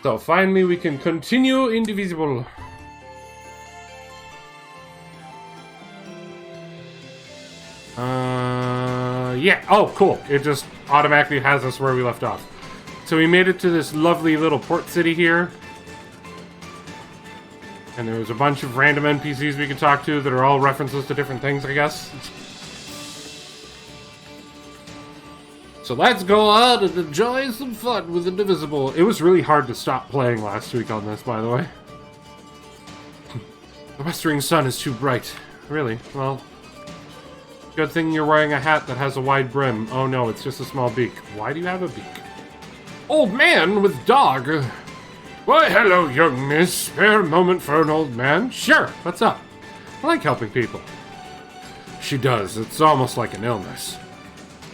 So finally we can continue Indivisible. Yeah. Oh, cool. It just automatically has us where we left off. So we made it to this lovely little port city here. And there was a bunch of random NPCs we could talk to that are all references to different things, I guess. So let's go out and enjoy some fun with Indivisible. It was really hard to stop playing last week on this, by the way. The westering sun is too bright. Really? Well, good thing you're wearing a hat that has a wide brim. Oh no, it's just a small beak. Why do you have a beak? Old man with dog. Why, hello, young miss. Spare a moment for an old man? Sure, what's up? I like helping people. She does. It's almost like an illness.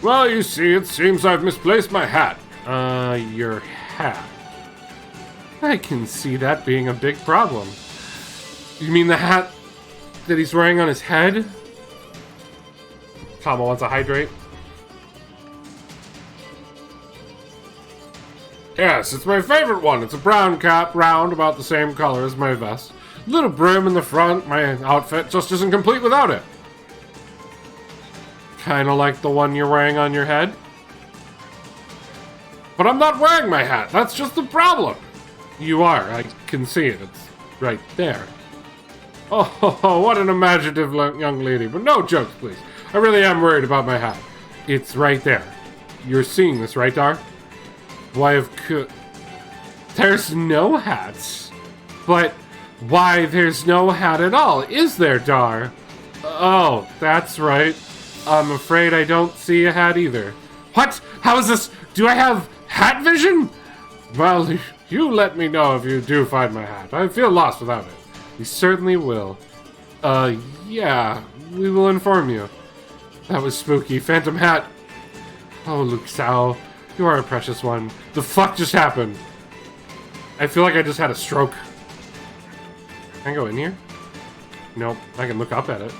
Well, you see, it seems I've misplaced my hat. Your hat? I can see that being a big problem. You mean the hat that he's wearing on his head? Kama wants to hydrate. Yes, it's my favorite one. It's a brown cap, round, about the same color as my vest. Little brim in the front. My outfit just isn't complete without it. Kinda like the one you're wearing on your head. But I'm not wearing my hat. That's just the problem. You are. I can see it. It's right there. Oh, what an imaginative young lady. But no jokes, please. I really am worried about my hat. It's right there. You're seeing this, right, Dar? Why, there's no hats. But why, there's no hat at all, is there, Dar? Oh, that's right. I'm afraid I don't see a hat either. What? How is this? Do I have hat vision? Well, you let me know if you do find my hat. I feel lost without it. We certainly will. Yeah, we will inform you. That was spooky. Phantom hat. Oh, Luke Sao, you are a precious one. The fuck just happened? I feel like I just had a stroke. Can I go in here? Nope, I can look up at it.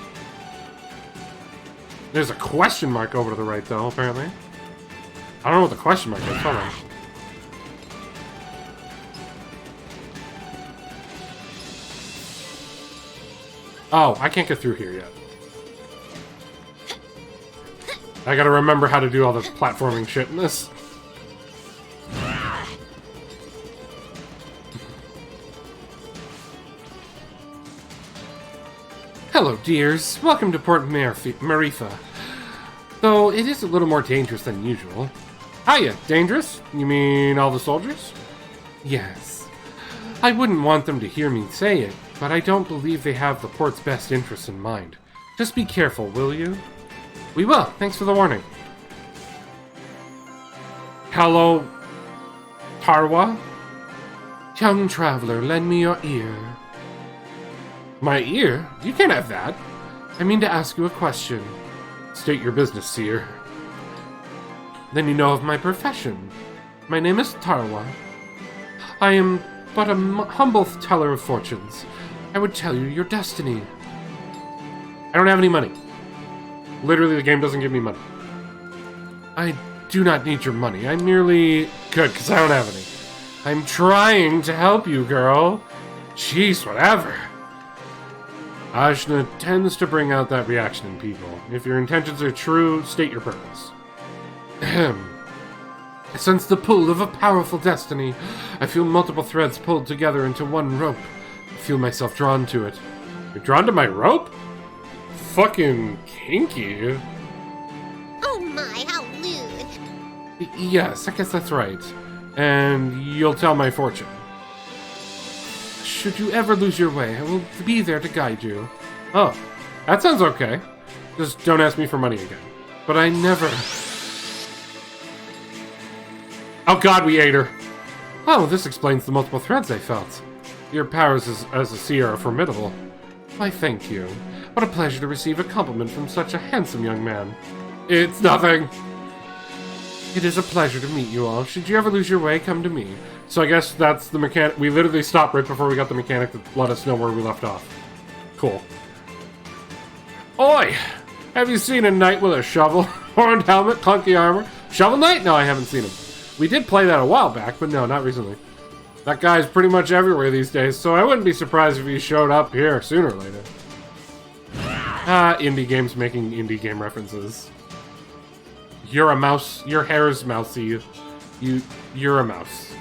There's a question mark over to the right, though, apparently. I don't know what the question mark is. Hold on. Oh, I can't get through here yet. I gotta remember how to do all this platforming shit in this. Hello, dears. Welcome to Port Marifa. Though it is a little more dangerous than usual. Hiya, dangerous? You mean all the soldiers? Yes. I wouldn't want them to hear me say it, but I don't believe they have the port's best interests in mind. Just be careful, will you? We will. Thanks for the warning. Hello, Tarwa? Young traveler, lend me your ear. My ear? You can't have that. I mean to ask you a question. State your business, seer. Then you know of my profession. My name is Tarwa. I am but a humble teller of fortunes. I would tell you your destiny. I don't have any money. Literally, the game doesn't give me money. I do not need your money. I'm merely... Good, because I don't have any. I'm trying to help you, girl. Jeez, whatever. Ajna tends to bring out that reaction in people. If your intentions are true, state your purpose. Ahem. I sense the pull of a powerful destiny. I feel multiple threads pulled together into one rope. I feel myself drawn to it. You're drawn to my rope? Fucking kinky. Oh my, how lewd. Yes, I guess that's right. And you'll tell my fortune. Should you ever lose your way, I will be there to guide you. Oh, that sounds okay. Just don't ask me for money again. But I never... Oh god, we ate her. Oh, this explains the multiple threads I felt. Your powers as a seer are formidable. Why, thank you. What a pleasure to receive a compliment from such a handsome young man. It's nothing. It is a pleasure to meet you all. Should you ever lose your way, come to me. So I guess that's the mechanic. We literally stopped right before we got the mechanic that let us know where we left off. Cool. Oi! Have you seen a knight with a shovel? Horned helmet, clunky armor? Shovel Knight? No, I haven't seen him. We did play that a while back, but no, not recently. That guy's pretty much everywhere these days, so I wouldn't be surprised if he showed up here sooner or later. Indie games making indie game references. You're a mouse. Your hair's mousy. You're a mouse.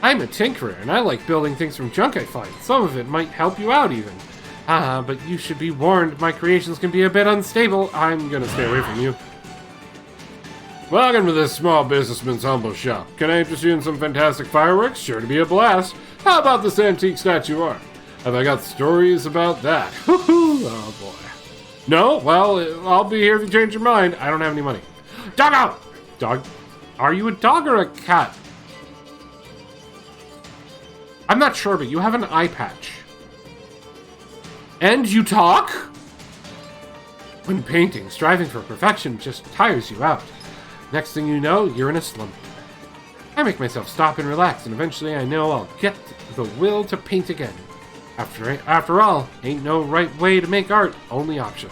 I'm a tinkerer, and I like building things from junk I find. Some of it might help you out, even. But you should be warned, my creations can be a bit unstable. I'm gonna stay away from you. Welcome to this small businessman's humble shop. Can I interest you in some fantastic fireworks? Sure to be a blast. How about this antique statue art? Have I got stories about that? Oh boy. No? Well, I'll be here if you change your mind. I don't have any money. Doggo! Dog? Are you a dog or a cat? I'm not sure, but you have an eye patch. And you talk? When painting, striving for perfection just tires you out. Next thing you know, you're in a slump. I make myself stop and relax, and eventually I know I'll get the will to paint again. After all, ain't no right way to make art, only options.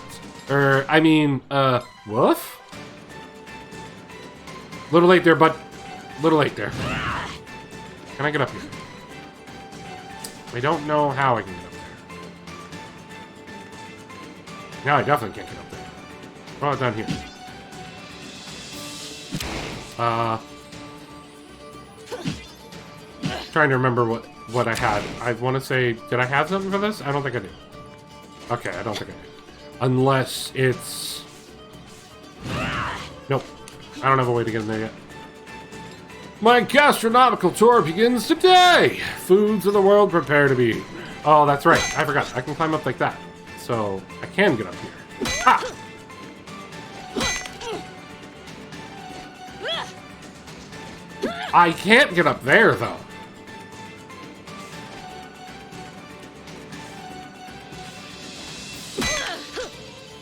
Woof? Little late there, bud. Little late there. Can I get up here? I don't know how I can get up there. No, I definitely can't get up there. What about down here? Trying to remember what I had. I want to say, did I have something for this? I don't think I did. Okay, I don't think I did. Unless it's... Nope. I don't have a way to get in there yet. My gastronomical tour begins today! Foods of the world prepare to be eaten. Oh, that's right. I forgot. I can climb up like that. So, I can get up here. Ah! I can't get up there, though.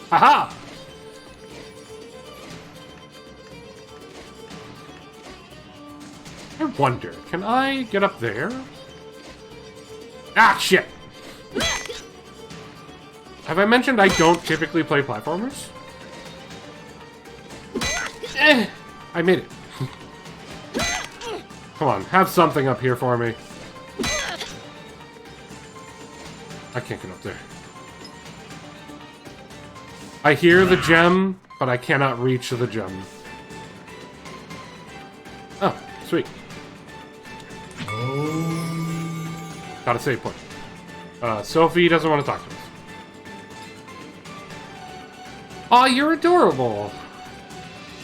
Haha! I wonder, can I get up there? Ah, shit! Have I mentioned I don't typically play platformers? I made it. Come on, have something up here for me. I can't get up there. I hear the gem, but I cannot reach the gem. Oh, sweet. Got a save point. Sophie doesn't want to talk to us. Aw, you're adorable.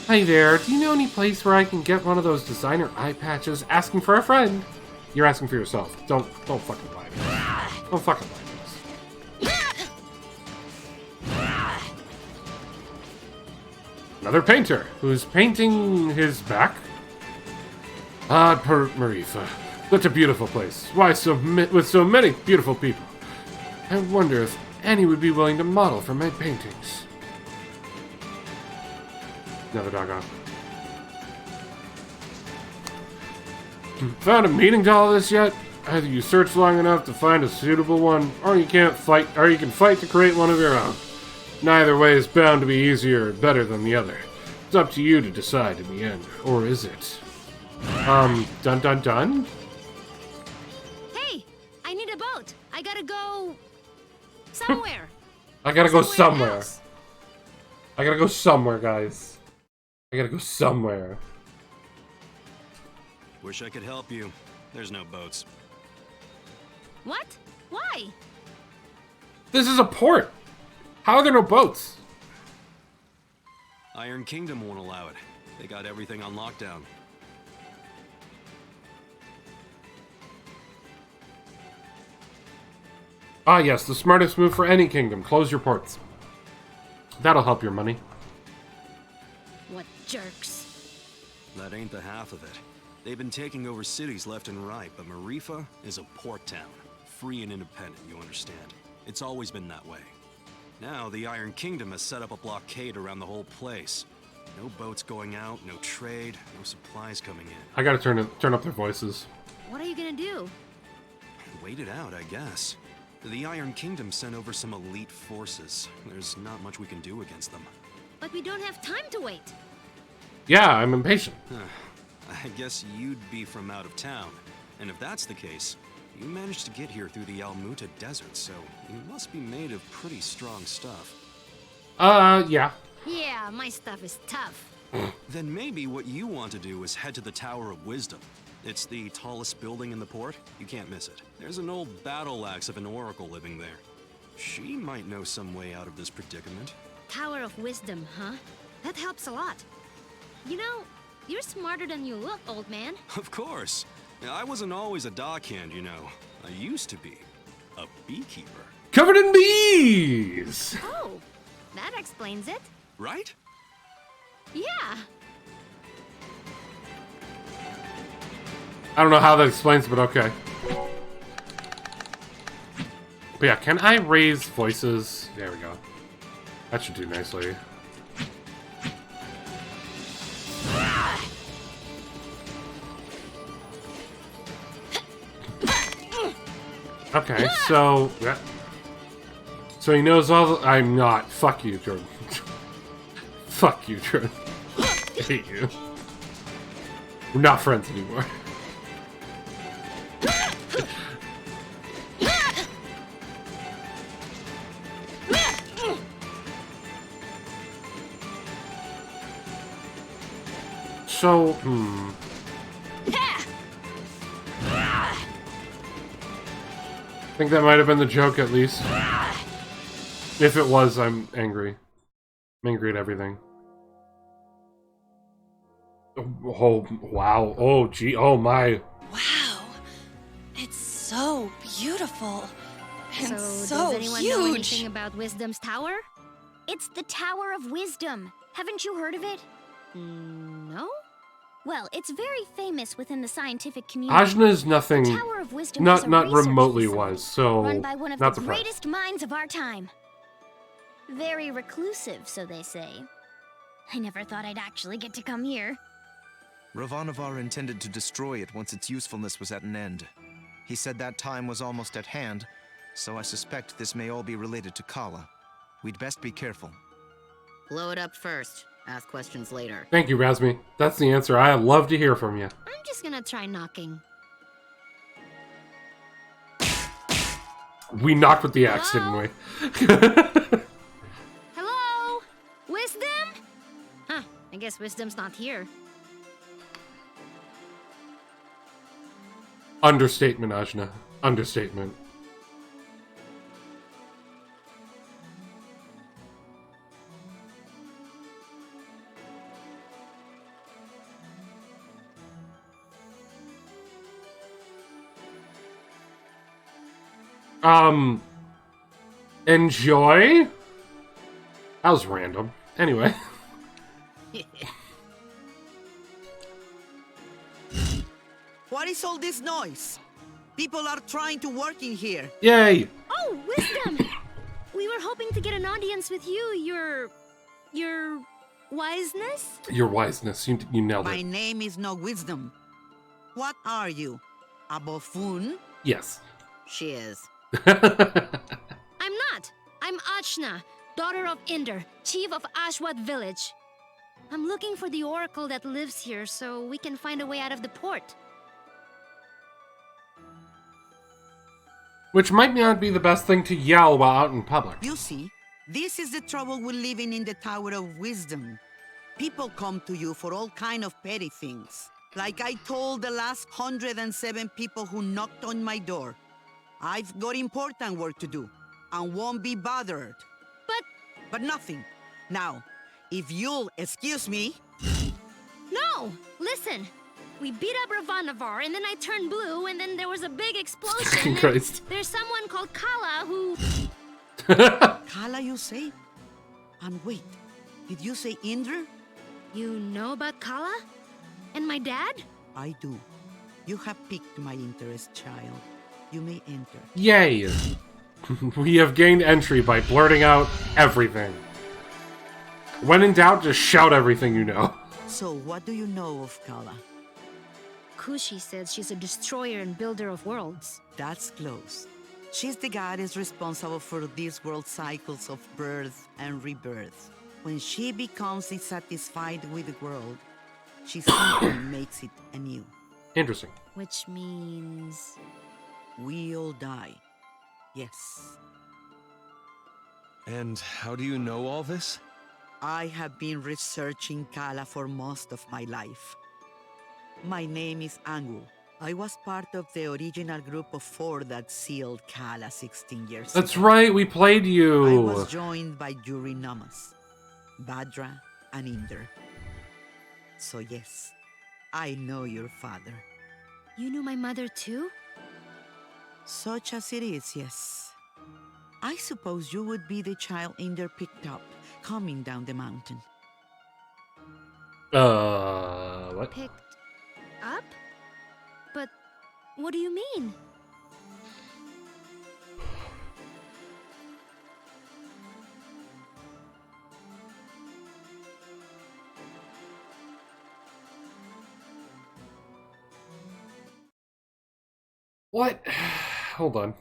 Hi there, do you know any place where I can get one of those designer eye patches? Asking for a friend. You're asking for yourself. Don't fucking lie to us. Don't fucking lie to us. Another painter who's painting his back. Ah, Marifa. Such a beautiful place. Why with so many beautiful people? I wonder if any would be willing to model for my paintings. Another doggo. Found a meaning to all this yet? Either you search long enough to find a suitable one, or you can fight to create one of your own. Neither way is bound to be easier or better than the other. It's up to you to decide in the end, or is it? Dun dun dun? Hey, I need a boat. I gotta go somewhere. I gotta go somewhere. Else. I gotta go somewhere, guys. I gotta go somewhere. Wish I could help you. There's no boats. What? Why? This is a port. How are there no boats? Iron Kingdom won't allow it. They got everything on lockdown. Ah, yes, the smartest move for any kingdom. Close your ports. That'll help your money. What jerks. That ain't the half of it. They've been taking over cities left and right, but Marifa is a port town. Free and independent, you understand. It's always been that way. Now, the Iron Kingdom has set up a blockade around the whole place. No boats going out, no trade, no supplies coming in. I gotta turn up their voices. What are you gonna do? Wait it out, I guess. The Iron Kingdom sent over some elite forces. There's not much we can do against them. But we don't have time to wait. Yeah, I'm impatient. I guess you'd be from out of town. And if that's the case, you managed to get here through the Almuta Desert, so you must be made of pretty strong stuff. Yeah. Yeah, my stuff is tough. Then maybe what you want to do is head to the Tower of Wisdom. It's the tallest building in the port. You can't miss it. There's an old battle axe of an oracle living there. She might know some way out of this predicament. Tower of Wisdom, huh? That helps a lot. You know, you're smarter than you look, old man. Of course. I wasn't always a dockhand, you know. I used to be a beekeeper. Covered in bees! Oh, that explains it. Right? Yeah. I don't know how that explains, but okay. But yeah, can I raise voices? There we go. That should do nicely. Okay, so... Yeah. So he knows all the... I'm not. Fuck you, Jordan. Fuck you, Jordan. I hate you. We're not friends anymore. So, I think that might have been the joke, at least. If it was, I'm angry. I'm angry at everything. Oh, wow. Oh, gee. Oh, my. Wow. It's so beautiful. And So, so does anyone know huge. anything about Wisdom's Tower? It's the Tower of Wisdom. Haven't you heard of it? No? Well, it's very famous within the scientific community. Ajna is nothing... Tower of Wisdom is a Not research remotely facility was, so... run by one of not the surprised. greatest minds of our time. Very reclusive, so they say. I never thought I'd actually get to come here. Ravanavar intended to destroy it once its usefulness was at an end. He said that time was almost at hand, so I suspect this may all be related to Kala. We'd best be careful. Blow it up first. Ask questions later. Thank you, Razmi. That's the answer. I love to hear from you. I'm just gonna try knocking. We knocked with the axe, didn't we? Hello? Wisdom? Huh, I guess Wisdom's not here. Understatement, Ajna. Understatement. Enjoy? That was random. Anyway. What is all this noise? People are trying to work in here. Yay! Oh, Wisdom! We were hoping to get an audience with you, your wiseness? Your wiseness. You nailed My it. name is no Wisdom. What are you? A buffoon? Yes. She is. I'm not. I'm Achna, daughter of Inder, chief of Ashwat village. I'm looking for the oracle that lives here so we can find a way out of the port. Which might not be the best thing to yell while out in public. You see, this is the trouble with living in the Tower of Wisdom. People come to you for all kind of petty things. Like I told the last 107 people who knocked on my door. I've got important work to do and won't be bothered. But nothing. Now, if you'll excuse me... No! Listen! We beat up Ravanavar, and then I turned blue, and then there was a big explosion. and Christ. There's someone called Kala who... Kala, you say? And wait, did you say Indra? You know about Kala? And my dad? I do. You have piqued my interest, child. You may enter. Yay! We have gained entry by blurting out everything. When in doubt, just shout everything you know. So, what do you know of Kala? Kushi says she's a destroyer and builder of worlds. That's close. She's the goddess responsible for these world cycles of birth and rebirth. When she becomes dissatisfied with the world, She simply makes it anew. Interesting. Which means... We all die. Yes. And how do you know all this? I have been researching Kala for most of my life. My name is Angu. I was part of the original group of 4 that sealed Kala 16 years ago. That's right, we played you. I was joined by Yuri Namas, Badra, and Inder. So yes, I know your father. You knew my mother too? Such as it is, yes. I suppose you would be the child Inder picked up, coming down the mountain. What? Picked up? But what do you mean? What? Hold on.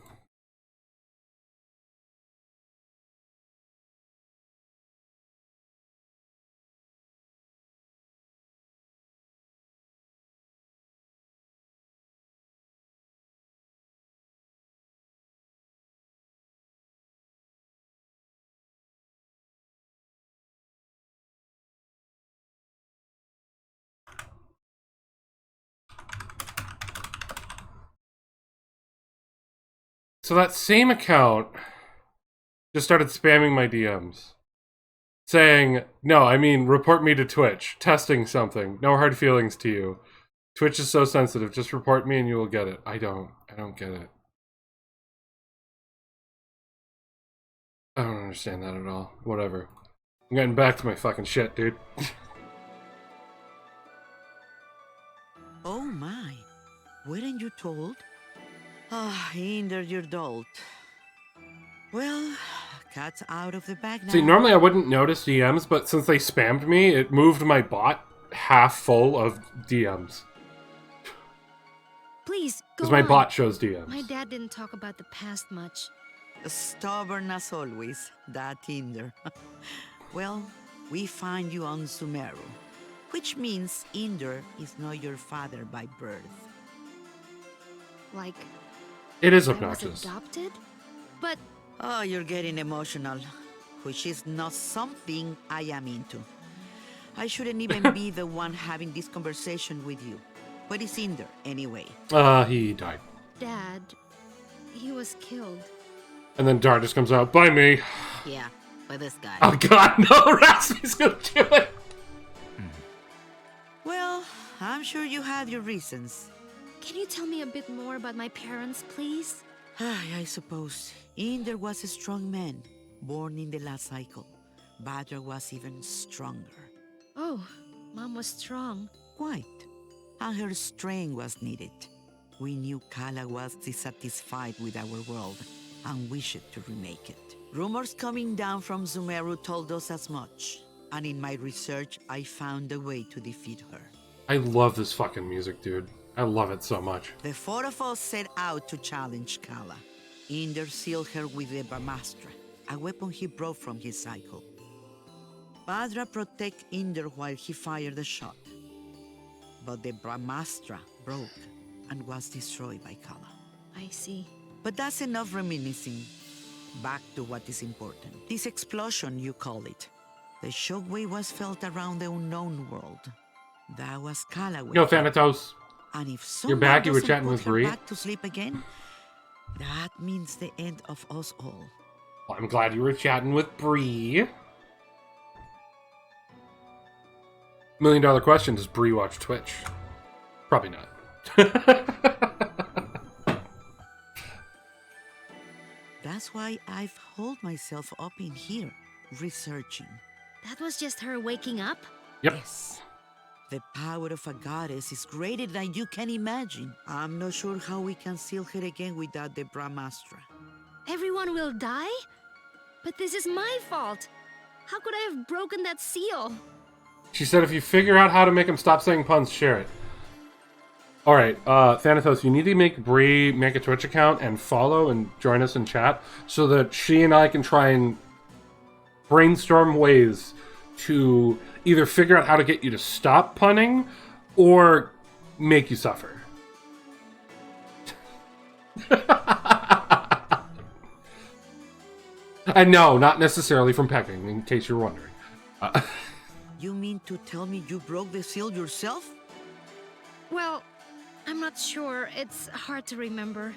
So that same account just started spamming my DMs. Saying, no, I mean, report me to Twitch. Testing something. No hard feelings to you. Twitch is so sensitive. Just report me and you will get it. I don't get it. I don't understand that at all. Whatever. I'm getting back to my fucking shit, dude. Oh my, weren't you told? Ah, Inder, you're dolt. Well, cat's out of the bag now. See, normally I wouldn't notice DMs, but since they spammed me, it moved my bot half full of DMs. Please, go Because my on. bot shows DMs. My dad didn't talk about the past much. Stubborn as always, that Inder. Well, we find you on Sumeru, which means Inder is not your father by birth. Like, It is I was obnoxious. adopted? But Oh, you're getting emotional, which is not something I am into. I shouldn't even be the one having this conversation with you. But it's Inder, anyway. He died. Dad, he was killed. And then Dar just comes out, by me. Yeah, by this guy. Oh god, no, Raspi's gonna do it! Well, I'm sure you have your reasons. Can you tell me a bit more about my parents, please? I suppose. Inder was a strong man, born in the last cycle. Badra was even stronger. Oh, Mom was strong. Quite. And her strength was needed. We knew Kala was dissatisfied with our world and wished to remake it. Rumors coming down from Sumeru told us as much. And in my research, I found a way to defeat her. I love this fucking music, dude. I love it so much. The 4 of us set out to challenge Kala. Inder sealed her with the Brahmastra, a weapon he brought from his cycle. Badra protected Inder while he fired the shot. But the Brahmastra broke and was destroyed by Kala. I see. But that's enough reminiscing. Back to what is important. This explosion, you call it. The shockwave was felt around the unknown world. That was Kala. Yo, Thanatos. And if You're someone back, you were doesn't chatting put with her Bree? back to sleep again, that means the end of us all. Well, I'm glad you were chatting with Bree. $1 million question, does Bree watch Twitch? Probably not. That's why I've holed myself up in here, researching. That was just her waking up? Yep. Yes. The power of a goddess is greater than you can imagine. I'm not sure how we can seal her again without the Brahmastra. Everyone will die? But this is my fault. How could I have broken that seal? She said if you figure out how to make him stop saying puns, share it. Alright, Thanatos, you need to make Bree make a Twitch account and follow and join us in chat so that she and I can try and brainstorm ways to either figure out how to get you to stop punning or make you suffer. And no, not necessarily from pecking, in case you're wondering. You mean to tell me you broke the seal yourself? Well, I'm not sure. It's hard to remember.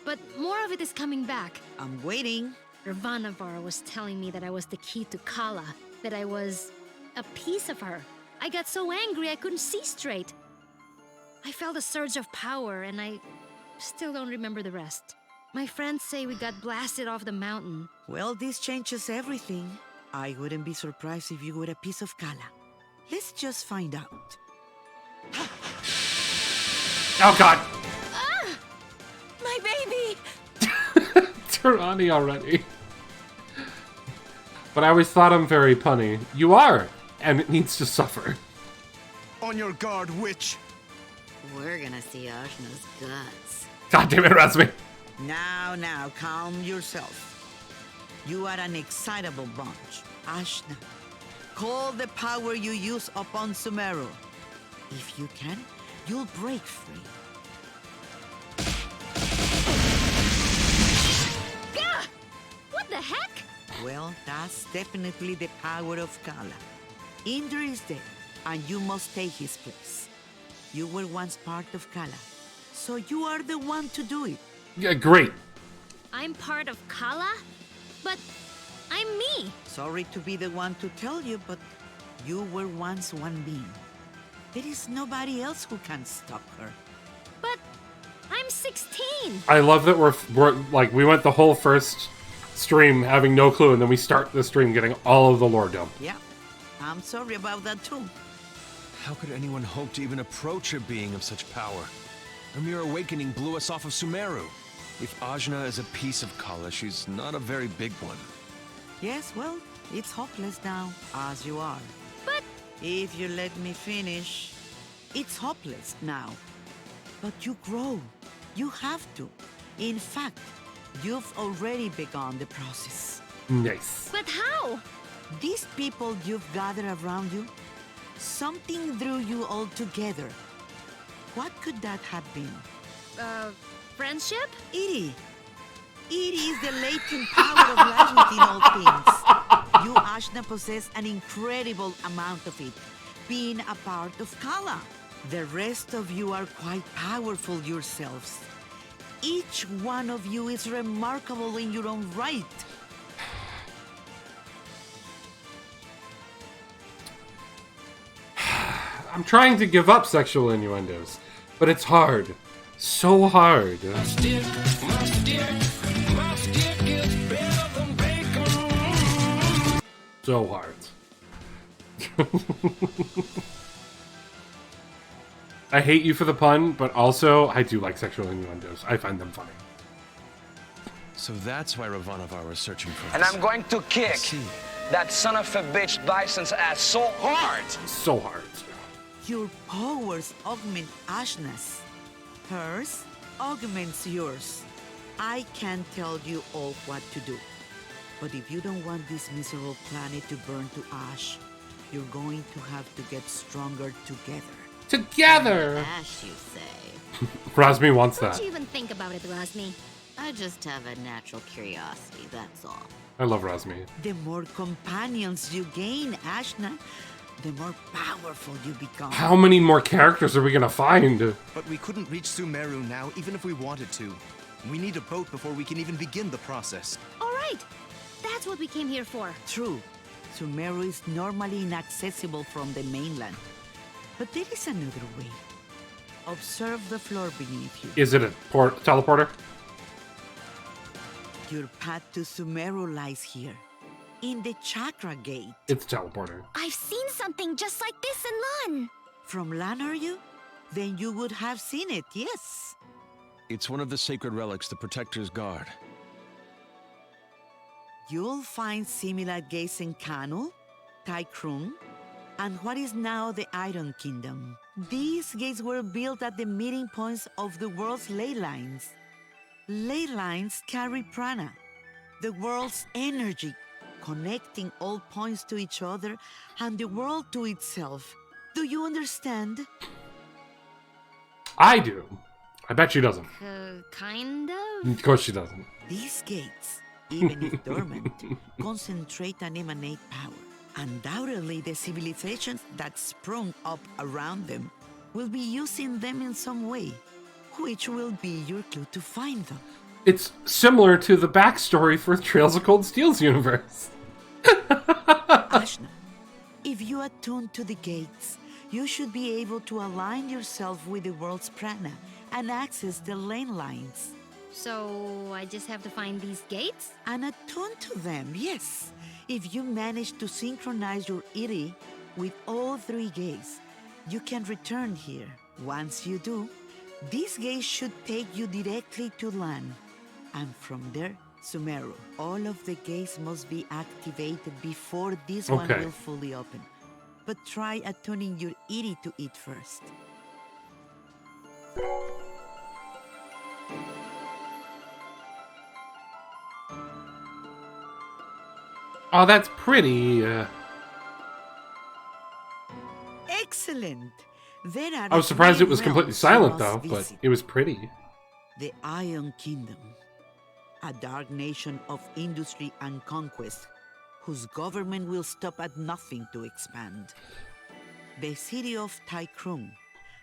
But more of it is coming back. I'm waiting. Ravanavar was telling me that I was the key to Kala, that I was a piece of her. I got so angry I couldn't see straight. I felt a surge of power, and I still don't remember the rest. My friends say we got blasted off the mountain. Well, this changes everything. I wouldn't be surprised if you were a piece of Kala. Let's just find out. Oh god! My baby! Tarani already. But I always thought I'm very punny. You are, and it needs to suffer. On your guard, witch! We're gonna see Ashna's guts. God damn it, Razmi. Now, calm yourself. You are an excitable bunch. Ashna, call the power you use upon Sumeru. If you can, you'll break free. Gah! What the heck? Well, that's definitely the power of Kala. Indra is dead, and you must take his place. You were once part of Kala, so you are the one to do it. Yeah, great. I'm part of Kala? But I'm me. Sorry to be the one to tell you, but you were once one being. There is nobody else who can stop her. But I'm 16. I love that we're like, we went the whole first stream having no clue, and then we start the stream getting all of the lore dump. Yeah, I'm sorry about that too. How could anyone hope to even approach a being of such power? A mere awakening blew us off of Sumeru. If Ajna is a piece of Kala, she's not a very big one. Yes, well, it's hopeless now, as you are. But if you let me finish, it's hopeless now. But you grow. You have to. In fact, you've already begun the process. Nice. But how? These people you've gathered around you, something drew you all together. What could that have been? Friendship? It is the latent power of life within all things. You, Ashna, possess an incredible amount of it, being a part of Kala. The rest of you are quite powerful yourselves. Each one of you is remarkable in your own right. I'm trying to give up sexual innuendos, but it's hard. So hard. So hard. I hate you for the pun, but also I do like sexual innuendos. I find them funny. So that's why Ravanavar was searching for And us. I'm going to kick See. that son of a bitch Bison's ass so hard! So hard. Your powers augment Ashna's. Hers augments yours. I can tell you all what to do. But if you don't want this miserable planet to burn to ash, you're going to have to get stronger together. Together! Ash, you say? Razmi wants What that. do you even think about it, Razmi? I just have a natural curiosity, that's all. I love Razmi. The more companions you gain, Ashna, the more powerful you become. How many more characters are we gonna find? But we couldn't reach Sumeru now, even if we wanted to. We need a boat before we can even begin the process. All right. That's what we came here for. True. Sumeru is normally inaccessible from the mainland. But there is another way. Observe the floor beneath you. Is it a teleporter? Your path to Sumeru lies here, in the Chakra Gate. It's a teleporter. I've seen something just like this in Lan. From Lan, are you? Then you would have seen it, yes. It's one of the sacred relics the Protector's guard. You'll find similar gates in Kanu, Taikrung, and what is now the Iron Kingdom. These gates were built at the meeting points of the world's ley lines. Ley lines carry prana, the world's energy, connecting all points to each other and the world to itself. Do you understand? I do. I bet she doesn't. Kind of? Of course she doesn't. These gates, even if dormant, concentrate and emanate power. Undoubtedly, the civilizations that sprung up around them will be using them in some way, which will be your clue to find them. It's similar to the backstory for Trails of Cold Steel's universe. Ashna, if you attune to the gates, you should be able to align yourself with the world's prana and access the lane lines. So I just have to find these gates? And attune to them, yes. If you manage to synchronize your iri with all three gates, you can return here. Once you do, these gates should take you directly to land. And from there, Sumeru. All of the gates must be activated before this one will fully open. But try attuning your iri to it first. Oh, that's pretty. Excellent. There are I was surprised it was three completely realms silent, you though, must but visit. it was pretty. The Iron Kingdom, a dark nation of industry and conquest, whose government will stop at nothing to expand. The city of Tykrung,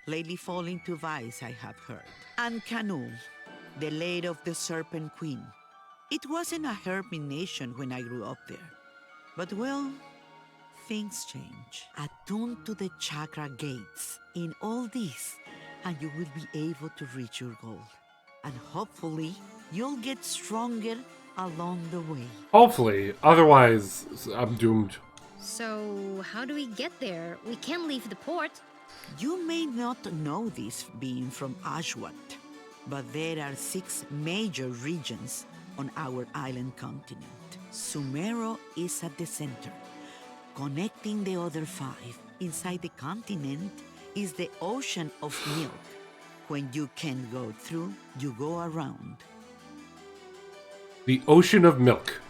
lately falling to vice, I have heard. And Kanul, the lair of the Serpent Queen. It wasn't a hermit nation when I grew up there. But well, things change. Attune to the chakra gates in all this, and you will be able to reach your goal. And hopefully, you'll get stronger along the way. Hopefully, otherwise I'm doomed. So how do we get there? We can't leave the port. You may not know this being from Ashwat, but there are 6 major regions on our island continent. Sumero is at the center, connecting the other 5. Inside the continent is the ocean of milk. When you can go through, you go around. The Ocean of Milk.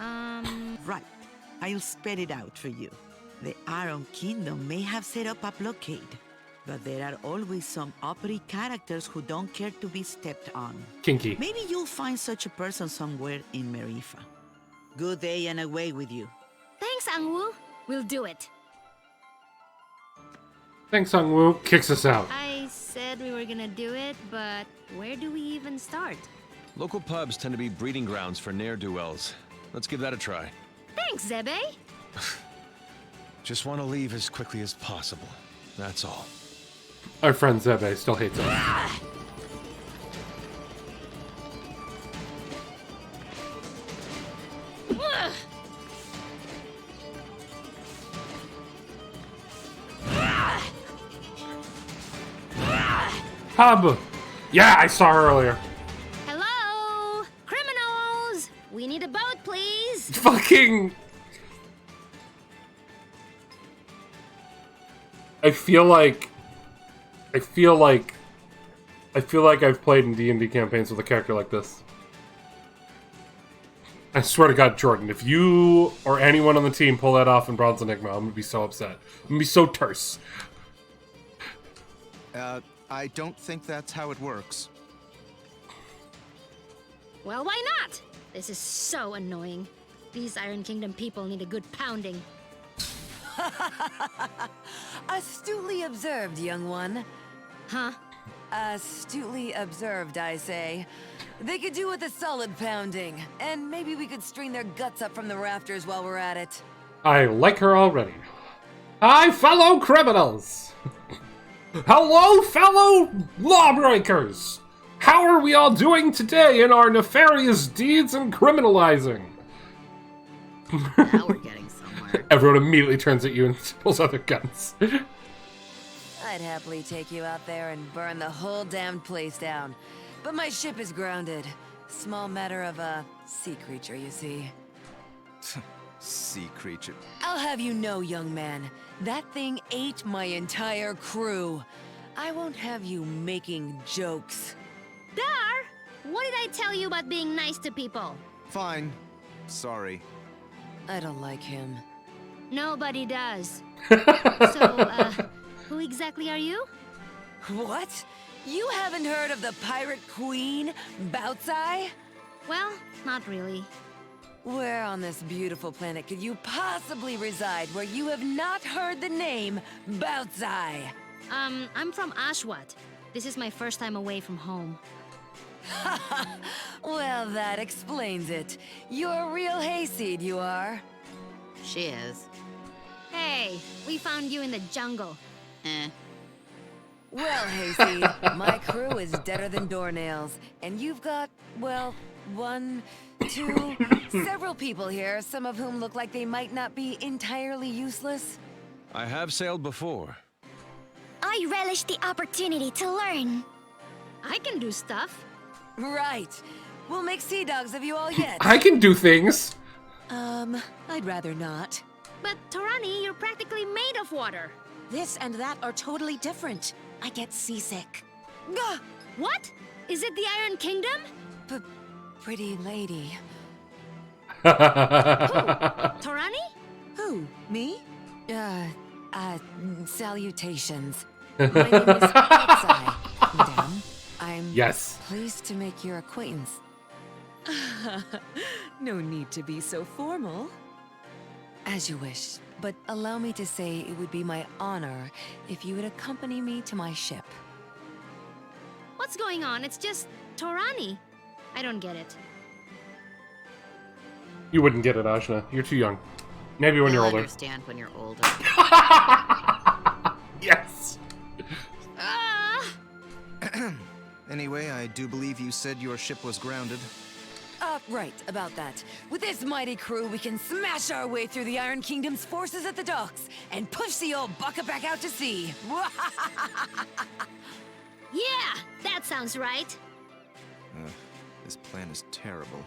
Right. I'll spell it out for you. The Iron Kingdom may have set up a blockade, but there are always some uppity characters who don't care to be stepped on. Kinky. Maybe you'll find such a person somewhere in Marifa. Good day and away with you. Thanks, Angwu. We'll do it. Thanks, Sungwoo. Kicks us out. I said we were gonna do it, but where do we even start? Local pubs tend to be breeding grounds for ne'er-do-wells. Let's give that a try. Thanks, Zebe. Just want to leave as quickly as possible. That's all. Our friend Zebe still hates us. Hub! Yeah, I saw her earlier. Hello? Criminals! We need a boat, please! Fucking... I feel like I've played in D&D campaigns with a character like this. I swear to God, Jordan, if you or anyone on the team pull that off in Bronze Enigma, I'm gonna be so upset. I'm gonna be so terse. I don't think that's how it works. Well, why not? This is so annoying. These Iron Kingdom people need a good pounding. Astutely observed, young one. Huh? Astutely observed, I say. They could do with a solid pounding, and maybe we could string their guts up from the rafters while we're at it. I like her already. Hi, fellow criminals! Hello, fellow lawbreakers! How are we all doing today in our nefarious deeds and criminalizing? Now we're getting somewhere. Everyone immediately turns at you and pulls out their guns. I'd happily take you out there and burn the whole damned place down. But my ship is grounded. Small matter of a sea creature, you see. Sea creature. I'll have you know, young man, that thing ate my entire crew. I won't have you making jokes. Dar! What did I tell you about being nice to people? Fine. Sorry. I don't like him. Nobody does. So, who exactly are you? What? You haven't heard of the pirate queen, Bautzai? Well, not really. Where on this beautiful planet could you possibly reside where you have not heard the name Bautzai? I'm from Ashwat. This is my first time away from home. Well, that explains it. You're a real hayseed, you are. She is. Hey, we found you in the jungle. Eh. Well, hayseed, my crew is deader than doornails, and you've got, well, one, two, several people here, some of whom look like they might not be entirely useless. I have sailed before. I relish the opportunity to learn. I can do stuff. Right. We'll make sea dogs of you all yet. I can do things. I'd rather not. But Torani, you're practically made of water. This and that are totally different. I get seasick. Gah! What? Is it the Iron Kingdom? Pretty lady. Torani? Who? Me? Salutations. My name is Bautzai, madame. I'm Yes. pleased to make your acquaintance. No need to be so formal. As you wish, but allow me to say it would be my honor if you would accompany me to my ship. What's going on? It's just Torani. I don't get it. You wouldn't get it, Ajna. You're too young. Maybe when you're You'll older. understand when you're older. Yes. Anyway, I do believe you said your ship was grounded. Right, about that. With this mighty crew, we can smash our way through the Iron Kingdom's forces at the docks and push the old bucket back out to sea. Yeah, that sounds right. This plan is terrible.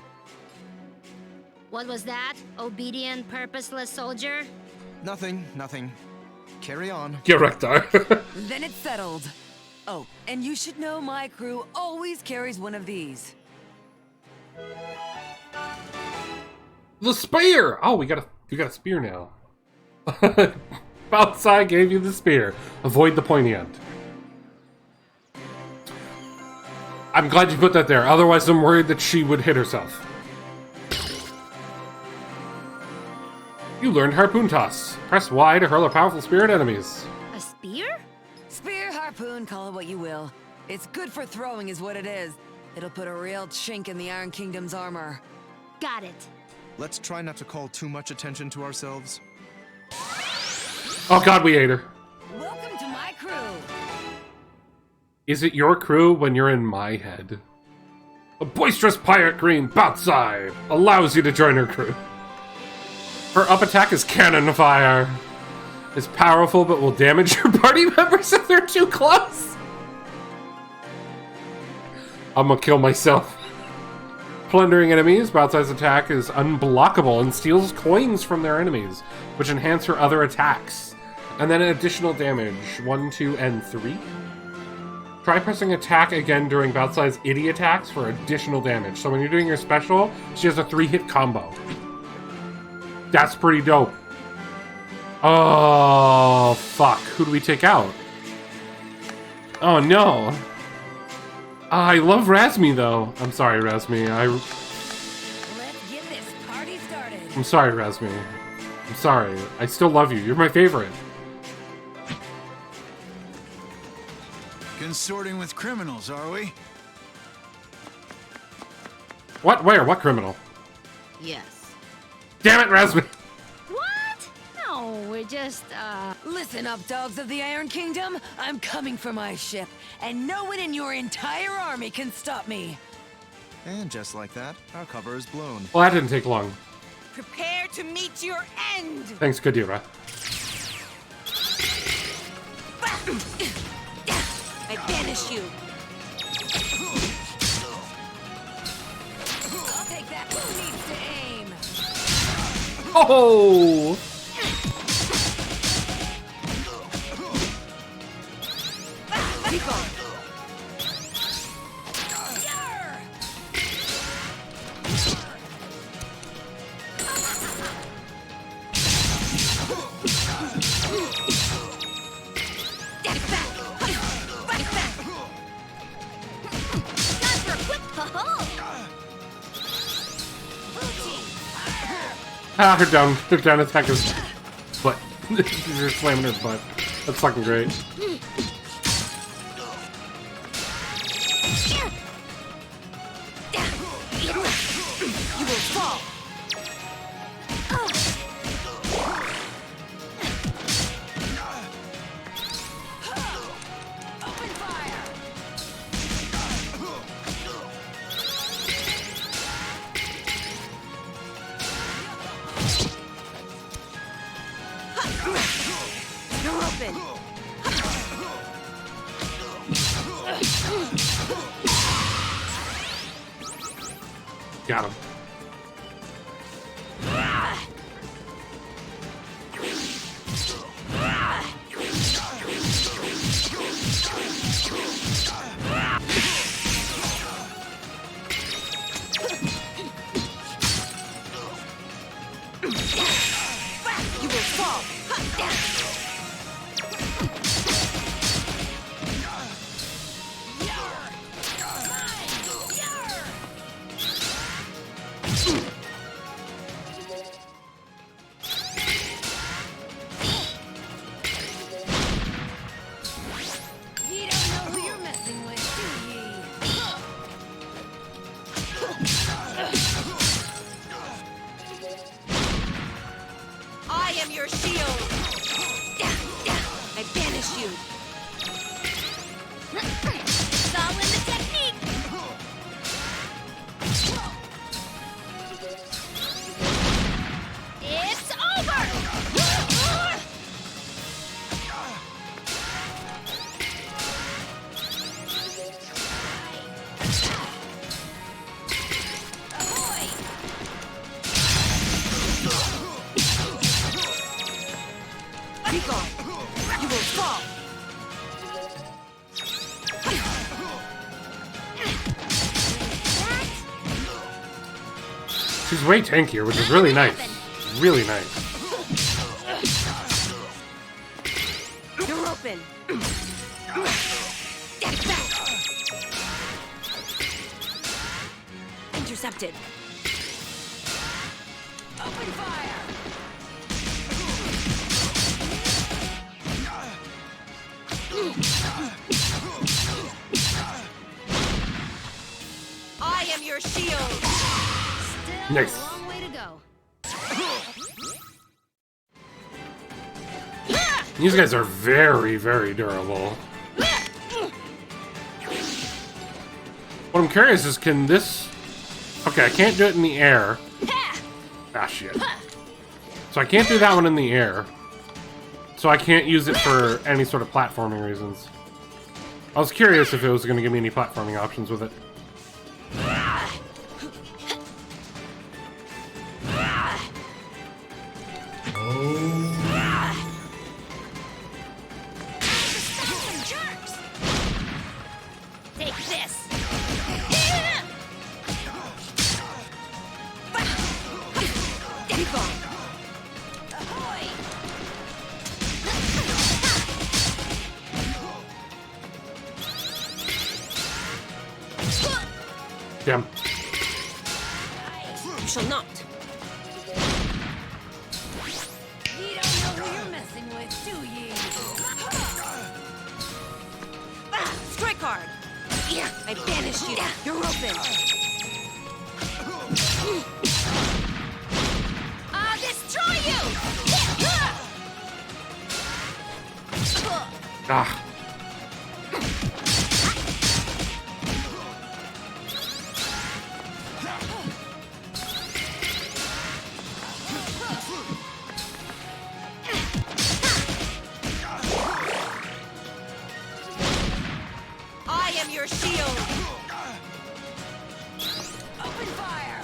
What was that? Obedient, purposeless soldier? Nothing. Carry on. Get Rektar. Then it's settled. Oh, and you should know my crew always carries one of these. The spear! Oh, we got a spear now. Outside gave you the spear. Avoid the pointy end. I'm glad you put that there. Otherwise, I'm worried that she would hit herself. You learned harpoon toss. Press Y to hurl a powerful spear at enemies. A spear? Spear, harpoon, call it what you will. It's good for throwing is what it is. It'll put a real chink in the Iron Kingdom's armor. Got it. Let's try not to call too much attention to ourselves. Oh god, we ate her. Welcome to my crew. Is it your crew when you're in my head? A boisterous pirate queen, Bautzai, allows you to join her crew. Her up attack is cannon fire. It's powerful but will damage your party members if they're too close. I'm gonna kill myself. Plundering enemies, Bautzai's attack is unblockable and steals coins from their enemies, which enhance her other attacks. And then additional damage, 1, 2, and 3. Try pressing attack again during Bautzai's itty attacks for additional damage. So when you're doing your special, she has a 3-hit combo. That's pretty dope. Oh, fuck. Who do we take out? Oh, no. I love Razmi, though. I'm sorry, Razmi. Let's get this party started. I'm sorry, Razmi. I'm sorry. I still love you. You're my favorite. Consorting with criminals, are we? What? Where? What criminal? Yes. Damn it, Razmi! What? No, we're just, Listen up, dogs of the Iron Kingdom. I'm coming for my ship, and no one in your entire army can stop me. And just like that, our cover is blown. Well, that didn't take long. Prepare to meet your end! Thanks, Kadira. I banish you! I'll take that. Who needs to aim? Oh! Keep on. Ah, her down attack is butt. You're slamming her butt. That's fucking great. You will fall. Open fire. You're open. Got him. You will fall. You don't know who you're messing with, do ye? I am your shield. I banish you. It's all in the technique. It's over. Be gone. You will fall. She's way tankier, which is really nice. Really nice. You're open. Intercepted. Open fire. I am your shield. Still Nice. a long way to go. These guys are very, very durable. What I'm curious is, can this... Okay, I can't do it in the air. Ah, shit. So I can't do that one in the air. So I can't use it for any sort of platforming reasons. I was curious if it was going to give me any platforming options with it. Take this. Be gone. Ahoy. Damn. You shall not. You don't know who you're messing with, do ye? Strike hard. I banish you. You're open. I'll destroy you. Ah. I am your shield. Open fire.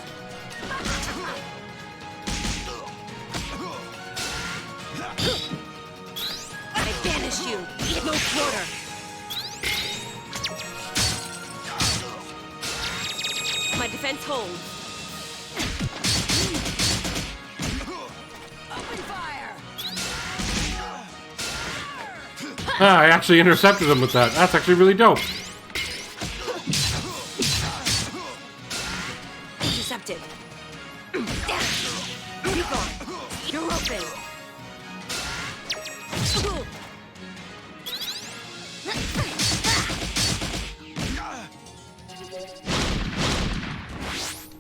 I banish you. No quarter. My defense holds. Open fire. Ah, I actually intercepted him with that. That's actually really dope. Intercepted. Be gone. You're open.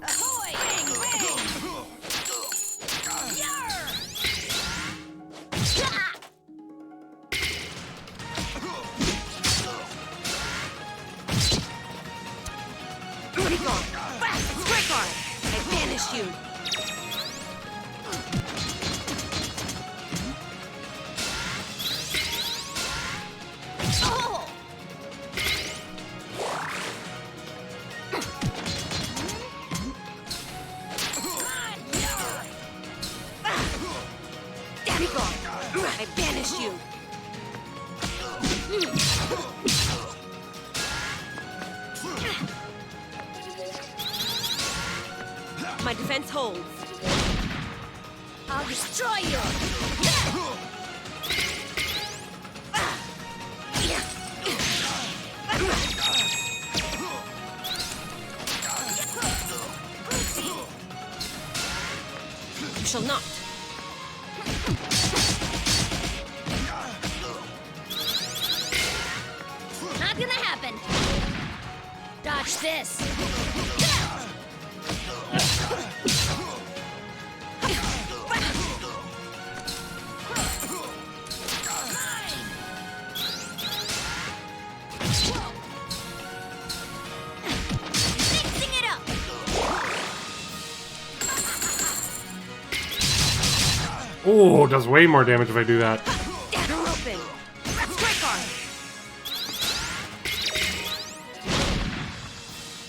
Ahoy! Bang, bang. Yarr! Be gone. Strike hard. I banish you. Oh! Be gone. I banish you. My defense holds. I'll destroy you. You shall not. Not gonna happen. Dodge this. Mixing it up. Oh, it does way more damage if I do that. You're open. Strike hard.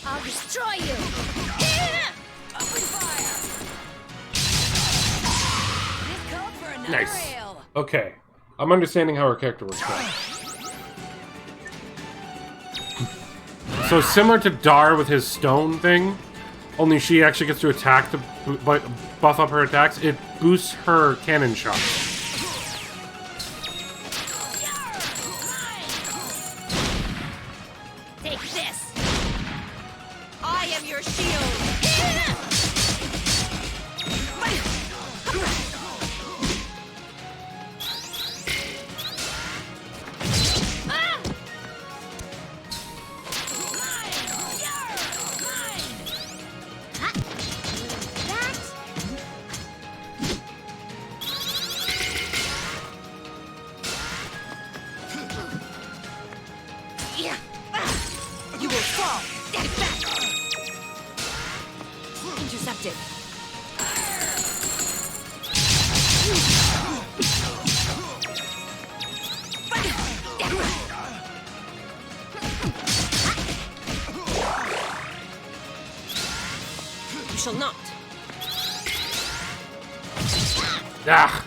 I'll destroy you. Open fire. This called for another Nice. ale. Okay. I'm understanding how her character works now. So similar to Dar with his stone thing, only she actually gets to attack to buff up her attacks. It boosts her cannon shot. Take this. I am your shield. You will fall. Get back. Intercepted. You shall not. Ah!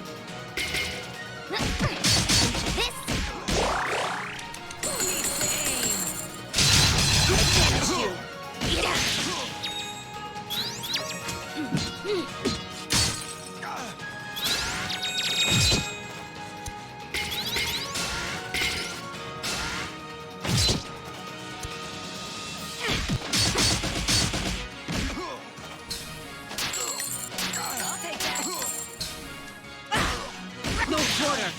I'll take that. No quarter.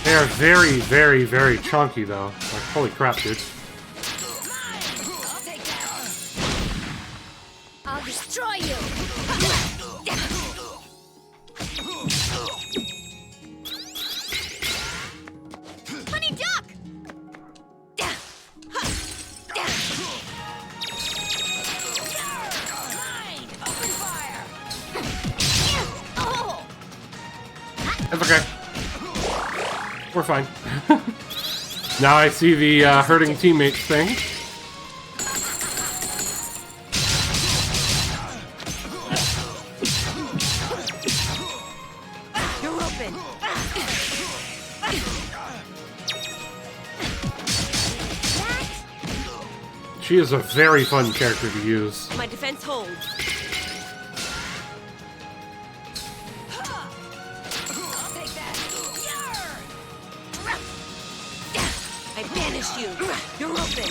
They are very, very, very chunky, though. Like, holy crap, dude. I'll take that. I'll destroy you. Honey duck. Mine. Open fire. Oh. It's okay. We're fine. Now I see the hurting teammates thing. You're open. She is a very fun character to use. My defense holds. I'll take that. Yarr! banish you. You're open.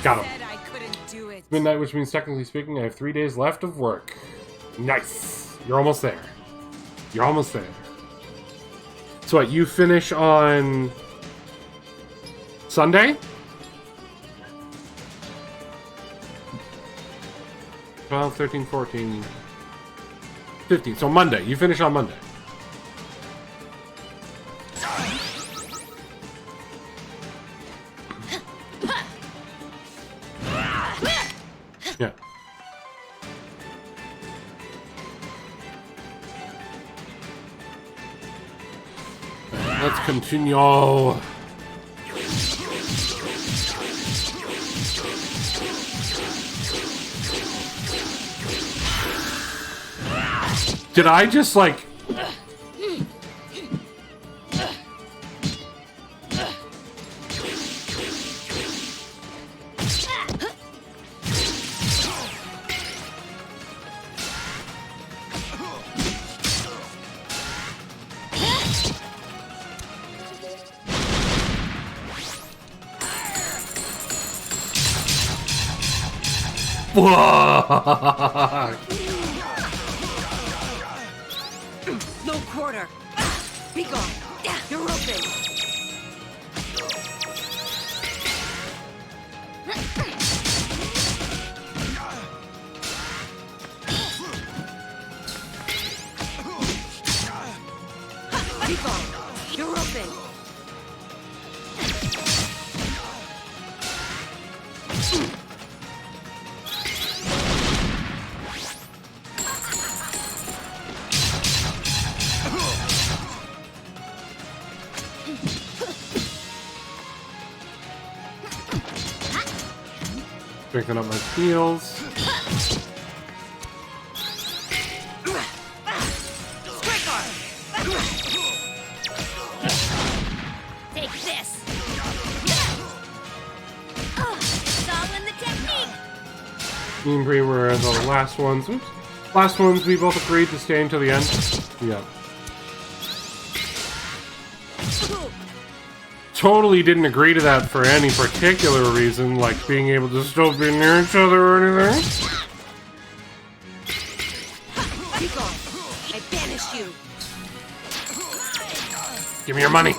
Got him. Said I couldn't do it. Midnight, which means technically speaking, I have 3 days left of work. Nice. You're almost there. You're almost there. So what, you finish on Sunday? 12, 13, 14, 15. So Monday. You finish on Monday. Yeah. Let's continue. Did I just like... Whoa! No quarter. Be gone. You're open. Be gone. You're open. Picking up my heels. Take this. It's all in the technique. Me and Bree were the last ones. Oops. Last ones, we both agreed to stay until the end. Yeah. Totally didn't agree to that for any particular reason, like being able to still be near each other or anything. Be gone. I banish you. Give me your money.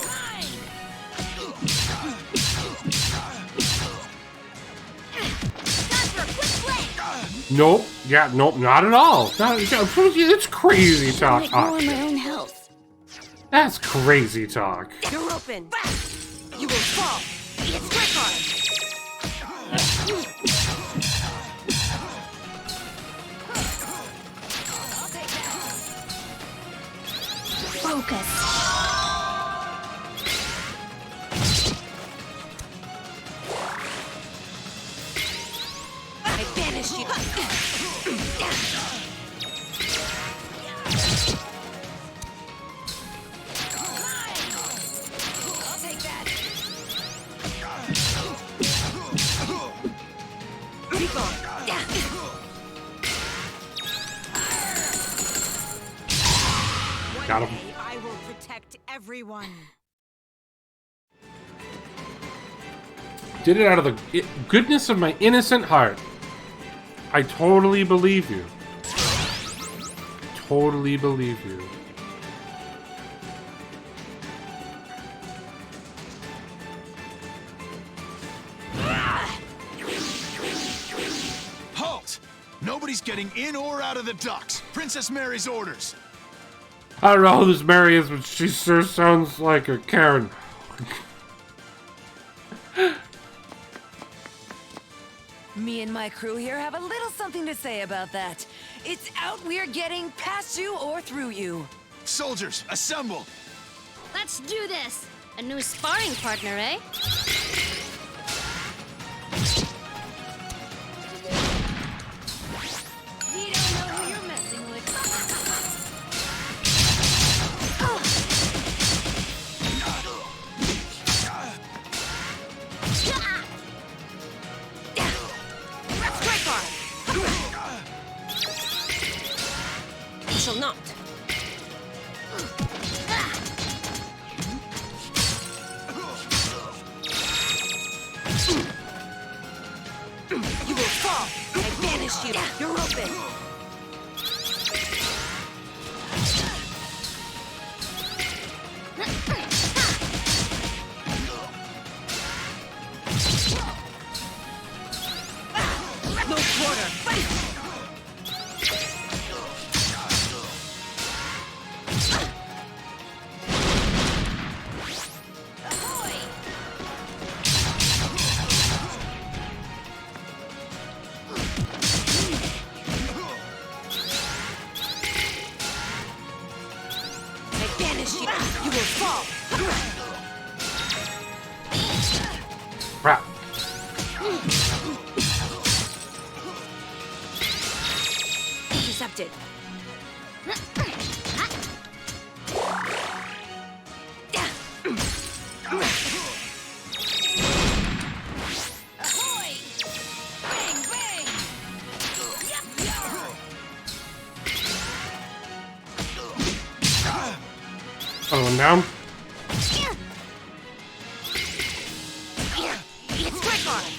Nope. Yeah, nope, not at all. It's crazy talk. Ignore my own health. That's crazy talk. You're open. You will fall. It's quick hard. Focus. I banish you. I'll take that. Be gone. Got him. I will protect everyone. Did it out of the goodness of my innocent heart. I totally believe you. Totally believe you. Halt! Nobody's getting in or out of the docks. Princess Mary's orders. I don't know who this Mary is, but she sure sounds like a Karen. Me and my crew here have a little something to say about that. It's out we're getting past you or through you. Soldiers, assemble! Let's do this. A new sparring partner, eh? We don't know who you're messing with. shall not. You will fall. I banish you. You're open. No quarter. You will fall. Crap. Intercepted. Ahoy! Bang, bang! Other one down. It's quick on it.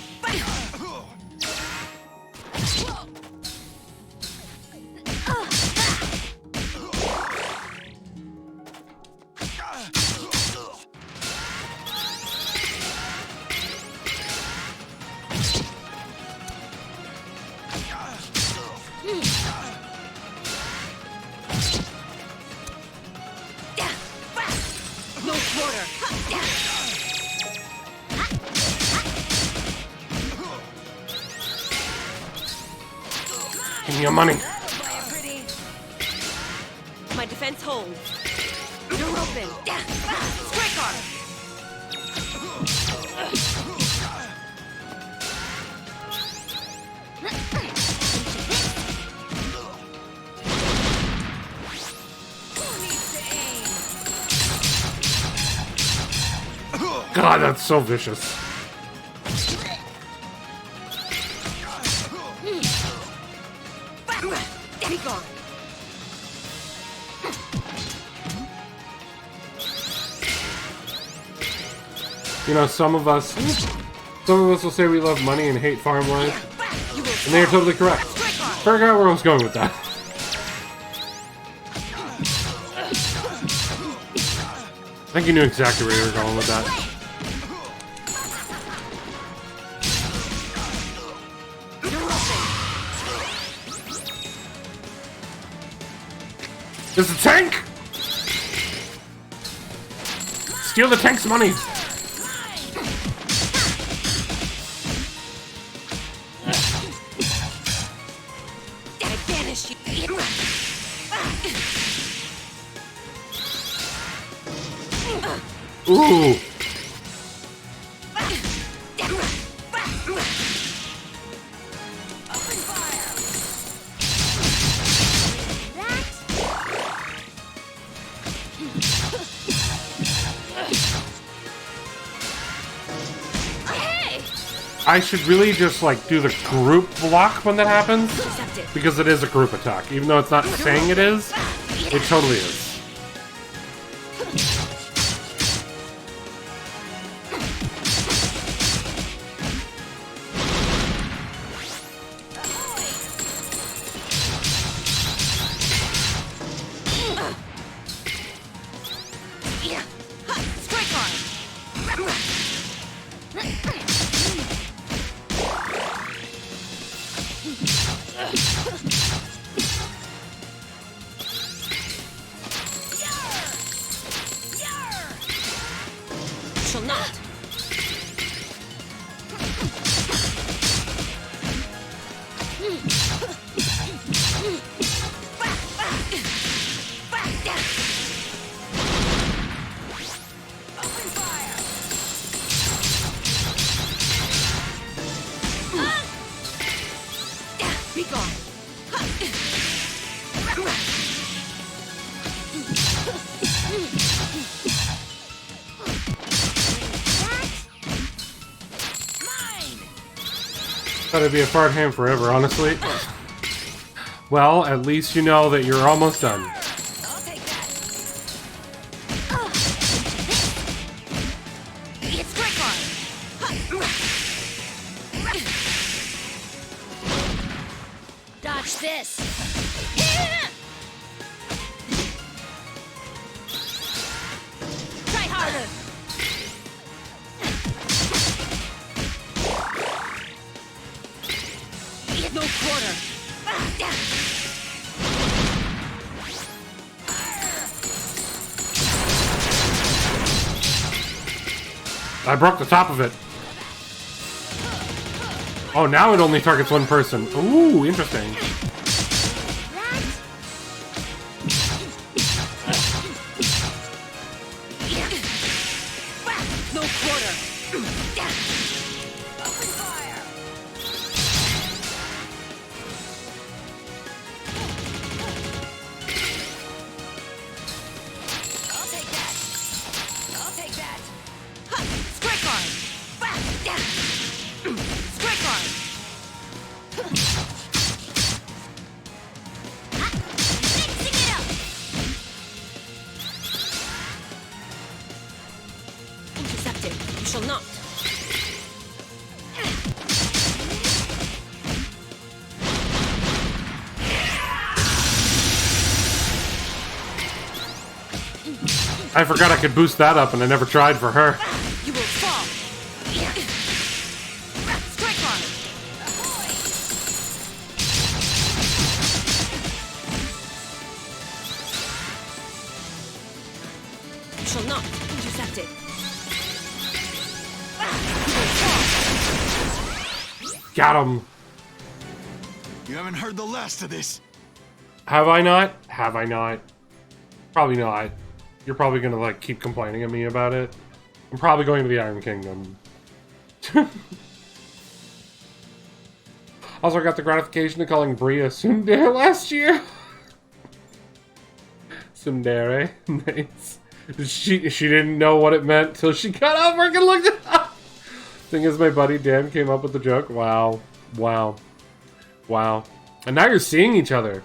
No quarter. Give me your money. My defense holds. You're open. Strike arm. Who needs to aim? God, that's so vicious. Be gone. You know, some of us will say we love money and hate farm life, and they are totally correct. I forgot where I was going with that. I think you knew exactly where you were going with that. There's a tank! Steal the tank's money! I banish you. Ooh! I should really just, like, do the group block when that happens, because it is a group attack. Even though it's not saying it is, it totally is. Shall not. Be gone. Thought it'd be a fart ham forever, honestly. Well, at least you know that you're almost done. I'll take that. It's Trickard! Dodge this. Try harder! No quarter! I broke the top of it. Oh, now it only targets one person. Ooh, interesting. No quarter! Open fire. I'll take that. I'll take that. Trickard! Trickard! Mixing it up. Intercepted. You shall not. I forgot I could boost that up, and I never tried for her. You will fall. Trickard! You shall not. Intercepted. Got him. You haven't heard the last of this. Have I not? Have I not? Probably not. You're probably gonna, like, keep complaining at me about it. I'm probably going to the Iron Kingdom. Also, I got the gratification of calling Bria Tsundere last year. Tsundere. Nice. She didn't know what it meant till she got up work and looked it up. Thing is, my buddy Dan came up with the joke. Wow. Wow. Wow. And now you're seeing each other.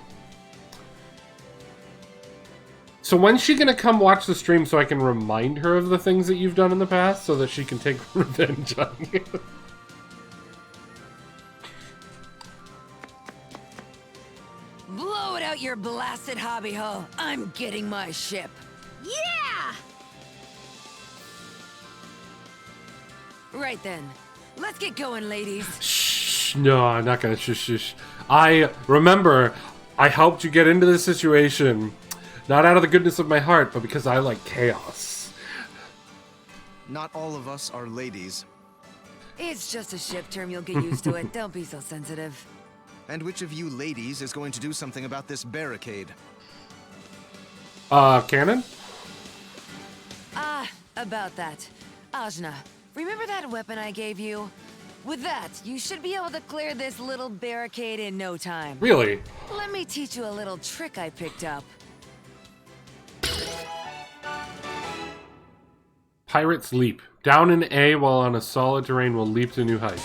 So when's she gonna come watch the stream so I can remind her of the things that you've done in the past so that she can take revenge on you? Blow it out your blasted hobby hole. I'm getting my ship. Yeah! Right then. Let's get going, ladies. Shh. No, I'm not gonna shush. I remember I helped you get into this situation. Not out of the goodness of my heart, but because I like chaos. Not all of us are ladies. It's just a ship term, you'll get used to it. Don't be so sensitive. And which of you ladies is going to do something about this barricade? Cannon? About that. Ajna, remember that weapon I gave you? With that, you should be able to clear this little barricade in no time. Really? Let me teach you a little trick I picked up. Pirate's Leap. Down in A while on a solid terrain will leap to new heights.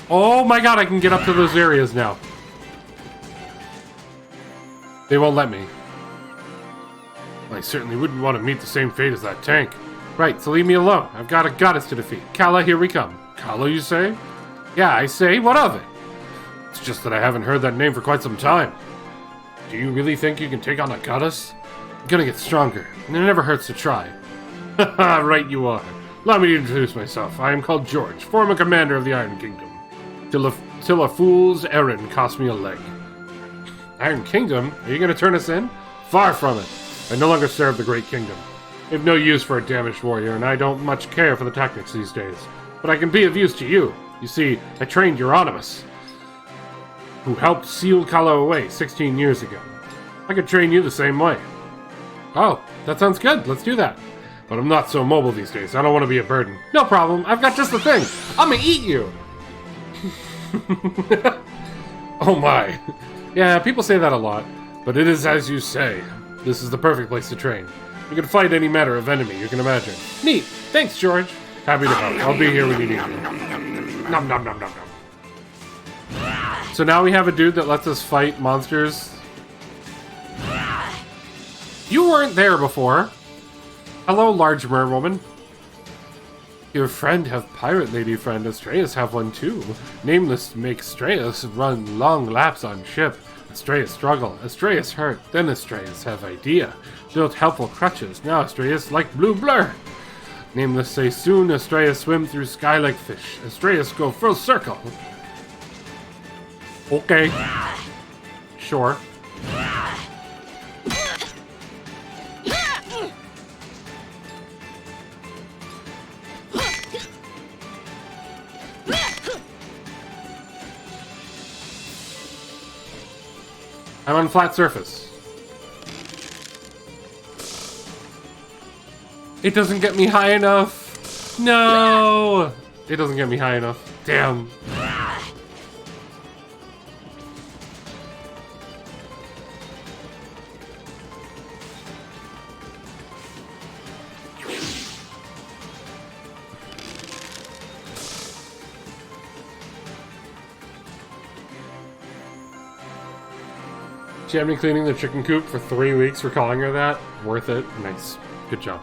Oh my god, I can get up to those areas now. They won't let me. I certainly wouldn't want to meet the same fate as that tank. Right, so leave me alone. I've got a goddess to defeat. Kala, here we come. Kala, you say? Yeah, I say. What of it? It's just that I haven't heard that name for quite some time. Do you really think you can take on a goddess? I'm gonna get stronger, and it never hurts to try. Haha, right you are. Allow me to introduce myself. I am called George, former commander of the Iron Kingdom. Till a fool's errand cost me a leg. Iron Kingdom? Are you gonna turn us in? Far from it. I no longer serve the Great Kingdom. I have no use for a damaged warrior, and I don't much care for the tactics these days. But I can be of use to you. You see, I trained Euronymous, who helped seal Kala away 16 years ago. I could train you the same way. Oh, that sounds good. Let's do that. But I'm not so mobile these days. I don't want to be a burden. No problem. I've got just the thing. I'm gonna eat you. Oh my. Yeah, people say that a lot. But it is as you say. This is the perfect place to train. You can fight any matter of enemy you can imagine. Neat. Thanks, George. Happy to help. I'll be here when you need me. Nom nom nom nom nom. So now we have a dude that lets us fight monsters. You weren't there before. Hello, large merwoman. Your friend have pirate lady friend. Astreus have one too. Nameless make Astreus run long laps on ship. Astreus struggle. Astreus hurt. Then Astreus have idea. Built helpful crutches. Now Astreus like blue blur. Nameless say soon Astreus swim through sky like fish. Astreus go full circle. Okay. Sure. I'm on a flat surface. It doesn't get me high enough. No! It doesn't get me high enough. Damn. She had me cleaning the chicken coop for 3 weeks for calling her that. Worth it. Nice. Good job.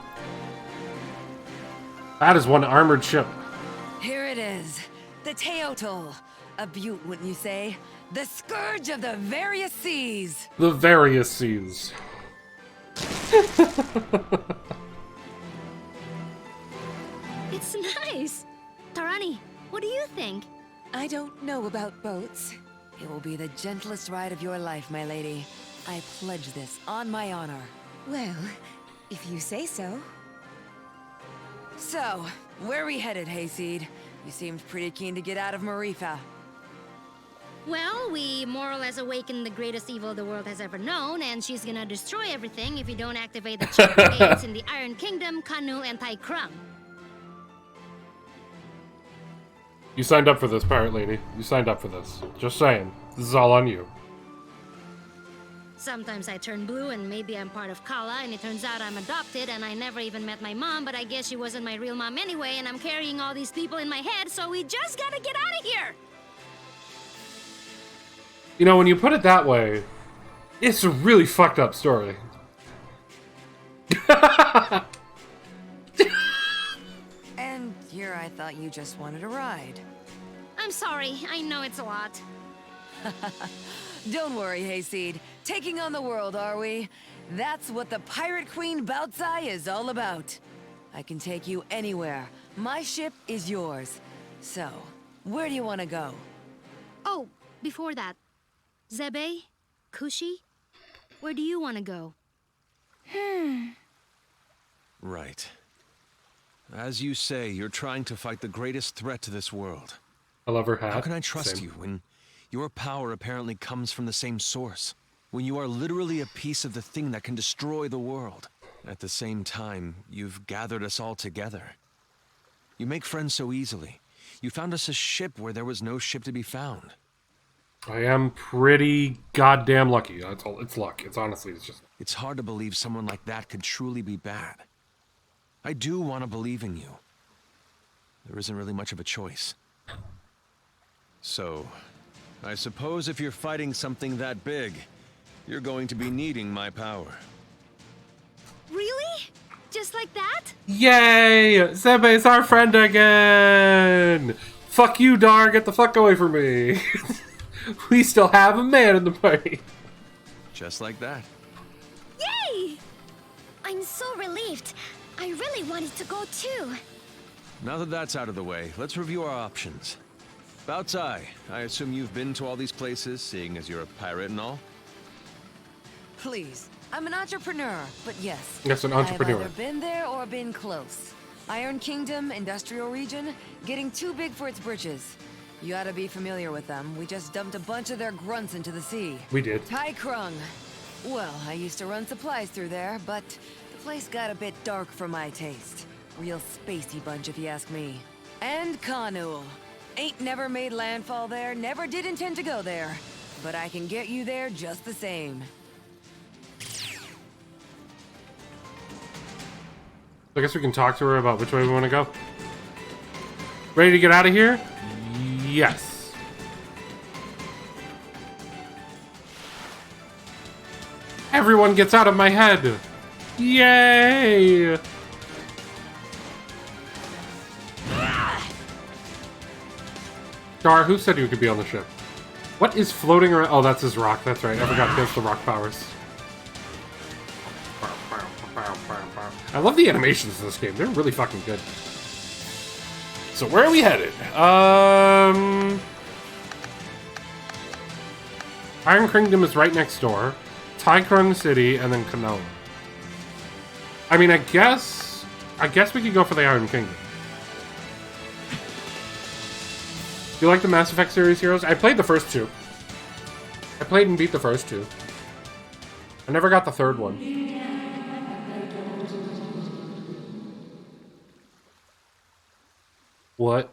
That is one armored ship. Here it is. The Teotl. A beaut, wouldn't you say? The scourge of the various seas. The various seas. It's nice. Tarani, what do you think? I don't know about boats. It will be the gentlest ride of your life, my lady. I pledge this on my honor. Well, if you say so. So, where are we headed, Hayseed? You seemed pretty keen to get out of Marifa. Well, we more or less awakened the greatest evil the world has ever known, and she's gonna destroy everything if you don't activate the chapter gates in the Iron Kingdom, Kanul, and Taikram. You signed up for this, pirate lady. You signed up for this. Just saying. This is all on you. Sometimes I turn blue and maybe I'm part of Kala, and it turns out I'm adopted and I never even met my mom, but I guess she wasn't my real mom anyway, and I'm carrying all these people in my head, so we just gotta get out of here! You know, when you put it that way, it's a really fucked up story. And here I thought you just wanted a ride. I'm sorry, I know it's a lot. Don't worry, Hayseed. Taking on the world, are we? That's what the Pirate Queen Bautzai is all about. I can take you anywhere. My ship is yours. So, where do you want to go? Oh, before that. Zebe? Kushi? Where do you want to go? Right. As you say, you're trying to fight the greatest threat to this world. I love her hat. How can I trust Same. you when your power apparently comes from the same source? When you are literally a piece of the thing that can destroy the world. At the same time, you've gathered us all together. You make friends so easily. You found us a ship where there was no ship to be found. I am pretty goddamn lucky. It's luck. It's honestly, it's just... It's hard to believe someone like that could truly be bad. I do want to believe in you. There isn't really much of a choice. So, I suppose if you're fighting something that big, you're going to be needing my power. Really? Just like that? Yay! Zebe's our friend again! Fuck you, Dar. Get the fuck away from me. We still have a man in the party. Just like that. Yay! I'm so relieved. I really wanted to go too. Now that that's out of the way, let's review our options. Bautzai, I assume you've been to all these places, seeing as you're a pirate and all? Please, I'm an entrepreneur, but yes. Yes, an entrepreneur. I've either been there or been close. Iron Kingdom, industrial region, getting too big for its britches. You ought to be familiar with them. We just dumped a bunch of their grunts into the sea. We did. Tai Krung. Well, I used to run supplies through there, but the place got a bit dark for my taste. Real spacey bunch, if you ask me. And Kanul. Ain't never made landfall there, never did intend to go there. But I can get you there just the same. I guess we can talk to her about which way we want to go. Ready to get out of here? Yes. Everyone gets out of my head. Yay! Dar, who said you could be on the ship? What is floating around? Oh, that's his rock. That's right. I forgot he has the rock powers. I love the animations in this game. They're really fucking good. So where are we headed? Iron Kingdom is right next door. Tycron City, and then Konoha. I mean, I guess we could go for the Iron Kingdom. Do you like the Mass Effect series heroes? I played the first two. I played and beat the first two. I never got the third one. What?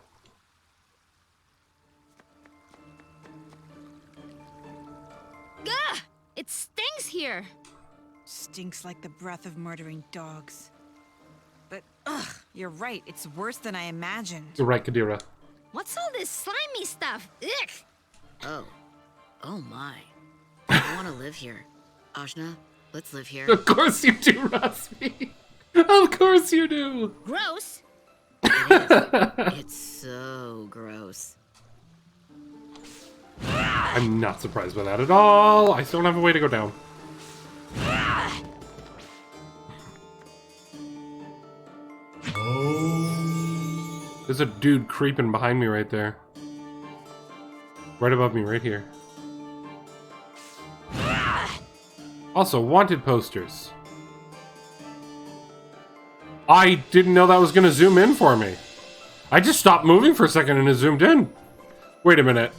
Gah! It stings here. Stinks like the breath of murdering dogs. But, ugh, you're right. It's worse than I imagined. You're right, Kadira. What's all this slimy stuff? Ugh! Oh. Oh my. I want to live here. Ajna, let's live here. Of course you do, Rasmi. Of course you do. Gross. It is. It's so gross. I'm not surprised by that at all. I still don't have a way to go down. There's a dude creeping behind me right there. Right above me, right here. Also, wanted posters. I didn't know that was going to zoom in for me. I just stopped moving for a second and it zoomed in. Wait a minute.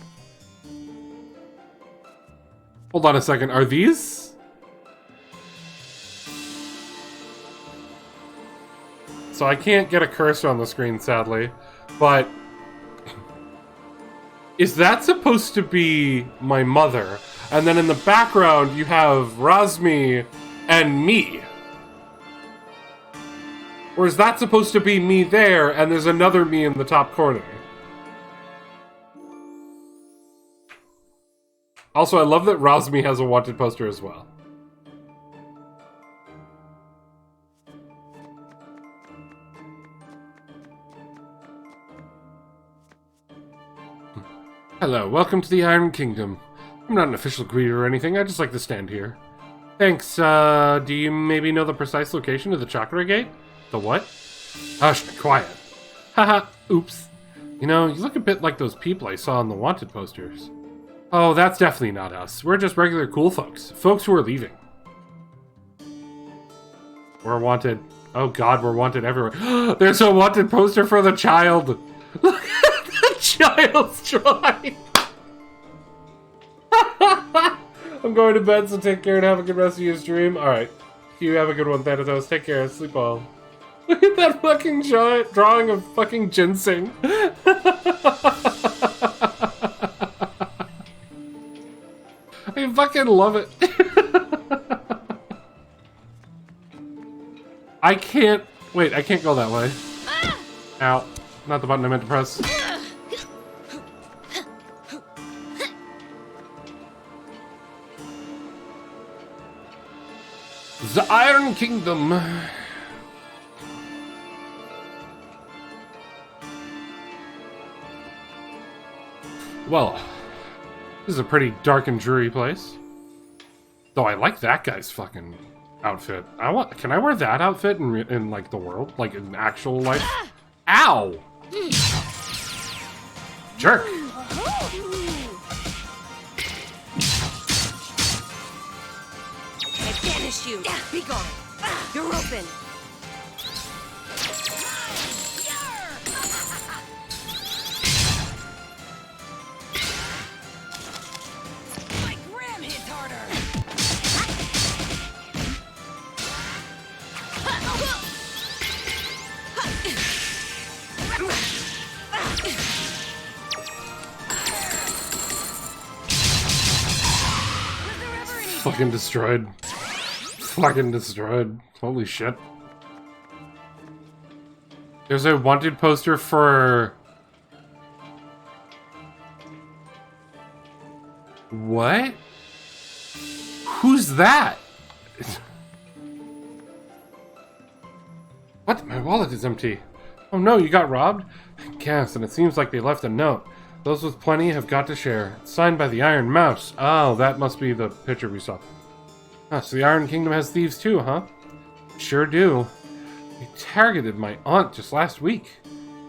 Hold on a second. Are these? So I can't get a cursor on the screen, sadly. But is that supposed to be my mother? And then in the background, you have Razmi and me. Or is that supposed to be me there, and there's another me in the top corner? Also, I love that Razmi has a wanted poster as well. Hello, welcome to the Iron Kingdom. I'm not an official greeter or anything, I just like to stand here. Thanks, do you maybe know the precise location of the Chakra Gate? The what? Hush, be quiet. Haha, oops. You know, you look a bit like those people I saw on the wanted posters. Oh, that's definitely not us. We're just regular cool folks. Folks who are leaving. We're wanted. Oh god, we're wanted everywhere. There's a wanted poster for the child. Look at the child's drawing. I'm going to bed, so take care and have a good rest of your stream. Alright. You have a good one, Thanatos. Take care. Sleep well. Look at that fucking giant drawing of fucking ginseng. I fucking love it. I can't... Wait, I can't go that way. Ow. Not the button I meant to press. The Iron Kingdom. Well, this is a pretty dark and dreary place. Though I like that guy's fucking outfit. Can I wear that outfit in like the world, like in actual life? Ow! Jerk. I banish you. Be gone. You're open. My gram hits harder. Fucking destroyed. Fucking destroyed. Holy shit. There's a wanted poster for What? Who's that? What? My wallet is empty. Oh no, you got robbed? I guess, and it seems like they left a note. Those with plenty have got to share. It's signed by the Iron Mouse. Oh, that must be the picture we saw. Ah, so the Iron Kingdom has thieves too, huh? Sure do. They targeted my aunt just last week.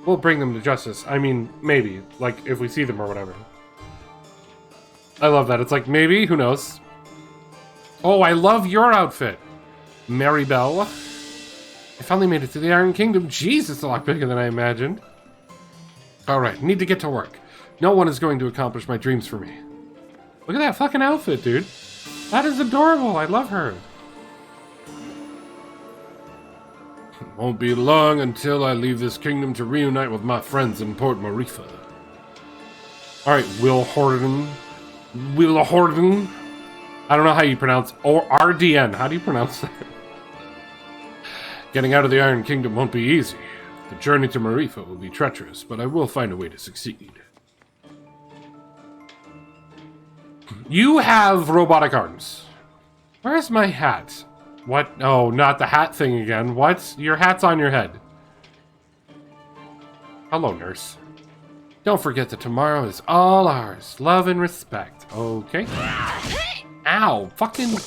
We'll bring them to justice. I mean, maybe. Like, if we see them or whatever. I love that. It's like, maybe? Who knows? Oh, I love your outfit, Mary Belle. I finally made it to the Iron Kingdom. Jeez, it's a lot bigger than I imagined. Alright, need to get to work. No one is going to accomplish my dreams for me. Look at that fucking outfit, dude. That is adorable. I love her. It won't be long until I leave this kingdom to reunite with my friends in Port Marifa. Alright, Will Horden. I don't know how you pronounce... Or RDN. How do you pronounce that? Getting out of the Iron Kingdom won't be easy. The journey to Marifa will be treacherous, but I will find a way to succeed. You have robotic arms. Where's my hat? What? Oh, not the hat thing again. What? Your hat's on your head. Hello, nurse. Don't forget that tomorrow is all ours. Love and respect. Okay. Ow. Fucking...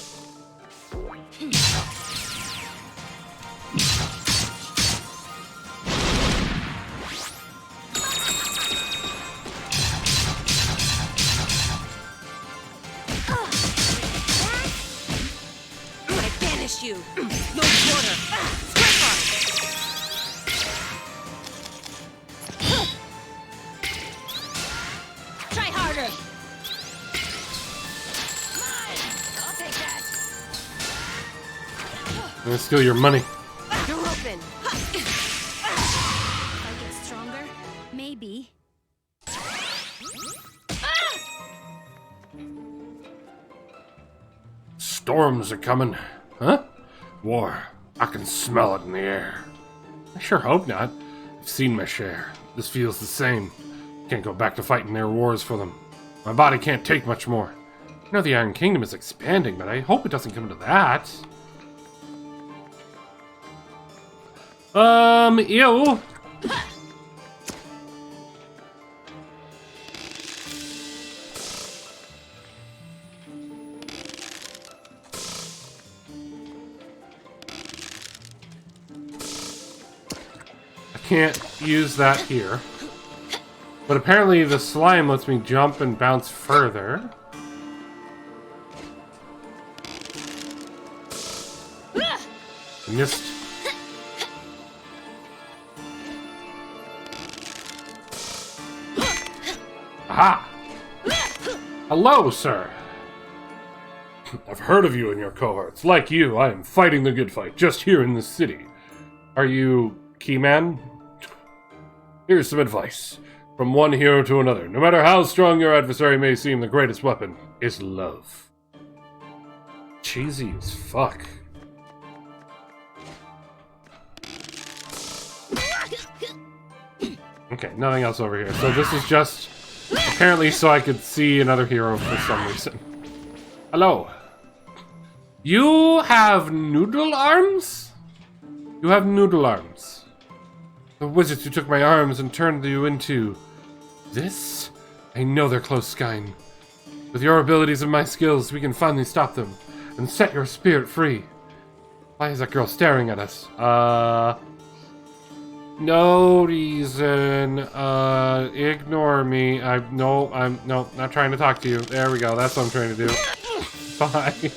You. No quarter. Try harder. I'll take that. I'm gonna steal your money. You're open. If I get stronger, maybe. Storms are coming. Huh? War. I can smell it in the air. I sure hope not. I've seen my share. This feels the same. Can't go back to fighting their wars for them. My body can't take much more. I know the Iron Kingdom is expanding, but I hope it doesn't come to that. Ew. Can't use that here. But apparently the slime lets me jump and bounce further. Missed. Aha! Hello, sir. I've heard of you and your cohorts. Like you, I am fighting the good fight, just here in this city. Are you Keyman? Here's some advice. From one hero to another. No matter how strong your adversary may seem, the greatest weapon is love. Cheesy as fuck. Okay, nothing else over here. So this is just apparently so I could see another hero for some reason. Hello. You have noodle arms? You have noodle arms. The wizards who took my arms and turned you into... this? I know they're close, Skyne. With your abilities and my skills, we can finally stop them and set your spirit free. Why is that girl staring at us? No reason. Ignore me. I'm not trying to talk to you. There we go. That's what I'm trying to do. Bye.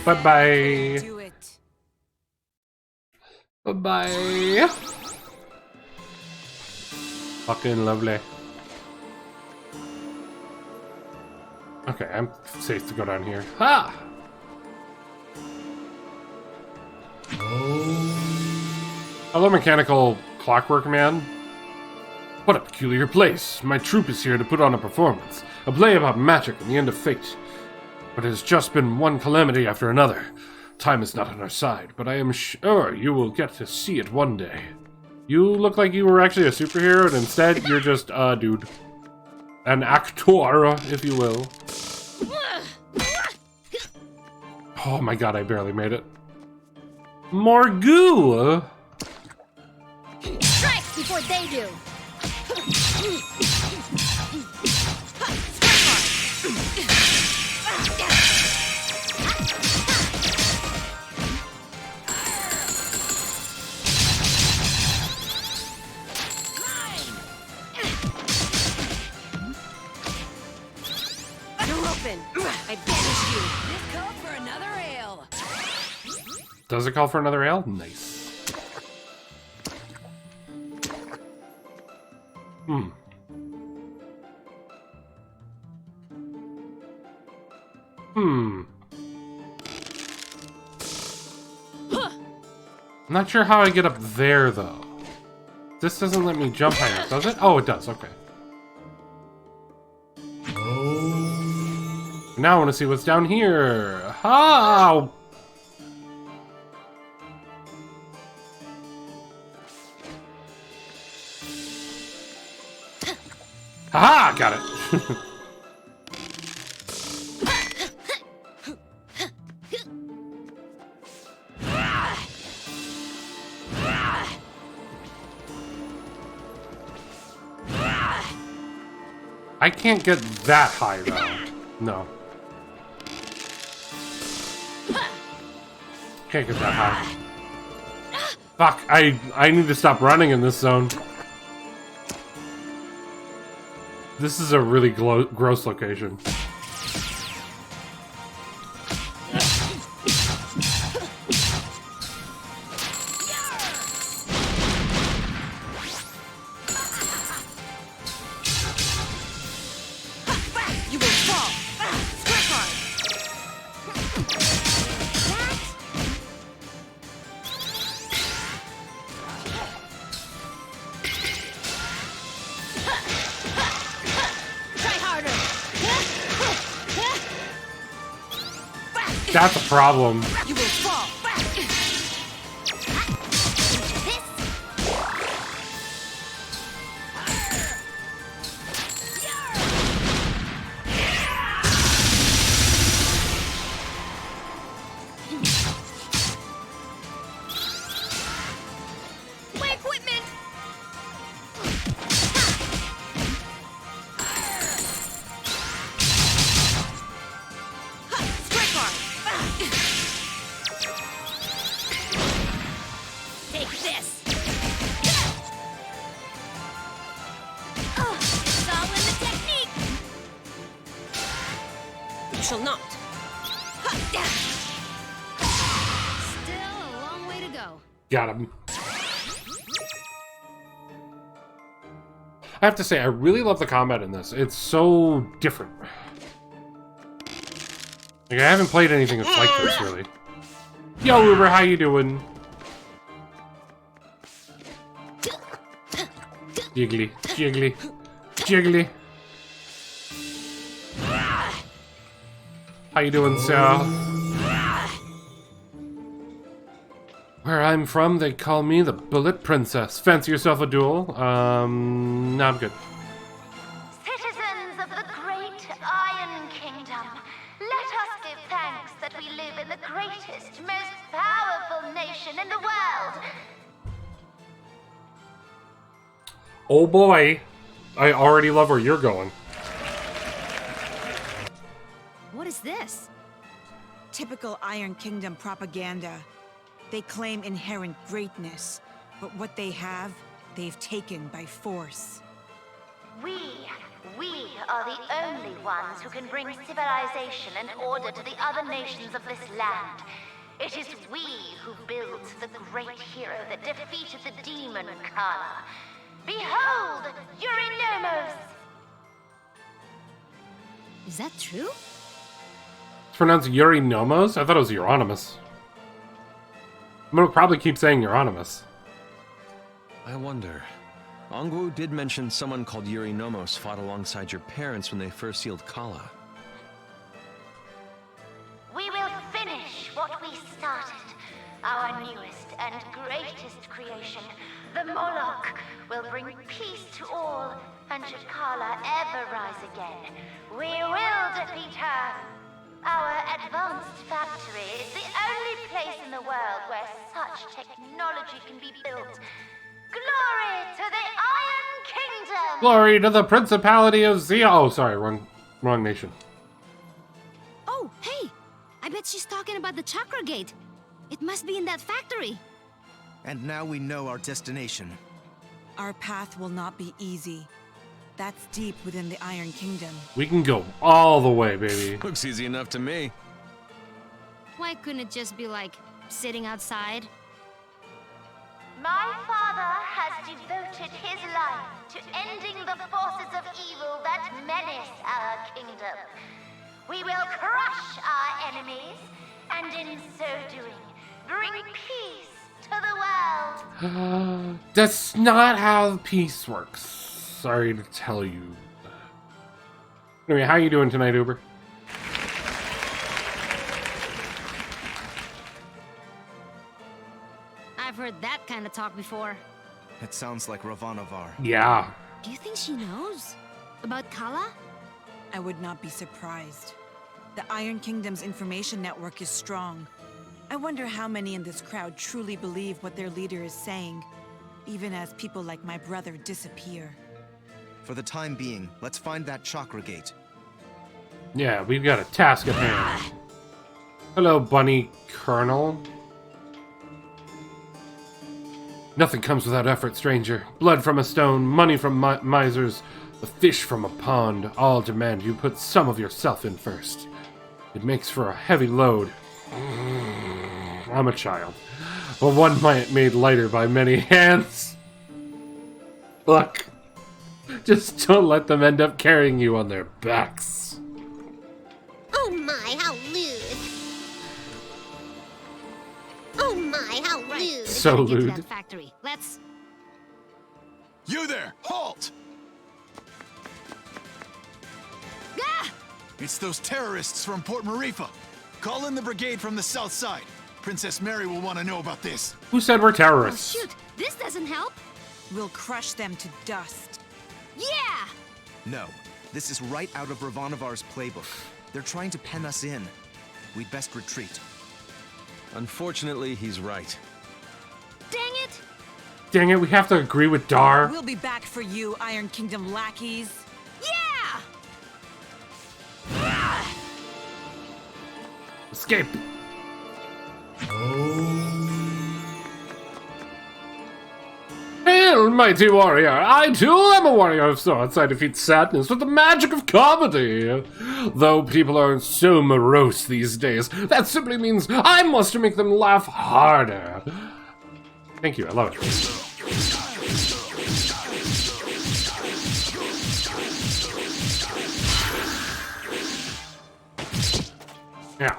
Bye-bye. Bye-bye. Fucking lovely. Okay, I'm safe to go down here. Ha! Hello, mechanical clockwork man. What a peculiar place. My troupe is here to put on a performance. A play about magic and the end of fate. But it has just been one calamity after another. Time is not on our side, but I am sure you will get to see it one day. You look like you were actually a superhero, and instead you're just a dude. An actor, if you will. Oh my god, I barely made it. More goo! Strike before they do! I banish you. This calls for another ale. Does it call for another ale? Nice. I'm not sure how I get up there, though. This doesn't let me jump high enough, does it? Oh, it does, okay. Now I want to see what's down here. How? Haha! Got it. I can't get that high, though. No. Can't get that high. Fuck, I need to stop running in this zone. This is a really gross location. That's a problem. You will fall. My equipment! Take this! It's all in the technique! You shall not. Still a long way to go. Got him. I have to say, I really love the combat in this. It's so different. Like, I haven't played anything that's like this, really. Yo, Uber, how you doing? Jiggly, jiggly, jiggly. How you doing, sir? Where I'm from, they call me the Bullet Princess. Fancy yourself a duel? No, I'm good. Citizens of the great Iron Kingdom, let us give thanks that we live in the greatest, most powerful nation in the world. Oh boy, I already love where you're going. What is this? Typical Iron Kingdom propaganda. They claim inherent greatness, but what they have, they've taken by force. We are the only ones who can bring civilization and order to the other nations of this land. It is we who built the great hero that defeated the demon Kala. Behold, Eurynomos! Is that true? It's pronounced Eurynomos? I thought it was Euronymous. I'm gonna probably keep saying Euronymous. I wonder. Ongwu did mention someone called Eurynomos fought alongside your parents when they first sealed Kala. We will finish what we started. Our newest and greatest creation, the Moloch, will bring peace to all, and should Kala ever rise again, we will defeat her. Our advanced factory is the only place in the world where such technology can be built. Glory to the Iron Kingdom! Glory to the Principality of Zia. Oh, sorry, wrong nation. Oh, hey! I bet she's talking about the Chakra Gate. It must be in that factory. And now we know our destination. Our path will not be easy. That's deep within the Iron Kingdom. We can go all the way, baby. Looks easy enough to me. Why couldn't it just be like sitting outside? My father has devoted his life to ending the forces of evil that menace our kingdom. We will crush our enemies, and in so doing, bring peace to the world. That's not how peace works. Sorry to tell you. Anyway, how you doing tonight, Uber? I've heard that kind of talk before. It sounds like Ravanavar. Yeah. Do you think she knows? About Kala? I would not be surprised. The Iron Kingdom's information network is strong. I wonder how many in this crowd truly believe what their leader is saying, even as people like my brother disappear. For the time being, let's find that Chakra Gate. Yeah, we've got a task at hand. Hello, Bunny Colonel. Nothing comes without effort, stranger. Blood from a stone, money from misers, the fish from a pond, all demand you put some of yourself in first. It makes for a heavy load. I'm a child, but one made lighter by many hands. Look, just don't let them end up carrying you on their backs. Oh my, how lewd! Oh my, how lewd! So Get to lewd. that factory. Let's. You there! Halt! Ah! It's those terrorists from Port Marifa. Call in the brigade from the south side. Princess Mary will want to know about this. Who said we're Oh terrorists? shoot! This doesn't help. We'll crush them to dust. Yeah! No, this is right out of Ravanavar's playbook. They're trying to pen us in. We'd best retreat. Unfortunately, he's right. Dang it! Dang it, we have to agree with Dar. We'll be back for you, Iron Kingdom lackeys. Yeah! Escape. Hail, mighty warrior! I too am a warrior of sorts. I defeat sadness with the magic of comedy. Though people are so morose these days, that simply means I must make them laugh harder. Thank you, I love it. Now.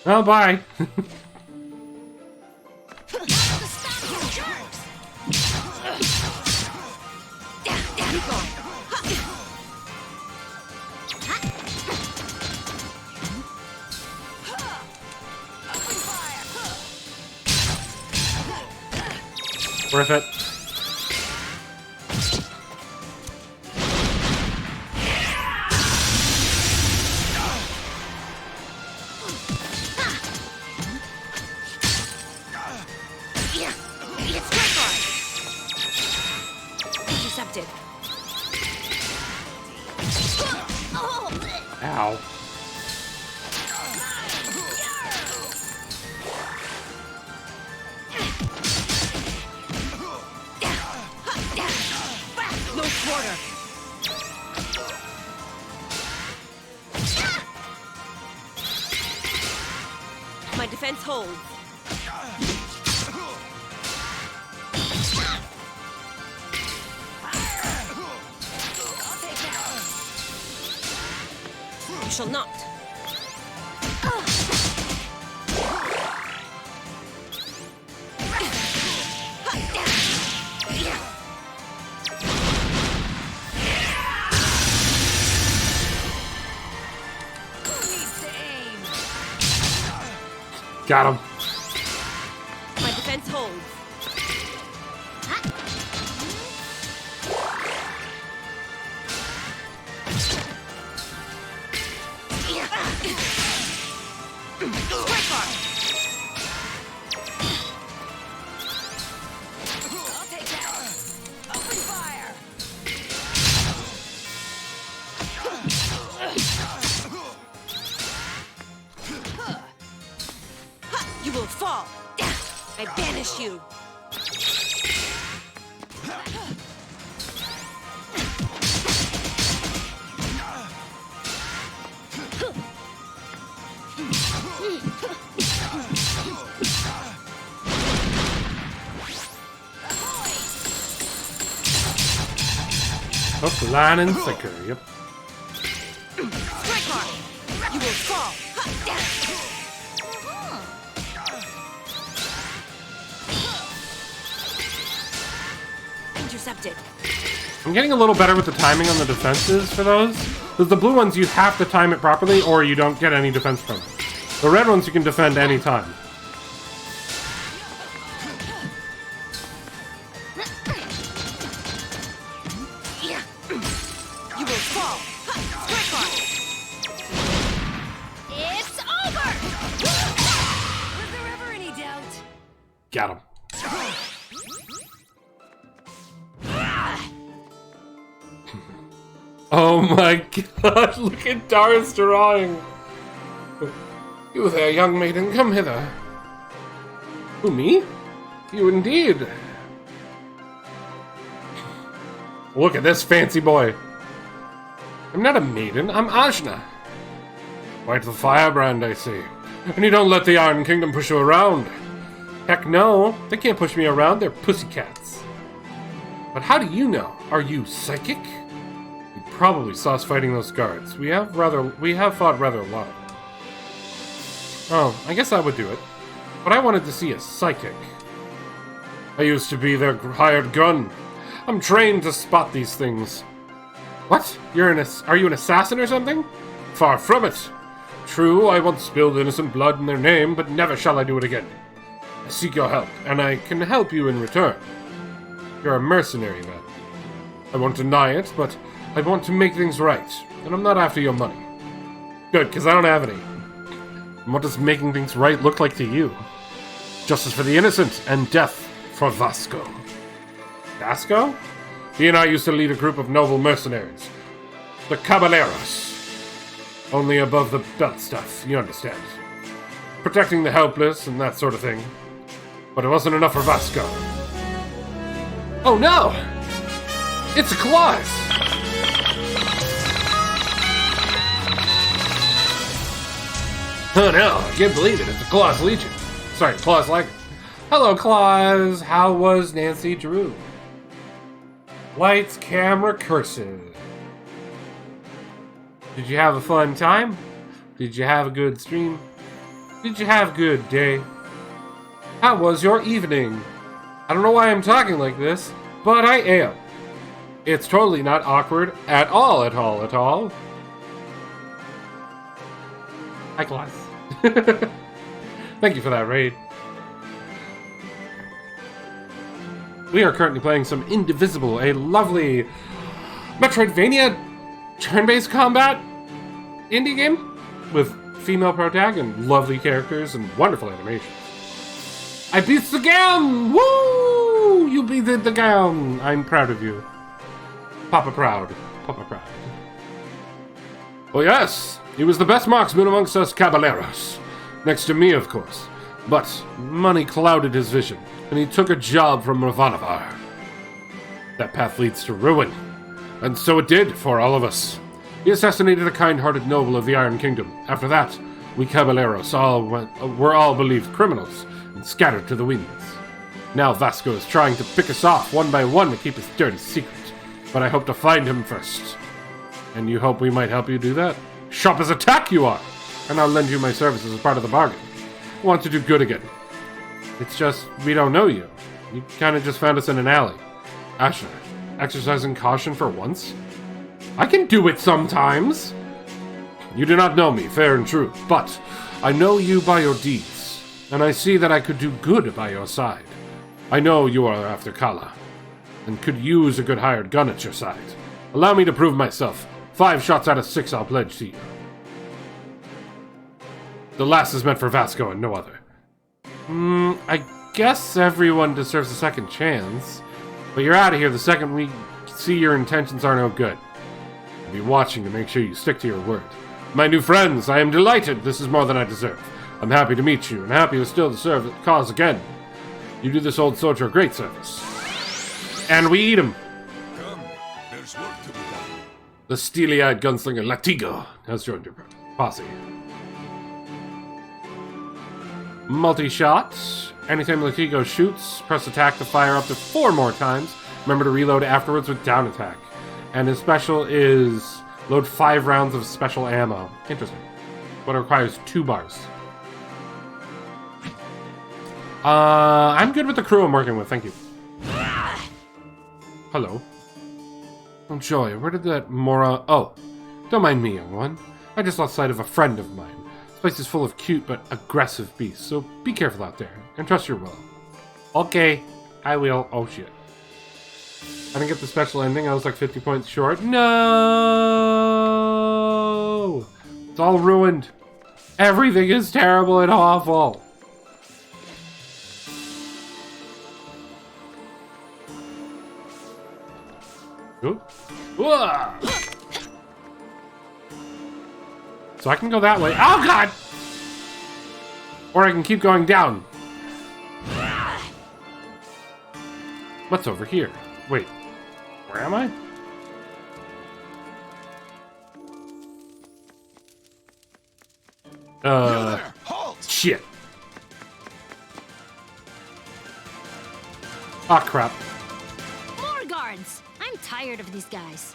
Oh, bye. Worth it. Intercepted. Ow. No quarter. holds. You shall not. Got him. My defense holds. I'll take that. Open fire. You will fall. I banish you. Hook, line, and sinker. Yep. Strike hard. You will fall. Intercepted. I'm getting a little better with the timing on the defenses for those. Because the blue ones, you have to time it properly or you don't get any defense from it. The red ones, you can defend any time. You will fall. Strike hard. It's over! Was there ever any doubt? Got him. Oh my god, look at Dara's drawing. You there, young maiden, come hither. Who, me? You indeed. Look at this fancy boy. I'm not a maiden, I'm Ajna. Quite the firebrand, I see. And you don't let the Iron Kingdom push you around. Heck no, they can't push me around, they're pussycats. But how do you know? Are you psychic? You probably saw us fighting those guards. We have fought rather low. Oh, I guess I would do it. But I wanted to see a psychic. I used to be their hired gun. I'm trained to spot these things. What? Are you an assassin or something? Far from it. True, I once spilled innocent blood in their name, but never shall I do it again. I seek your help, and I can help you in return. You're a mercenary, then. I won't deny it, but I want to make things right, and I'm not after your money. Good, because I don't have any. And what does making things right look like to you? Justice for the innocent, and death for Vasco. Vasco? He and I used to lead a group of noble mercenaries. The Caballeros. Only above the belt stuff, you understand. Protecting the helpless and that sort of thing. But it wasn't enough for Vasco. Oh no! It's a clause! Oh no, I can't believe it. It's a Claus Legion. Sorry, Claus Liger. Hello, Claus. How was Nancy Drew? Lights, camera, cursive. Did you have a fun time? Did you have a good stream? Did you have a good day? How was your evening? I don't know why I'm talking like this, but I am. It's totally not awkward at all, at all, at all. Hi, Claus. Thank you for that raid. We are currently playing some Indivisible, a lovely Metroidvania turn-based combat indie game with female protag and lovely characters and wonderful animations. I beat the game! Woo! You beat the game! I'm proud of you. Papa proud. Papa proud. Oh yes, he was the best marksman amongst us caballeros. Next to me, of course. But money clouded his vision, and he took a job from Ravanavar. That path leads to ruin. And so it did for all of us. He assassinated a kind-hearted noble of the Iron Kingdom. After that, We caballeros were all believed criminals and scattered to the winds. Now Vasco is trying to pick us off one by one to keep his dirty secret. But I hope to find him first. And you hope we might help you do that? Sharp as a tack you are! And I'll lend you my services as part of the bargain. I want to do good again. It's just, we don't know you. You kinda just found us in an alley. Ashna, exercising caution for once? I can do it sometimes! You do not know me, fair and true, but I know you by your deeds, and I see that I could do good by your side. I know you are after Kala, and could use a good hired gun at your side. Allow me to prove myself. 5 shots out of 6 I'll pledge to you. The last is meant for Vasco and no other. I guess everyone deserves a second chance, but you're out of here the second we see your intentions are no good. I'll be watching to make sure you stick to your word. My new friends, I am delighted. This is more than I deserve. I'm happy to meet you, and happy to still serve the cause again. You do this old soldier a great service. And we eat him. Come, there's work to be done. The steely-eyed gunslinger Latigo has joined your posse. Multi-shot. Anytime Latigo shoots, press attack to fire up to 4 more times. Remember to reload afterwards with down attack. And his special is load 5 rounds of special ammo. Interesting. But it requires 2 bars. I'm good with the crew I'm working with, thank you. Hello. Oh, Joy, where did that Mora... Oh, don't mind me, young one. I just lost sight of a friend of mine. This place is full of cute but aggressive beasts, so be careful out there, and trust your will. Okay, I will. Oh, shit. I didn't get the special ending. I was like 50 points short. No! It's all ruined. Everything is terrible and awful. Ooh. Whoa. So I can go that way. Oh, God! Or I can keep going down. What's over here? Wait. Where am I? Shit. Ah, crap. More guards! I'm tired of these guys.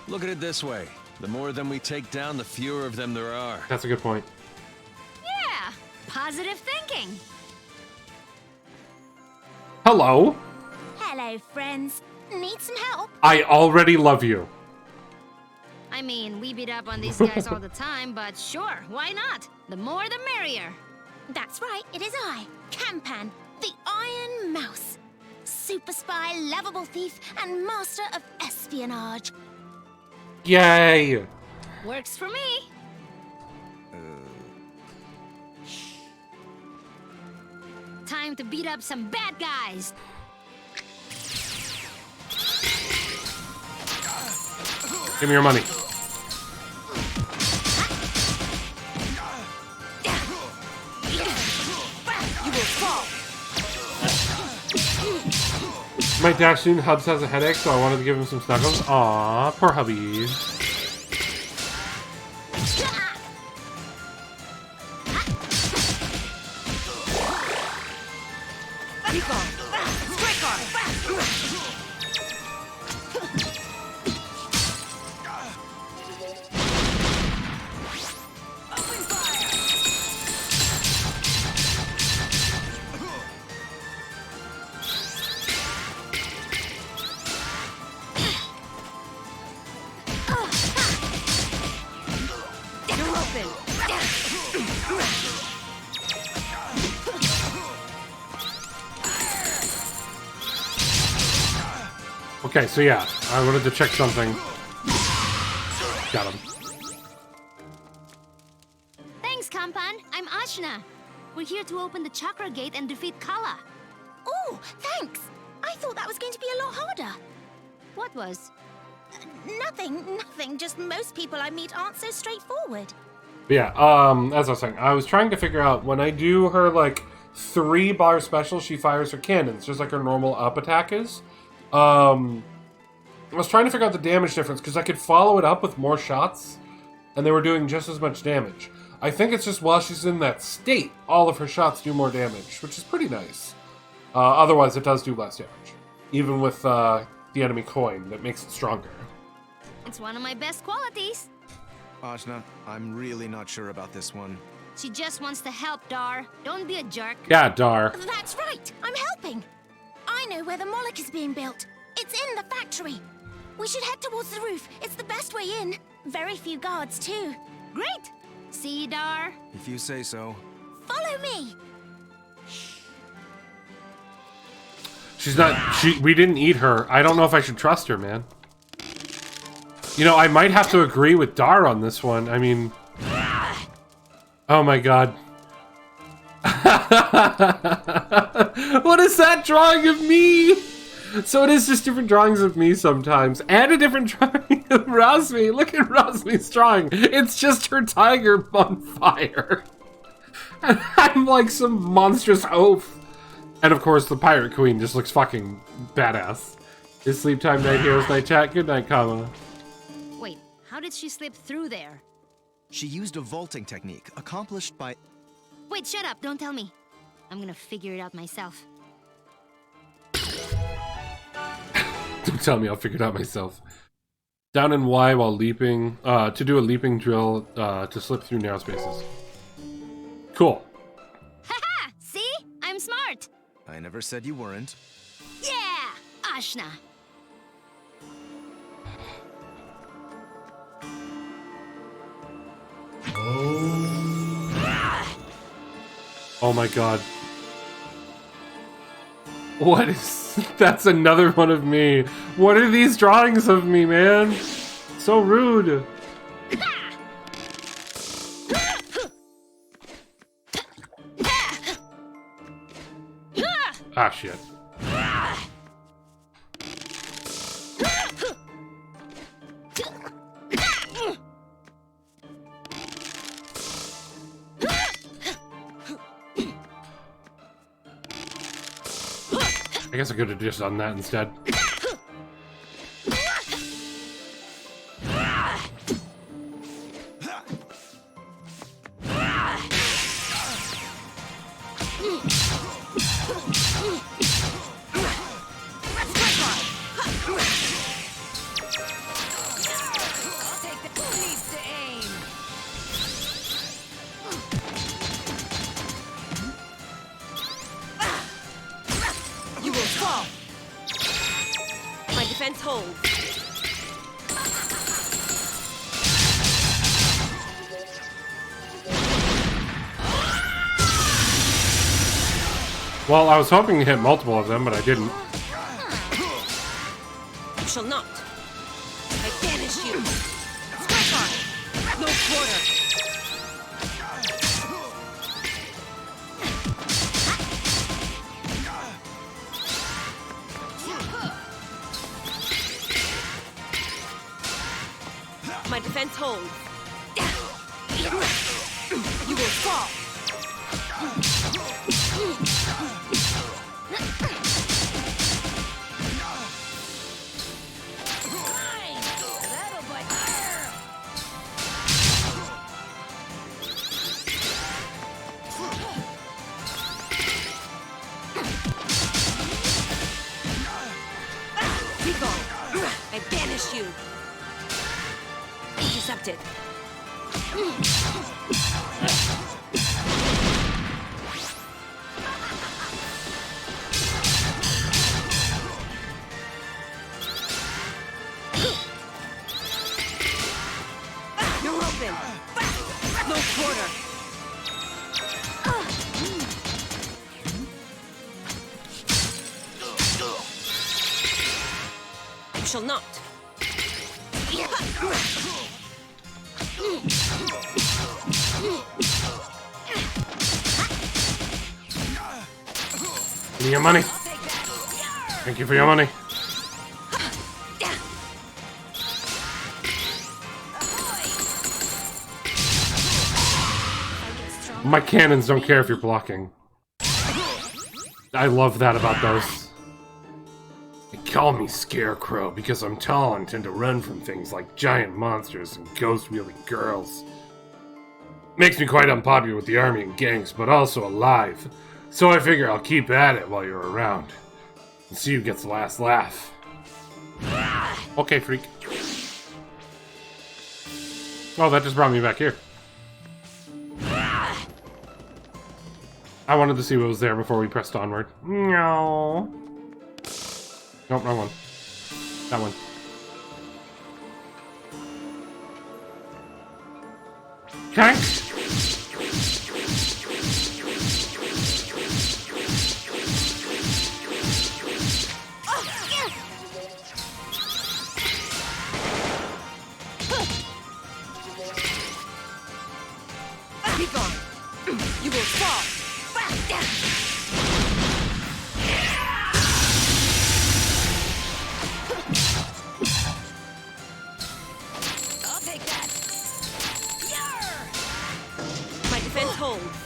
Look at it this way. The more of them we take down, the fewer of them there are. That's a good point. Yeah! Positive thinking! Hello? Hello, friends. Need some help? I already love you. I mean, we beat up on these guys all the time, but sure, why not? The more the merrier. That's right, it is I, Campan, the Iron Mouse. Super spy, lovable thief, and master of espionage. Yay! Works for me. Time to beat up some bad guys. Give me your money. You will fall. My dash soon. Hubs has a headache, so I wanted to give him some snuggles. Aw, poor hubby. Okay, so yeah, I wanted to check something. Got him. Thanks, Kampan. I'm Ashna. We're here to open the chakra gate and defeat Kala. Oh, thanks. I thought that was going to be a lot harder. What was? Nothing. Just most people I meet aren't so straightforward. Yeah, as I was saying, I was trying to figure out when I do her, like, 3-bar special, she fires her cannons, just like her normal up attack is. I was trying to figure out the damage difference, because I could follow it up with more shots, and they were doing just as much damage. I think it's just while she's in that state, all of her shots do more damage, which is pretty nice. Otherwise, it does do less damage. Even with the enemy coin, that makes it stronger. It's one of my best qualities. Ajna, I'm really not sure about this one. She just wants to help, Dar. Don't be a jerk. Yeah, Dar. That's right. I'm helping. I know where the Moloch is being built. It's in the factory. We should head towards the roof. It's the best way in. Very few guards, too. Great. See, Dar? If you say so. Follow me. She's not... We didn't eat her. I don't know if I should trust her, man. You know, I might have to agree with Dar on this one. I mean... Oh my god. What is that drawing of me? So it is just different drawings of me sometimes. And a different drawing of Rosmi. Look at Rosmi's drawing. It's just her tiger on fire. And I'm like some monstrous oaf. And of course the pirate queen just looks fucking badass. Is sleep time, night heroes, night chat? Good night, comma. Wait, how did she slip through there? She used a vaulting technique accomplished by... Wait, shut up. Don't tell me. I'm gonna figure it out myself. Don't tell me, I'll figure it out myself. Down in Y while leaping, to do a leaping drill, to slip through narrow spaces. Cool. Haha! See? I'm smart! I never said you weren't. Yeah! Ajna! Oh my god. What is... That's another one of me. What are these drawings of me, man? So rude. Ah, shit. I guess I could have just done that instead. Well, I was hoping to hit multiple of them, but I didn't. You shall not. I banish you. Strike on. No quarter. My defense holds. You will fall. I banish you. Intercepted. You're open. No quarter. You shall not. Give me your money. Thank you for your money. My cannons don't care if you're blocking. I love that about those. They call me Scarecrow because I'm tall and tend to run from things like giant monsters and ghost-wielding girls. Makes me quite unpopular with the army and gangs, but also alive. So I figure I'll keep at it while you're around. And see who gets the last laugh. Okay, freak. Oh, that just brought me back here. I wanted to see what was there before we pressed onward. No. Nope, wrong one. That one. Okay. Be gone. You will fall. I'll take that. My defense holds.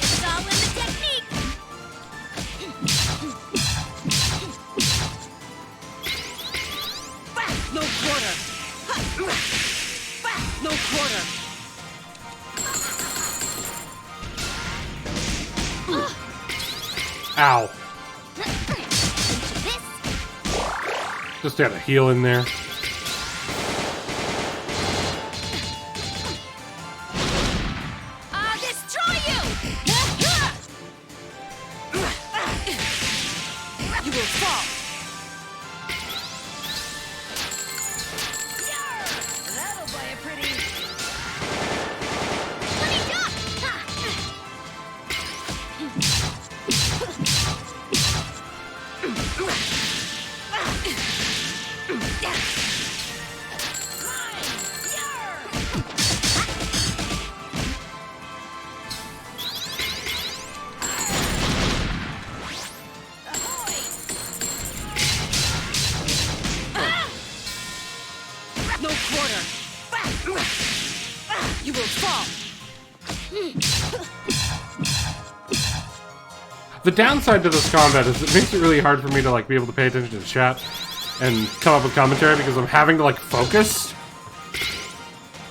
It's all in the technique. No quarter. No quarter. Ow. Just had a heal in there. I'll destroy you! You will fall. That'll buy a pretty. Let me go! No quarter. You will fall. The downside to this combat is it makes it really hard for me to like be able to pay attention to the chat and come up with commentary because I'm having to like focus.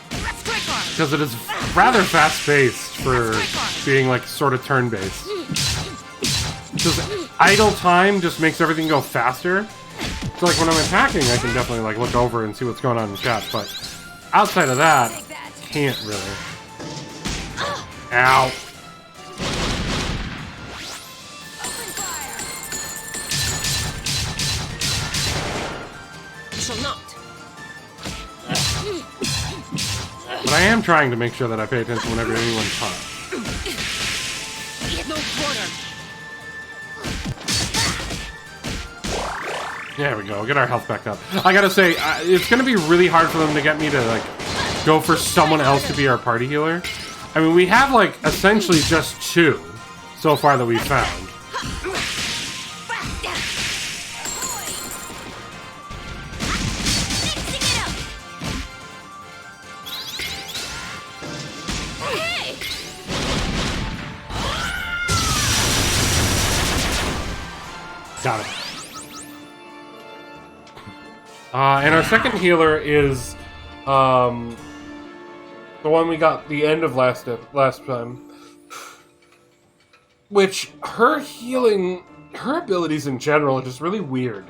Because it is rather fast-paced for being like sort of turn-based. Just idle time just makes everything go faster. So like when I'm attacking, I can definitely like look over and see what's going on in chat, but outside of that, can't really. Ow. You shall not. But I am trying to make sure that I pay attention whenever anyone talks. No quarter. There we go. Get our health back up. I gotta say, it's gonna be really hard for them to get me to like go for someone else to be our party healer. I mean, we have like essentially just two so far that we've found. Got it. And our second healer is the one we got the end of last time. Which, her healing, her abilities in general are just really weird.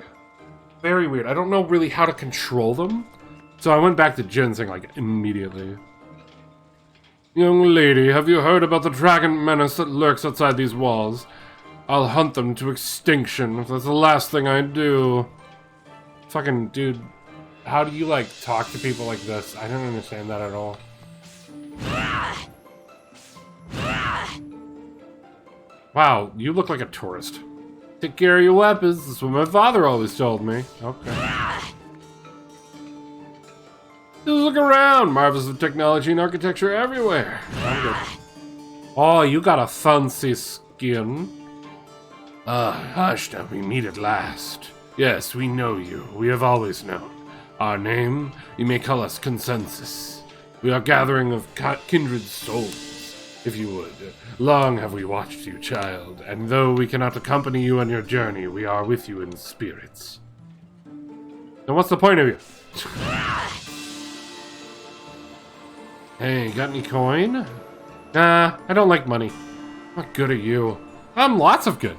Very weird. I don't know really how to control them. So I went back to ginseng like immediately. Young lady, have you heard about the dragon menace that lurks outside these walls? I'll hunt them to extinction if that's the last thing I do. Fucking dude, how do you like talk to people like this? I don't understand that at all. Wow, you look like a tourist. Take care of your weapons, that's what my father always told me. Okay. Just look around, marvels of technology and architecture everywhere. I'm good. Oh, you got a fancy skin. Hush, now we meet at last. Yes, we know you. We have always known. Our name, you may call us Consensus. We are gathering of kindred souls, if you would. Long have we watched you, child, and though we cannot accompany you on your journey, we are with you in spirits. Then what's the point of you? Hey, got any coin? Nah, I don't like money. What good are you? I'm lots of good.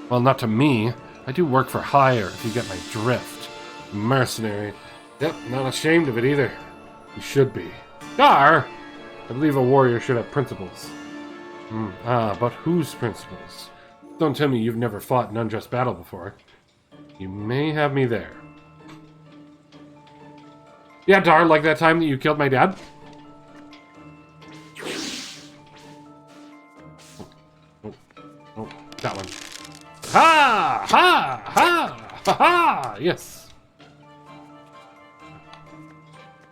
Well, not to me. I do work for hire, if you get my drift. Mercenary. Yep, not ashamed of it either. You should be. Dar! I believe a warrior should have principles. But whose principles? Don't tell me you've never fought an unjust battle before. You may have me there. Yeah, Dar, like that time that you killed my dad? Oh, that one. Ha! Ha! Ha! Ha! Ha! Yes.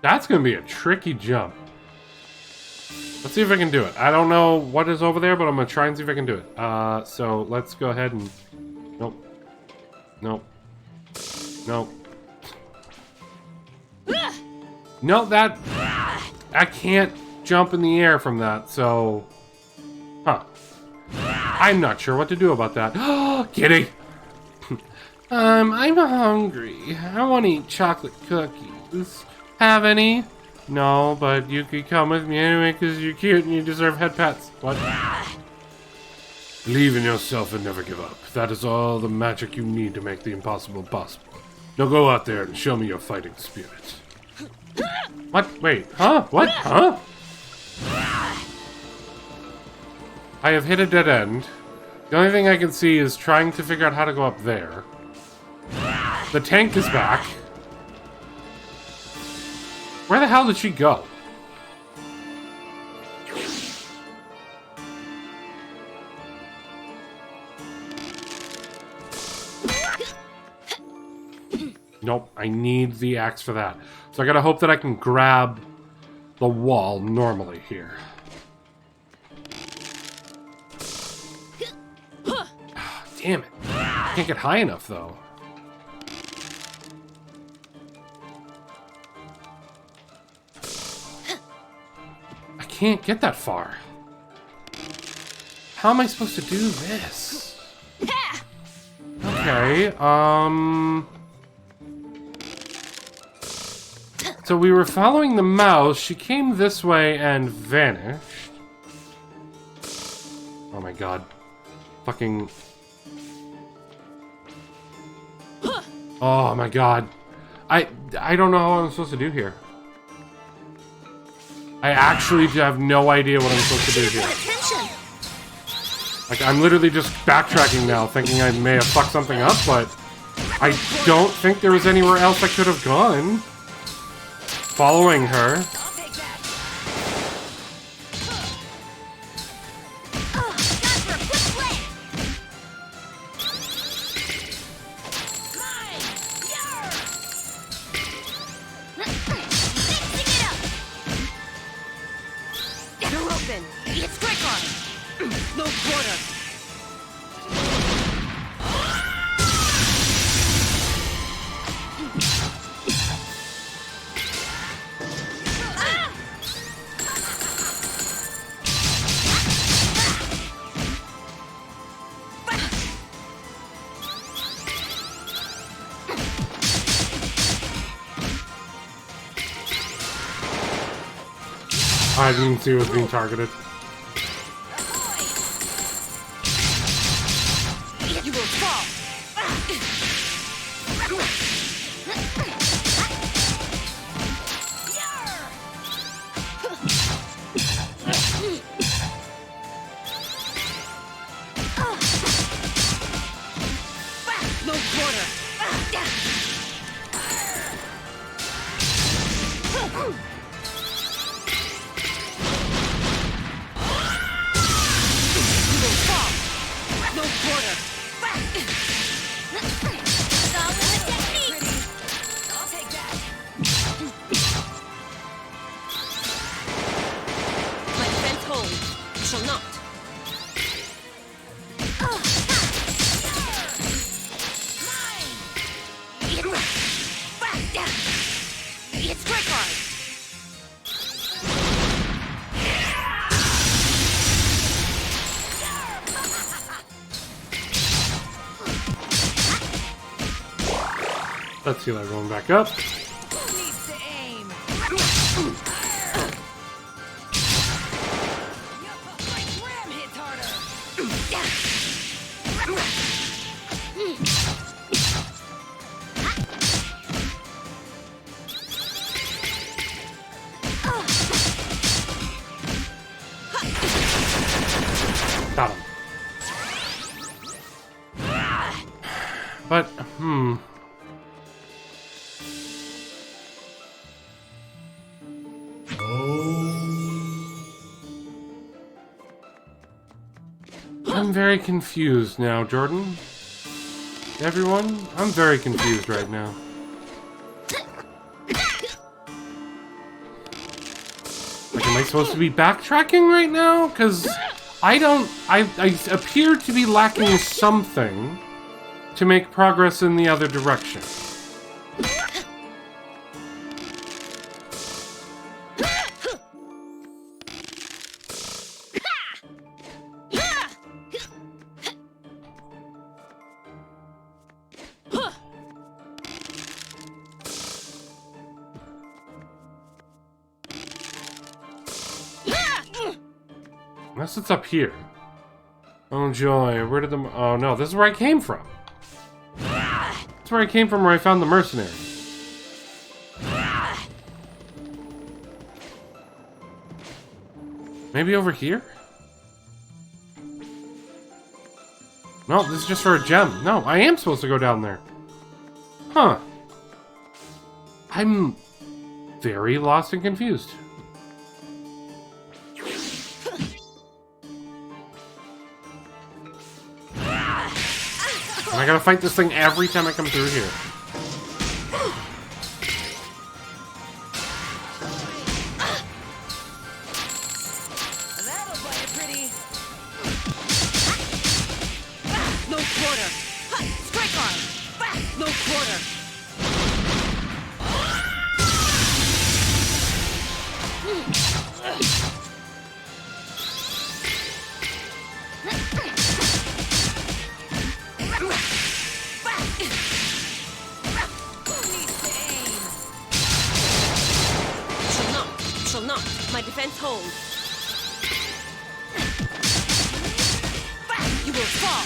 That's going to be a tricky jump. Let's see if I can do it. I don't know what is over there, but I'm going to try and see if I can do it. So let's go ahead and... Nope. Nope. Nope. No, that... I can't jump in the air from that, so... Huh. I'm not sure what to do about that. Oh, kitty! I'm hungry. I want to eat chocolate cookies. Have any? No, but you could come with me anyway because you're cute and you deserve head pats. What? Believe in yourself and never give up. That is all the magic you need to make the impossible possible. Now go out there and show me your fighting spirit. What? Wait, huh? What? Huh? I have hit a dead end. The only thing I can see is trying to figure out how to go up there. The tank is back. Where the hell did she go? Nope, I need the axe for that. So I gotta hope that I can grab the wall normally here. Damn it. I can't get high enough, though. I can't get that far. How am I supposed to do this? Okay, so we were following the mouse. She came this way and vanished. Oh my god. Fucking... Oh my god. I don't know what I'm supposed to do here. I actually have no idea what I'm supposed to do here. Like, I'm literally just backtracking now, thinking I may have fucked something up, but I don't think there was anywhere else I could have gone. Following her. I didn't even see who was being targeted. You will fall. No quarter. Let's heal everyone back up. Who needs to aim? My ram hits harder. Got him. But, I'm very confused now, Jordan. Everyone, I'm very confused right now. Like, am I supposed to be backtracking right now? Because I appear to be lacking something to make progress in the other direction. Unless it's up here. Oh joy, where did the... Oh no, this is where I came from. That's where I came from, where I found the mercenary. Maybe over here? No, this is just for a gem. No, I am supposed to go down there. Huh. I'm very lost and confused. And I gotta fight this thing every time I come through here. That'll buy it pretty. No quarter. Strike arm. No quarter. My defense holds. You will fall.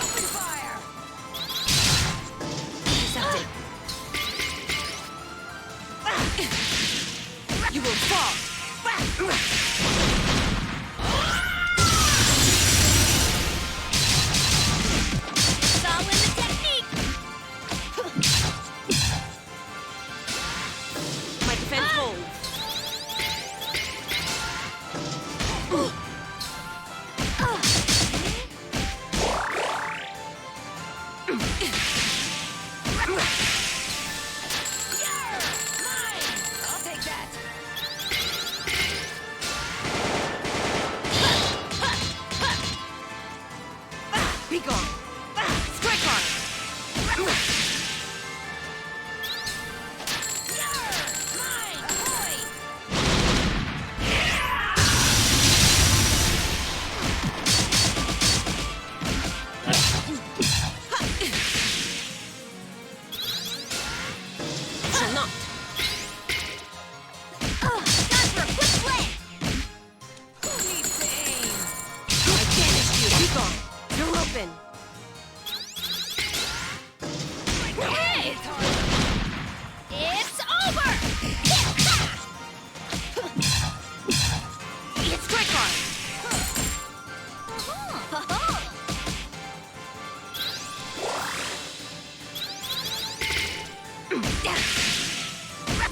Open fire. Intercepted. You will fall. It's all in the technique. My defense holds. Be gone. Strike arm. Shall not. Time for a quick play. Who needs to aim? I banished you. Be gone. You're open. Hey! It's over! It's strike arm.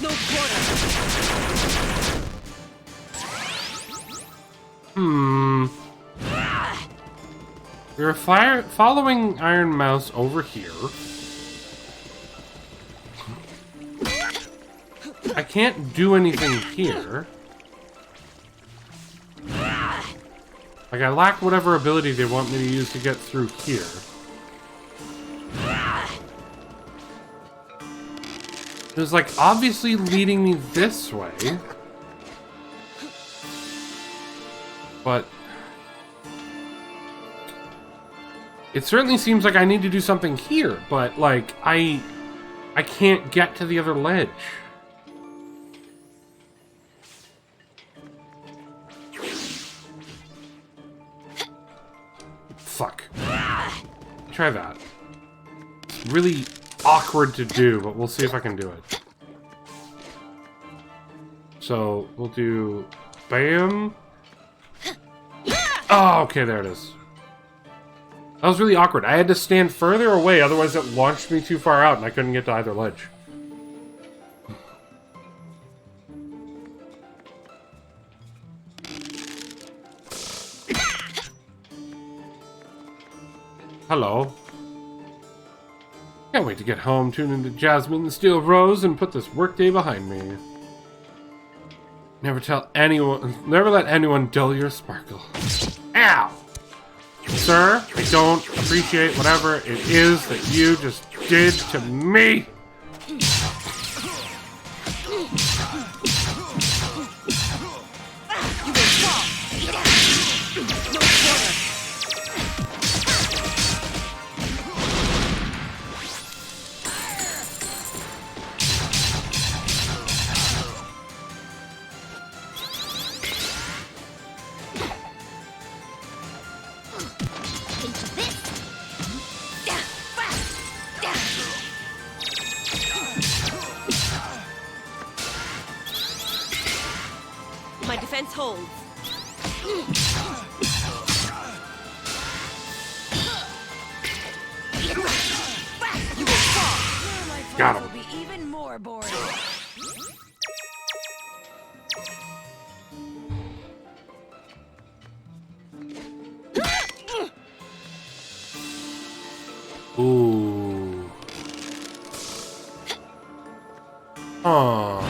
No quarter. We were following Iron Mouse over here. I can't do anything here. Like, I lack whatever ability they want me to use to get through here. It was, like, obviously leading me this way. But... It certainly seems like I need to do something here, but, like, I can't get to the other ledge. Fuck. Try that. Really awkward to do, but we'll see if I can do it. So, we'll do... Bam. Oh, okay, there it is. That was really awkward. I had to stand further away, otherwise it launched me too far out and I couldn't get to either ledge. Hello. Can't wait to get home, tune into Jasmine the Steel Rose, and put this workday behind me. Never let anyone dull your sparkle. Ow! Sir, I don't appreciate whatever it is that you just did to me. My defense holds. You will fall. My friends Got him. will be even more bored. Ooh. Oh.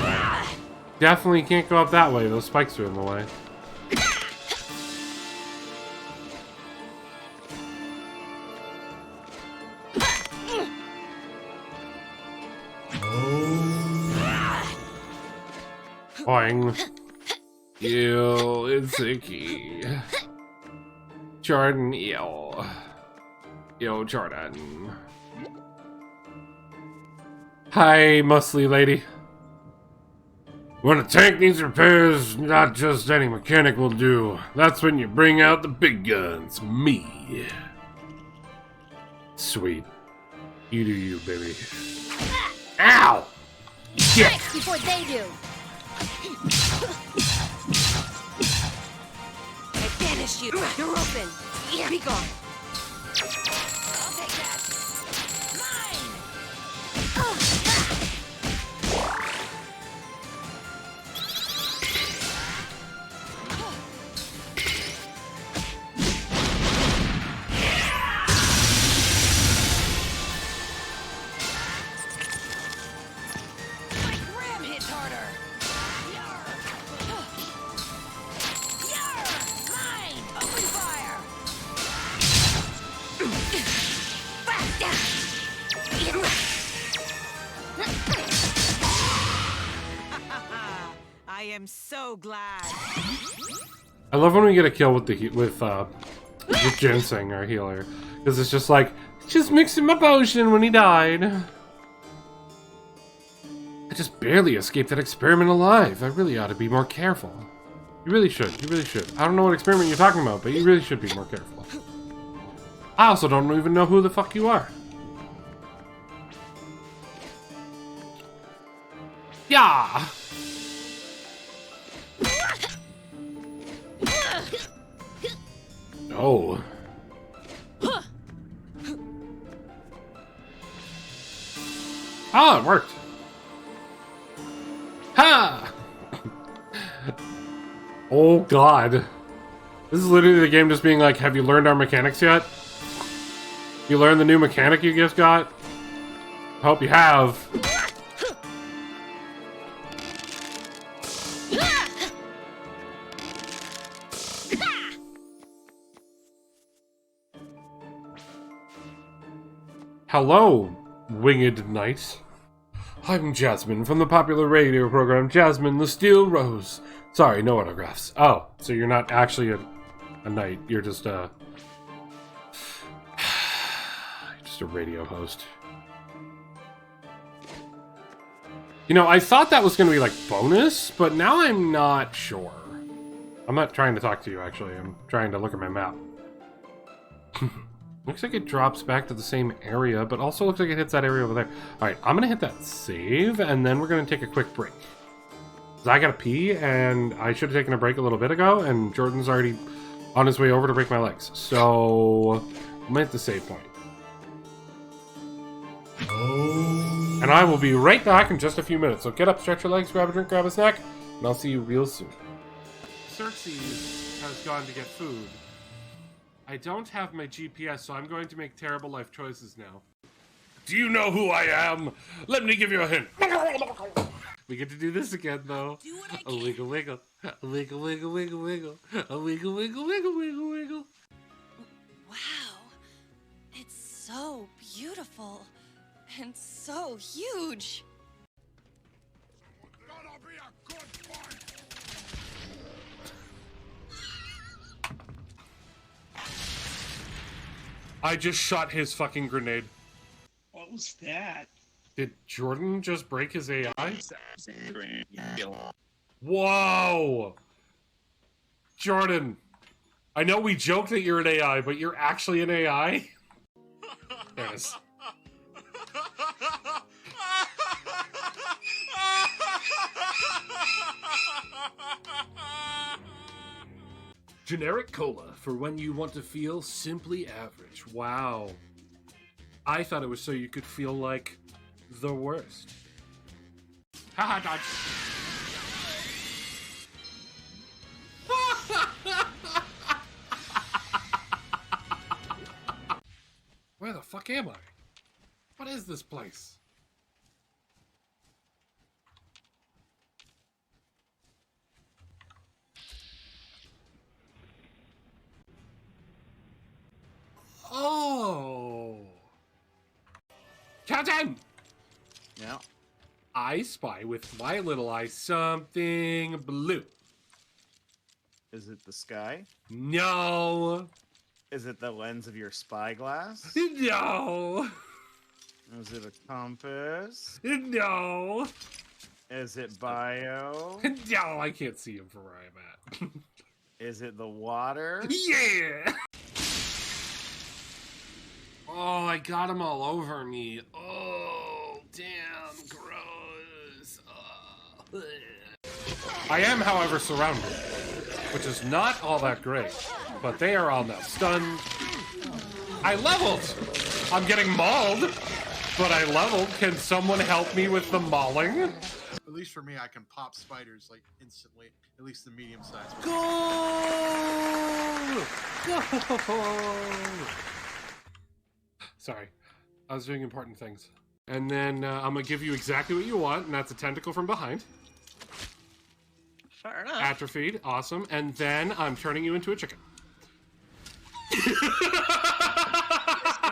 Definitely can't go up that way. Those spikes are in the way. Boing. Ew, it's icky. Jordan, ew. Yo, Jordan. Hi, muscly lady. When a tank needs repairs, not just any mechanic will do. That's when you bring out the big guns. Me. Sweet. You do you, baby. Ow! Shit! Before they do. I banish you. You're open. Be gone. I'll take that. Mine. My ram hits harder. Yarr! Mine! Open fire! I am so glad. I love when we get a kill with the with Ginseng, our healer, because it's just like, just mixing my potion when he died. I just barely escaped that experiment alive. I really ought to be more careful. You really should. You really should. I don't know what experiment you're talking about, but you really should be more careful. I also don't even know who the fuck you are. Yeah. Oh. Ah, it worked. Ha! Oh god. This is literally the game just being like, have you learned our mechanics yet? You learned the new mechanic you just got? I hope you have. Hello, winged knight. I'm Jasmine from the popular radio program Jasmine the Steel Rose. Sorry, no autographs. Oh, so you're not actually a knight. You're just Just a radio host. You know, I thought that was going to be like bonus, but now I'm not sure. I'm not trying to talk to you, actually. I'm trying to look at my map. Looks like it drops back to the same area, but also looks like it hits that area over there. Alright, I'm going to hit that save, and then we're going to take a quick break. I gotta pee, and I should have taken a break a little bit ago, and Jordan's already on his way over to break my legs. So, I'm at the save point. And I will be right back in just a few minutes. So get up, stretch your legs, grab a drink, grab a snack, and I'll see you real soon. Xerxes has gone to get food. I don't have my GPS, so I'm going to make terrible life choices now. Do you know who I am? Let me give you a hint. We get to do this again, though. Do what I A wiggle wiggle. A wiggle wiggle wiggle wiggle. A wiggle wiggle wiggle wiggle wiggle. Wow. It's so beautiful. And so huge. I just shot his fucking grenade. What was that? Did Jordan just break his AI? Whoa! Jordan, I know we joke that you're an AI, but you're actually an AI? There it is. Generic cola for when you want to feel simply average. Wow. I thought it was so you could feel like the worst. Haha, dodge. Where the fuck am I? What is this place? Oh. Countdown! Yeah. I spy with my little eye something blue. Is it the sky? No. Is it the lens of your spyglass? No. Is it a compass? No. Is it bio? No, I can't see him from where I'm at. Is it the water? Yeah. Oh, I got him all over me. Oh, damn, gross. Oh. I am, however, surrounded, which is not all that great. But they are all now stunned. I leveled! I'm getting mauled, but I leveled. Can someone help me with the mauling? At least for me, I can pop spiders like instantly. At least the medium size. Go! Sorry, I was doing important things. And then I'm gonna give you exactly what you want, and that's a tentacle from behind. Fair enough. Atrophied, awesome. And then I'm turning you into a chicken.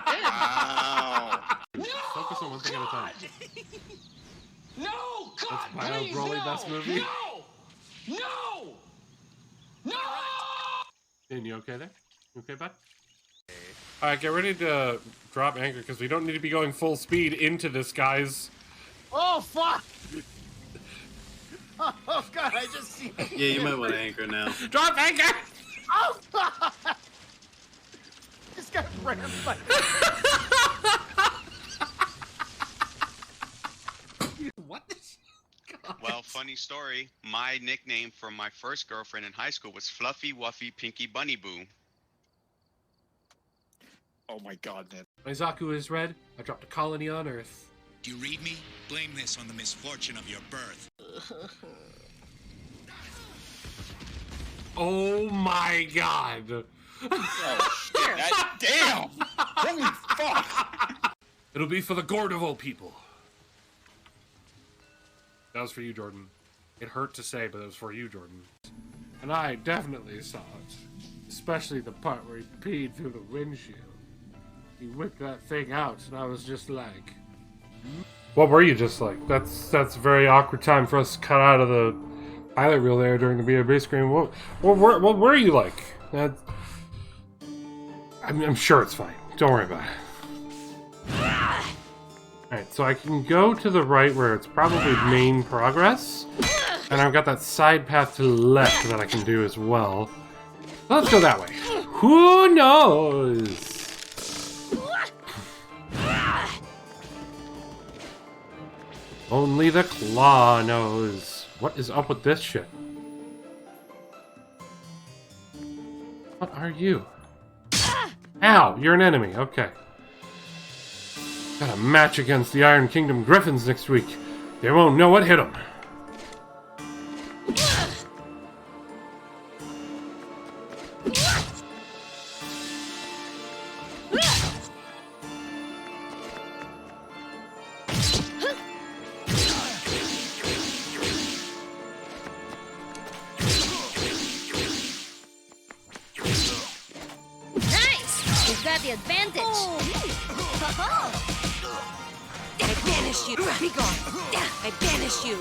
Wow. Focus on one thing at a time. No! God, That's Bio please, Broly no! best movie. No! No! No! And you okay there? You okay, bud? Alright, get ready to drop anchor, because we don't need to be going full speed into this, guys. Oh fuck! Oh god, I just see. Yeah, you might want to anchor now. Drop anchor! Oh fuck! This guy ran like. What? Well, funny story. My nickname for my first girlfriend in high school was Fluffy Wuffy Pinky Bunny Boo. Oh my god, man. My Zaku is red. I dropped a colony on Earth. Do you read me? Blame this on the misfortune of your birth. Oh my god. Oh shit! Damn! Holy fuck! It'll be for the Gordovo people. That was for you, Jordan. It hurt to say, but it was for you, Jordan. And I definitely saw it. Especially the part where he peed through the windshield. He whipped that thing out, and I was just like... What were you just like? That's a very awkward time for us to cut out of the highlight reel there during the BOB screen. What were you like? I'm sure it's fine. Don't worry about it. Alright, so I can go to the right where it's probably main progress. And I've got that side path to the left that I can do as well. So let's go that way. Who knows? Only the claw knows. What is up with this shit? What are you? Ow, you're an enemy. Okay. Got a match against the Iron Kingdom Griffins next week. They won't know what hit them. The advantage. I banish you. Be gone. I banish you.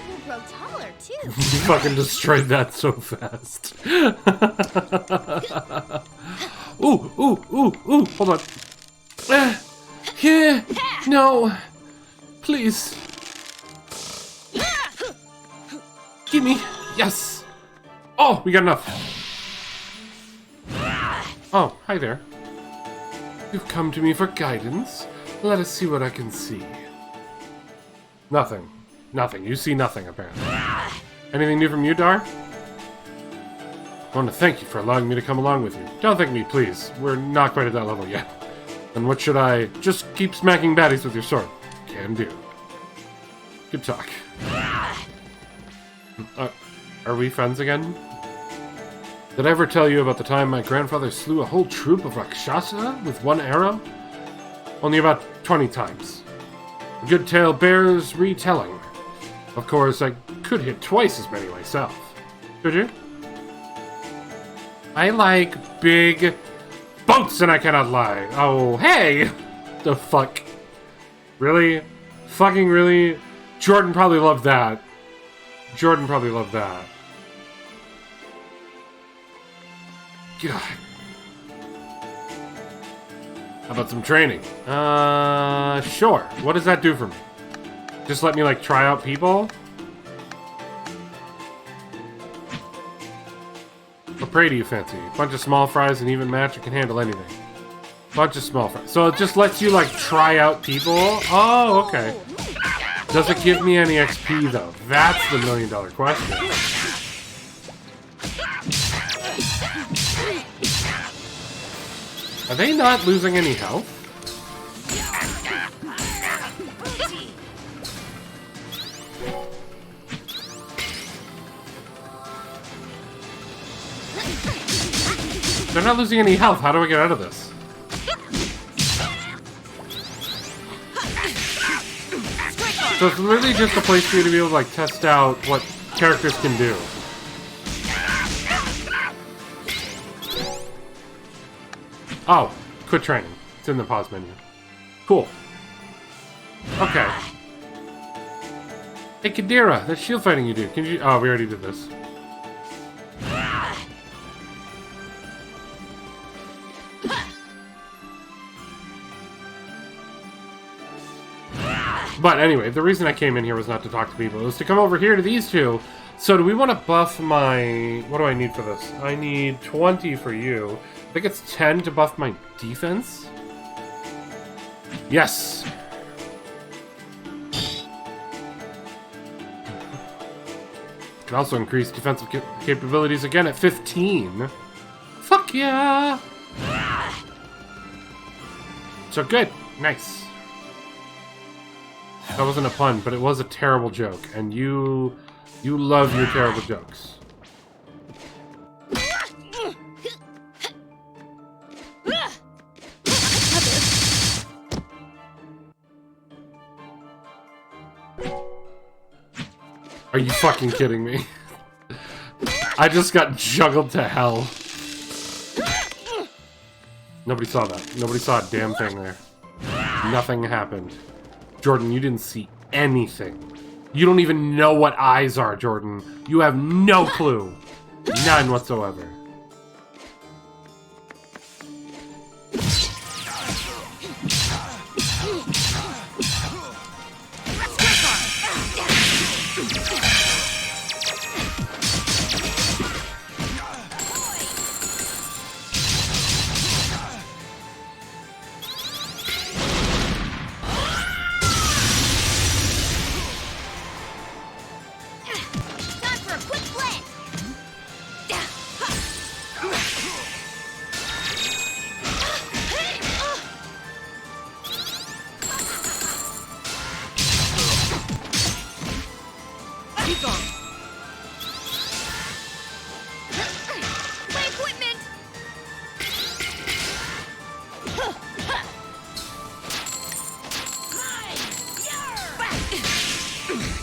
We'll grow taller too. You fucking destroyed that so fast. Ooh, ooh, ooh, ooh, hold on. Yeah, no. Please. Gimme. Yes. Oh, we got enough. Oh, hi there. You've come to me for guidance. Let us see what I can see. Nothing. Nothing. You see nothing, apparently. Anything new from you, Dar? I want to thank you for allowing me to come along with you. Don't thank me, please. We're not quite at that level yet. And what should I... Just keep smacking baddies with your sword. Can do. Good talk. Are we friends again? Did I ever tell you about the time my grandfather slew a whole troop of Rakshasa with one arrow? Only about 20 times. A good tale bears retelling. Of course, I could hit twice as many myself. Could you? I like big boats and I cannot lie. Oh, hey! The fuck? Really? Fucking really? Jordan probably loved that. Jordan probably loved that. God. How about some training? Sure. What does that do for me? Just let me, like, try out people? What prey do you fancy? Bunch of small fries and even match, it can handle anything. Bunch of small fries. So it just lets you, like, try out people? Oh, okay. Does it give me any XP, though? That's the million-dollar question. Are they not losing any health? They're not losing any health. How do I get out of this? So it's literally just a place for you to be able to, like, test out what characters can do. Oh, quit training. It's in the pause menu. Cool. Okay. Hey, Kadira, that shield fighting you do. Can you... Oh, we already did this. But anyway, the reason I came in here was not to talk to people. It was to come over here to these two. So do we want to buff my... What do I need for this? I need 20 for you. I think it's 10 to buff my defense. Yes! Can also increase defensive capabilities again at 15. Fuck yeah! So good. Nice. That wasn't a pun, but it was a terrible joke. And you love your terrible jokes. Are you fucking kidding me? I just got juggled to hell. Nobody saw that. Nobody saw a damn thing there. Nothing happened. Jordan, you didn't see anything. You don't even know what eyes are, Jordan. You have no clue. None whatsoever. Time for a quick blend. Be gone. My equipment.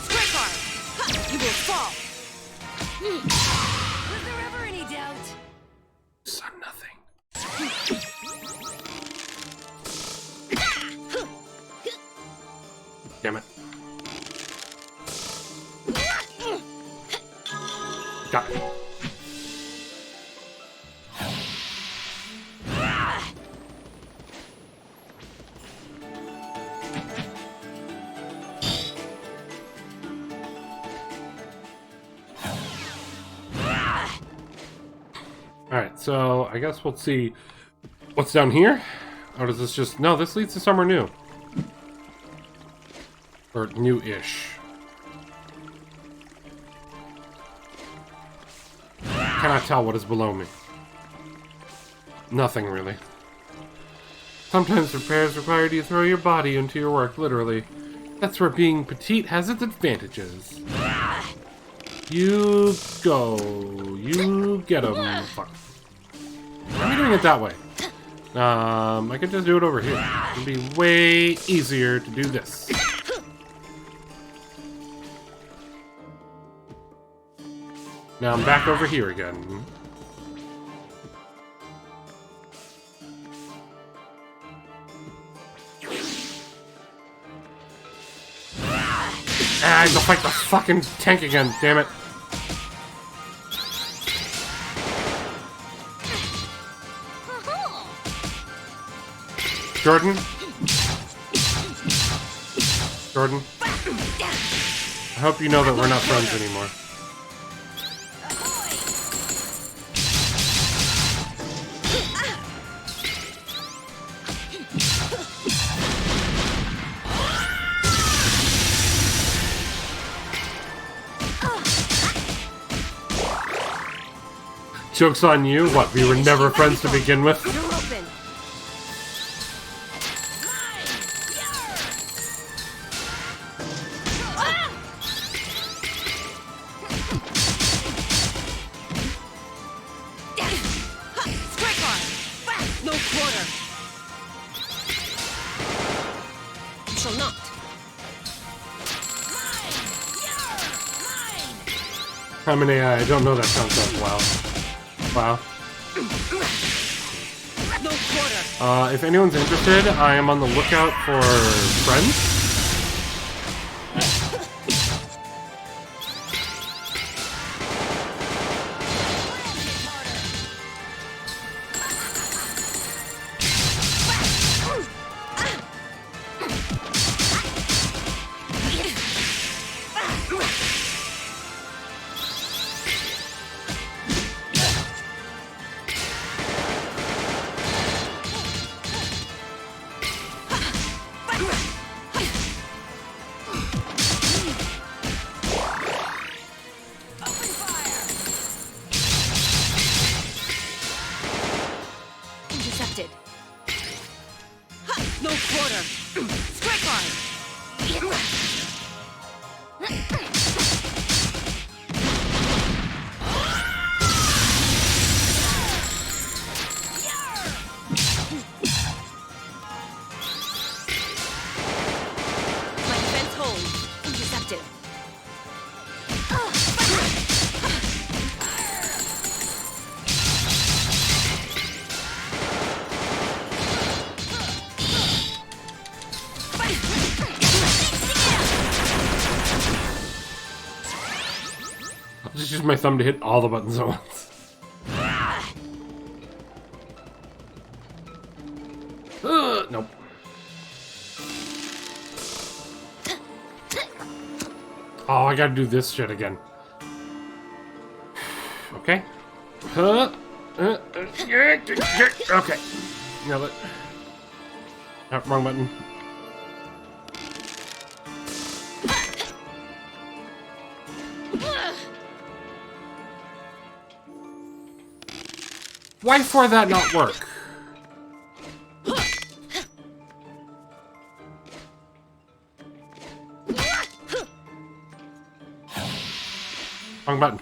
Strike hard. You will fall. Was there ever any doubt? Saw nothing. Damn it. Got it. Alright, so I guess we'll see what's down here. Or does this just... No, this leads to somewhere new. Or new-ish. Cannot tell what is below me. Nothing, really. Sometimes repairs require you to throw your body into your work, literally. That's where being petite has its advantages. You go. You get 'em. Fuck. Why are we doing it that way? I could just do it over here. It'd be way easier to do this. Now I'm back over here again. Ah, I have to fight the fucking tank again, damn it. Jordan? Jordan? I hope you know that we're not friends anymore. Joke's on you. What, we were never friends to begin with? You're open. Strike hard. No quarter. You shall not. I'm an AI, I don't know that concept. Wow. Wow. No quarter. If anyone's interested, I am on the lookout for friends. Intercepted. No quarter. Strike hard. My defense holds. Intercepted. just use my thumb to hit all the buttons at once. Nope. Oh, I gotta do this shit again. Okay. Okay. Nailed it. Oh, wrong button. Why for that not work? Wrong button.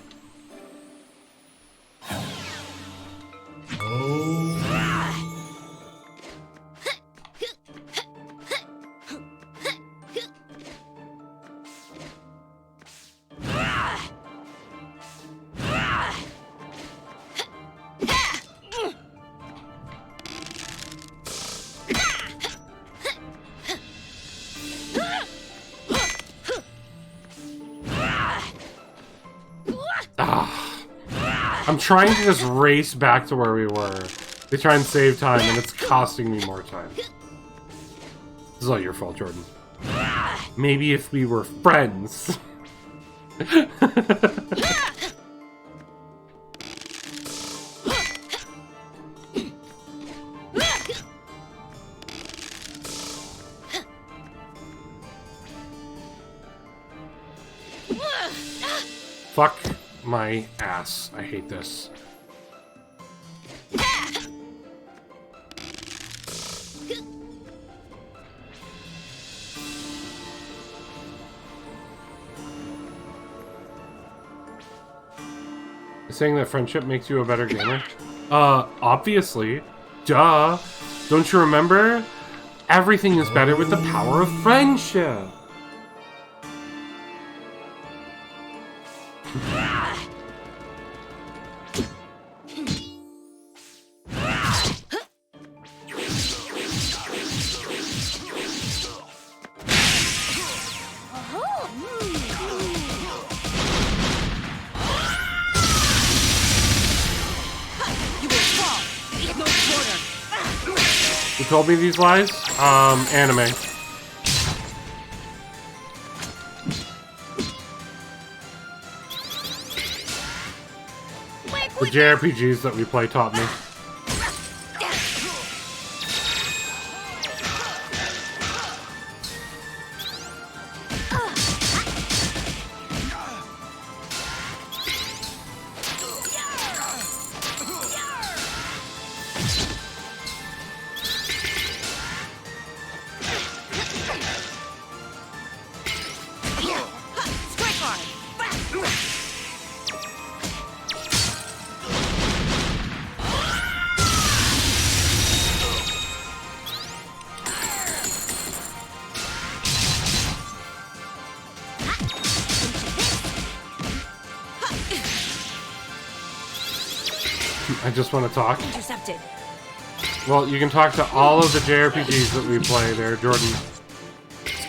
I'm trying to just race back to where we were. They try and save time, and it's costing me more time. This is all your fault, Jordan. Maybe if we were friends. Fuck my ass. I hate this. Saying that friendship makes you a better gamer? Obviously. Duh. Don't you remember? Everything is better with the power of friendship. Who told me these lies? Anime. The JRPGs that we play taught me. I just want to talk. Intercepted. Well, you can talk to all of the JRPGs that we play there, Jordan.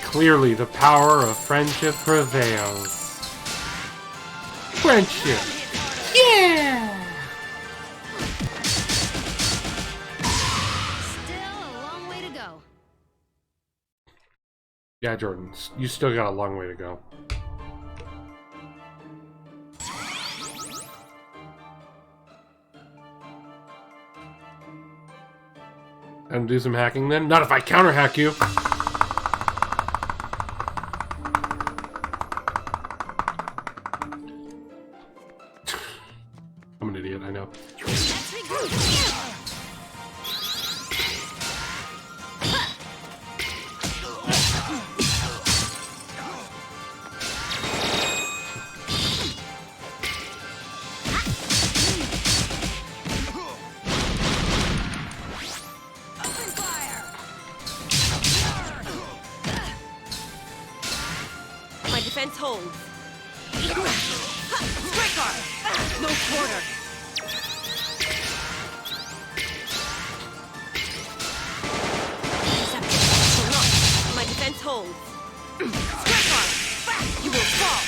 Clearly, the power of friendship prevails. Friendship! Yeah! Still a long way to go. Yeah, Jordan, you still got a long way to go. And do some hacking then? Not if I counter hack you! I'm an idiot, I know. Defense holds. Strike arm! No quarter! My defense holds. Strike arm! You will fall!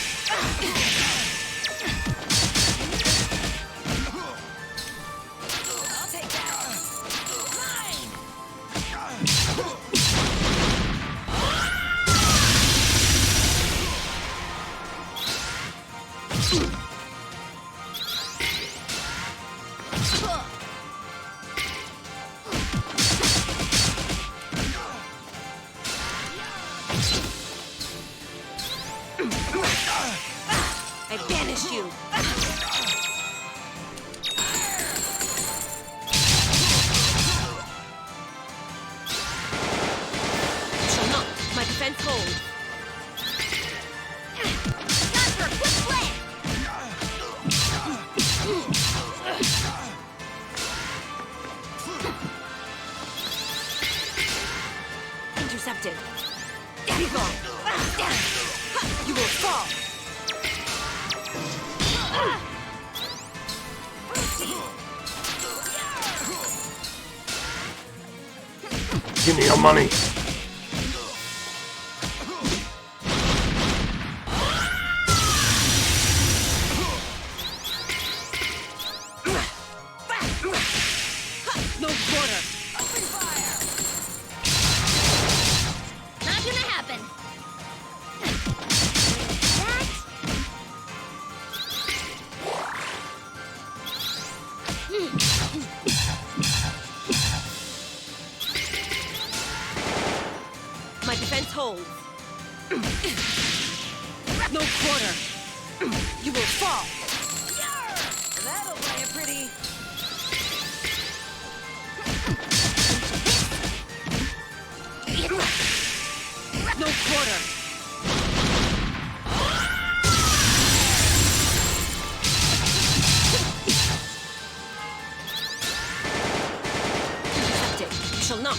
I banish you. Shall not. My defense holds. Time for a quick flip! Intercepted. Be gone. You will fall. Give me your money. No quarter. Open fire! Not gonna happen. That? My defense holds. No quarter. You will fall. That'll play it pretty. No quarter. Intercepted. You shall not.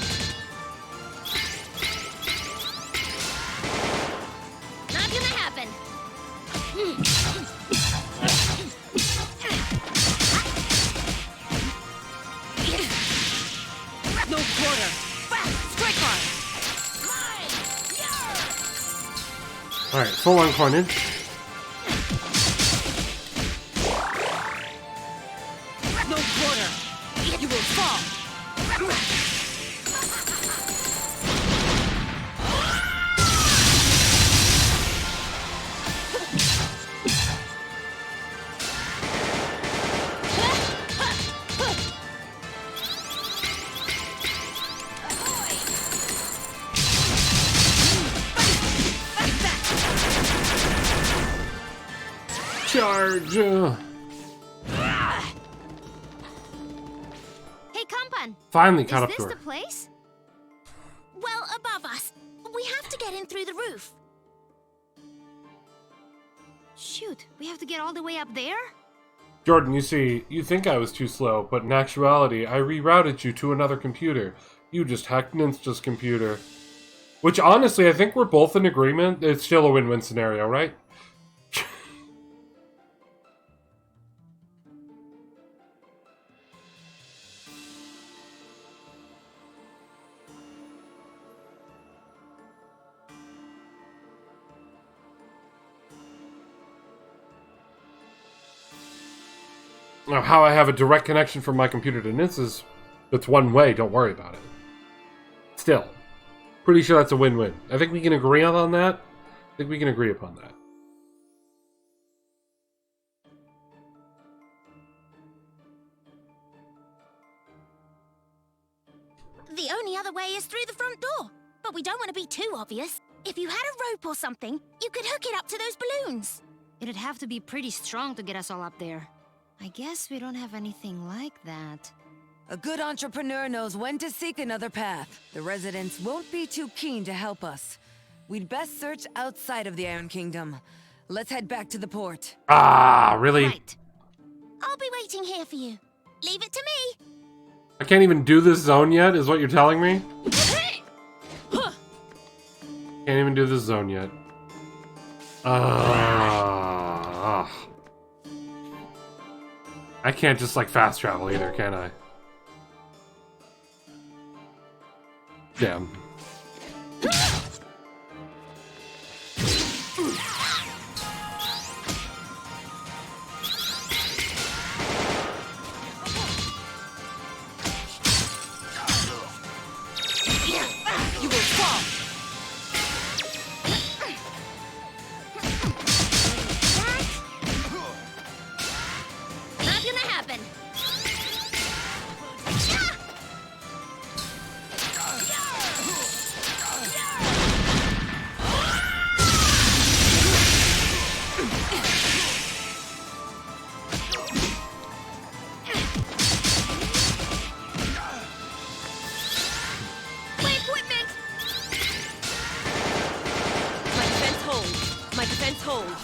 Not gonna happen. No quarter. Strike hard. Alright, full on coinage. No quarter. You will fall. Charge! Hey, Kampan. Finally caught Is up this to her. the place? Well, above us. We have to get in through the roof. Shoot, we have to get all the way up there? Jordan, you see, you think I was too slow, but in actuality, I rerouted you to another computer. You just hacked Ninja's computer. Which, honestly, I think we're both in agreement. It's still a win-win scenario, right? Now, how I have a direct connection from my computer to Ninja's, that's one way, don't worry about it. Still, pretty sure that's a win-win. I think we can agree on that. I think we can agree upon that. The only other way is through the front door. But we don't want to be too obvious. If you had a rope or something, you could hook it up to those balloons. It'd have to be pretty strong to get us all up there. I guess we don't have anything like that. A good entrepreneur knows when to seek another path. The residents won't be too keen to help us. We'd best search outside of the Iron Kingdom. Let's head back to the port. Ah, really? Right. I'll be waiting here for you. Leave it to me. I can't even do this zone yet, is what you're telling me? Can't even do this zone yet. I can't just, like, fast travel either, can I? Damn. You will fall. Not gonna happen. My equipment! My defense holds. My defense holds.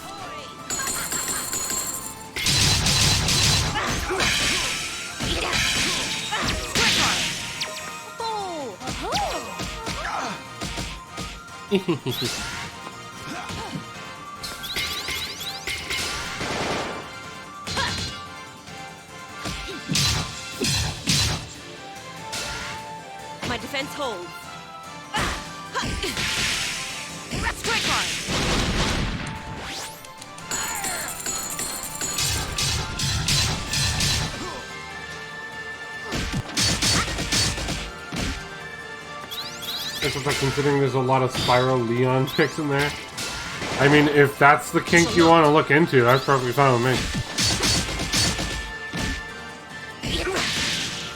My defense holds. Strike hard. Except for considering there's a lot of Spyro Leon picks in there. I mean, if that's the kink you want to look into, that's perfectly fine with me.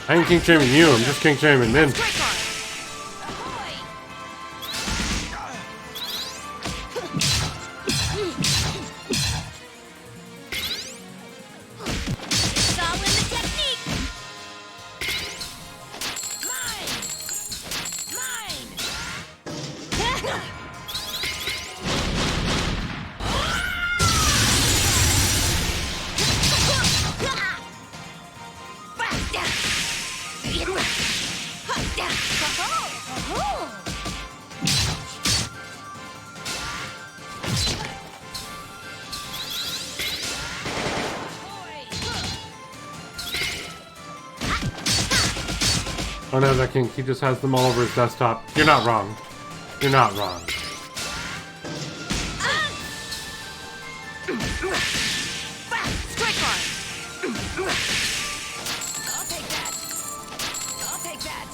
I ain't kink shaming you, I'm just kink shaming Min. It's all in the technique! Oh no, that kink, he just has them all over his desktop. You're not wrong. You're not wrong. Strike hard. I'll take that. I'll take that.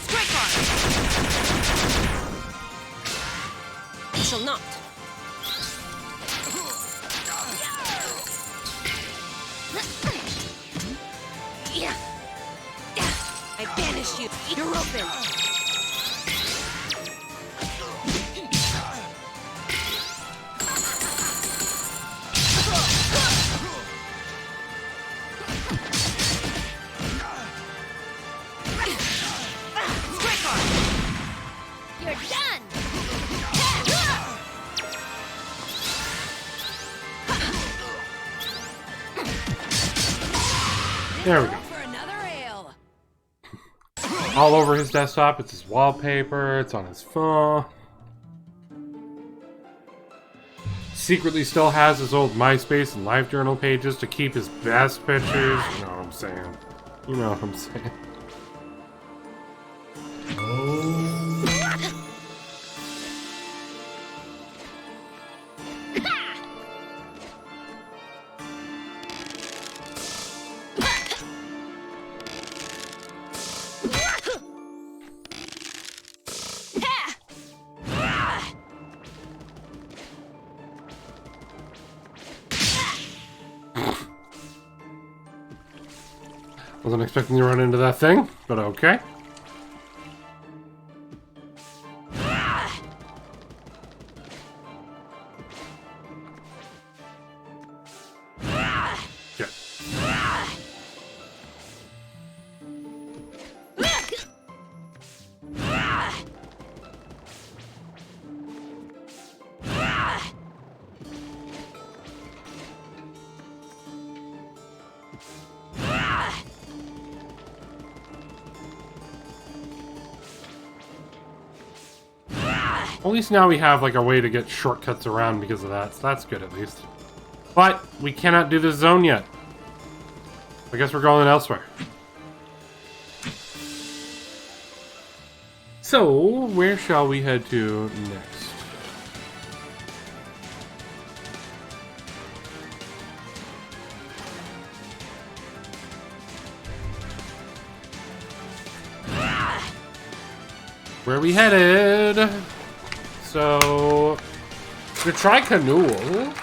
Strike hard. You shall not. I banish you. You're open. Strike hard. You're done! There we go. For another ale. All over his desktop, it's his wallpaper, it's on his phone. Secretly still has his old MySpace and LiveJournal pages to keep his best pictures. You know what I'm saying. You know what I'm saying. Wasn't expecting to run into that thing, but okay. Yeah. At least now we have like a way to get shortcuts around because of that, so that's good at least. But we cannot do this zone yet. I guess we're going elsewhere. So, where shall we head to next? Where are we headed? So, the Tri-Canul,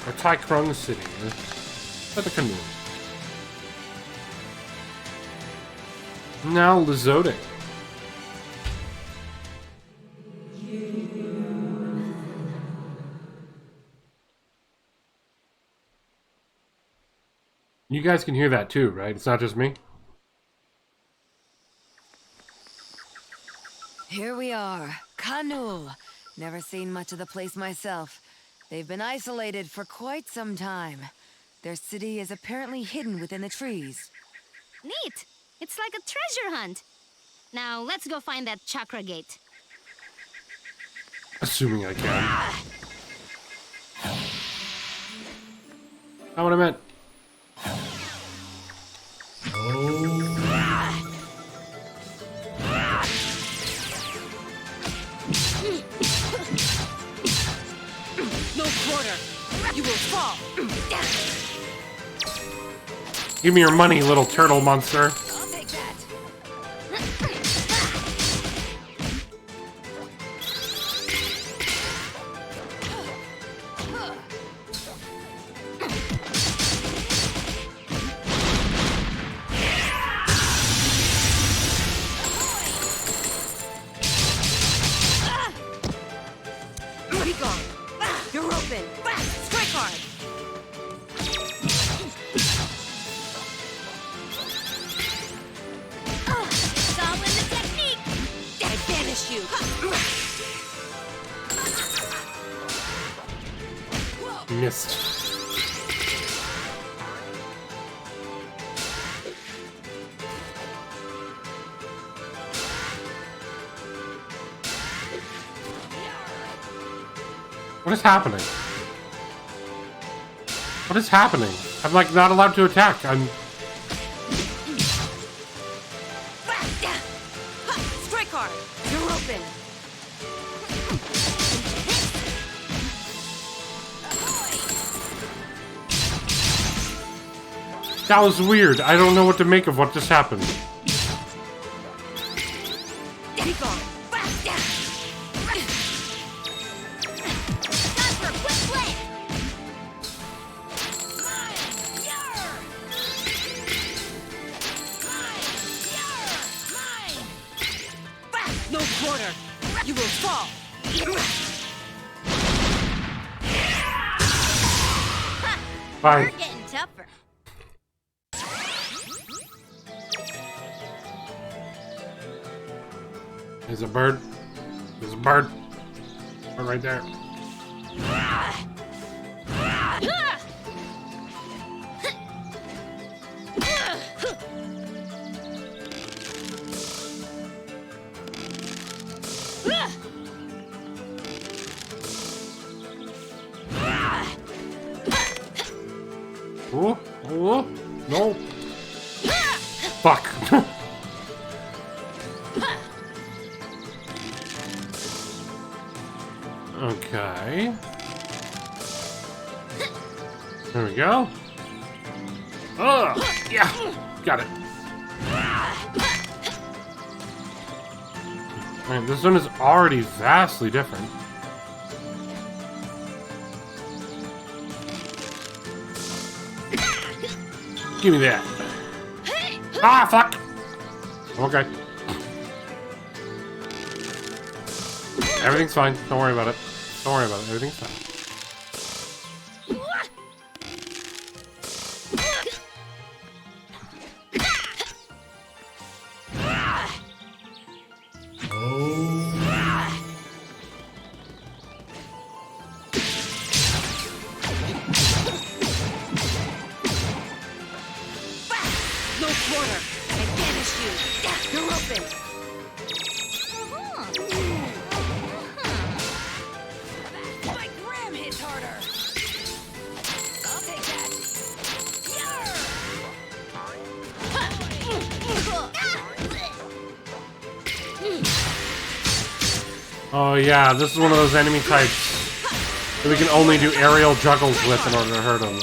or Tai-Krung City, or the Canul. Now, Lizote. You guys can hear that too, right? It's not just me? Here we are, Canul. Never seen much of the place myself. They've been isolated for quite some time. Their city is apparently hidden within the trees. Neat! It's like a treasure hunt. Now, let's go find that chakra gate. Assuming I can. Not what I meant. No quarter. You will fall. Give me your money, little turtle monster. I'll take that. Be gone. You're open. Strike hard. Goblin the technique! I banish you. Missed. What is happening? What is happening? I'm like not allowed to attack. I'm. Strike hard. You're open. That was weird. I don't know what to make of what just happened. Be gone. Time for a quick flip! No quarter. You will fall. Bye. We're getting tougher. There's a bird. There's a bird. Bird right there. Oh, oh, no. Fuck. Okay. There we go. Oh, yeah. Got it. Man, this one is already vastly different. Give me that. Ah, fuck. Okay. Everything's fine. Don't worry about it. Don't worry about it. Everything's fine. No quarter. I banish you. You're open. My gram hits harder. I'll take that. Yarr! Oh yeah, this is one of those enemy types that we can only do aerial juggles with in order to hurt him.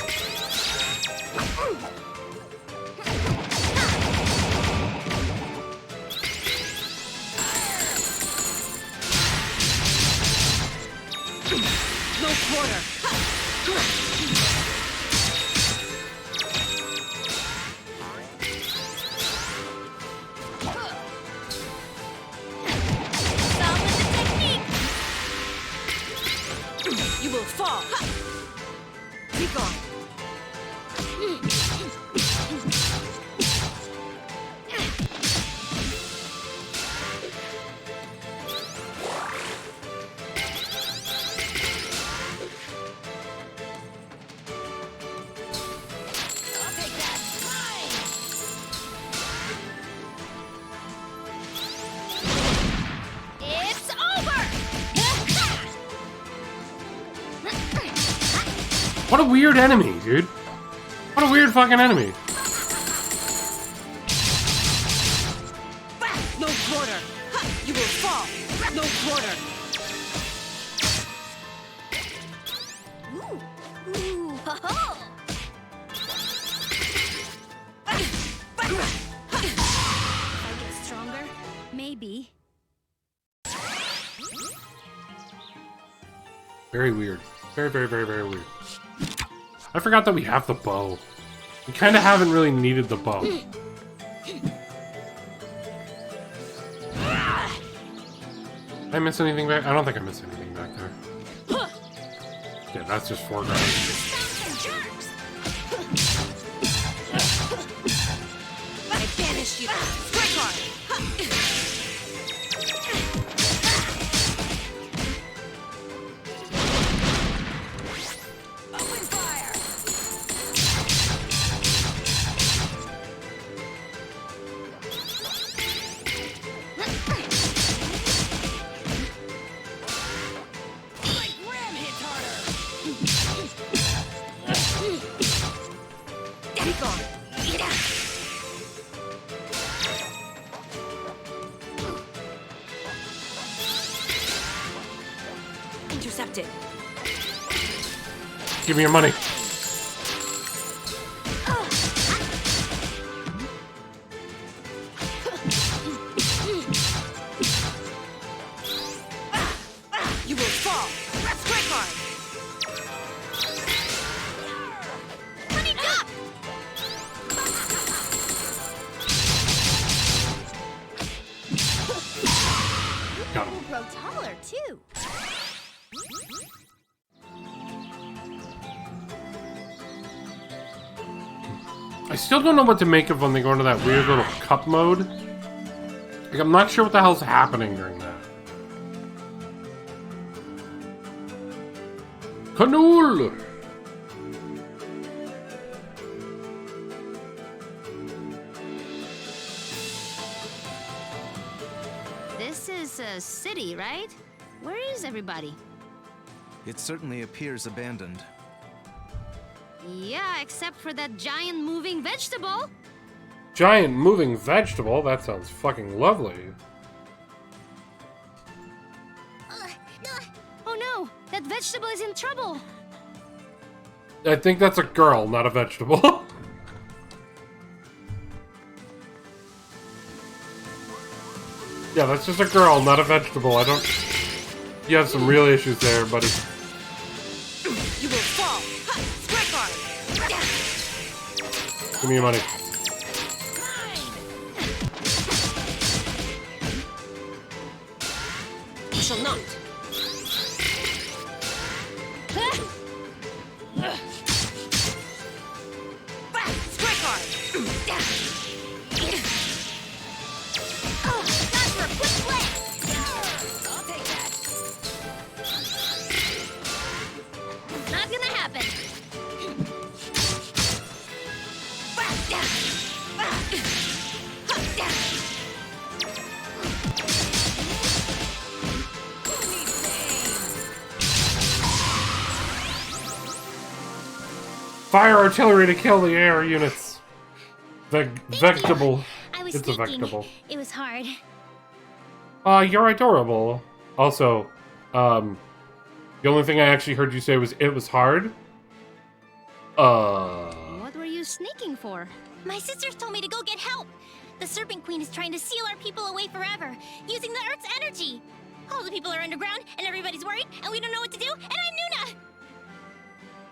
No quarter. You will fall. Be gone. It's over! What a weird enemy, dude. What a weird fucking enemy. No quarter. You will fall. No quarter. Ooh, ho ho! If I get stronger, maybe. Very weird. Very, very, very, very weird. I forgot that we have the bow. We kind of haven't really needed the bow. Did I miss anything back? I don't think I missed anything back there. Yeah, that's just foreground. I banish you. Strike hard. Open fire! My ram hits harder! Be gone. Intercepted. Give me your money. You will fall. Strike hard. Honey, up! Got him. We'll grow taller, too. I still don't know what to make of when they go into that weird little cup mode. Like, I'm not sure what the hell's happening during that. Canool! This is a city, right? Where is everybody? It certainly appears abandoned. Yeah, except for that giant moving vegetable. Giant moving vegetable? That sounds fucking lovely. Oh no, that vegetable is in trouble. I think that's a girl, not a vegetable. Yeah, that's just a girl, not a vegetable. I don't... You have some real issues there, buddy. You will fall. Strike hard. Give me your money. You shall not. Strike hard. Time for a quick play. I'll take that. Not gonna happen. Fire artillery to kill the air units. Vegetable. I was It's a thinking vegetable. it was hard. You're adorable. Also, the only thing I actually heard you say was it was hard. What were you sneaking for? My sisters told me to go get help. The Serpent Queen is trying to seal our people away forever, using the Earth's energy. All the people are underground, and everybody's worried, and we don't know what to do, and I'm Nuna!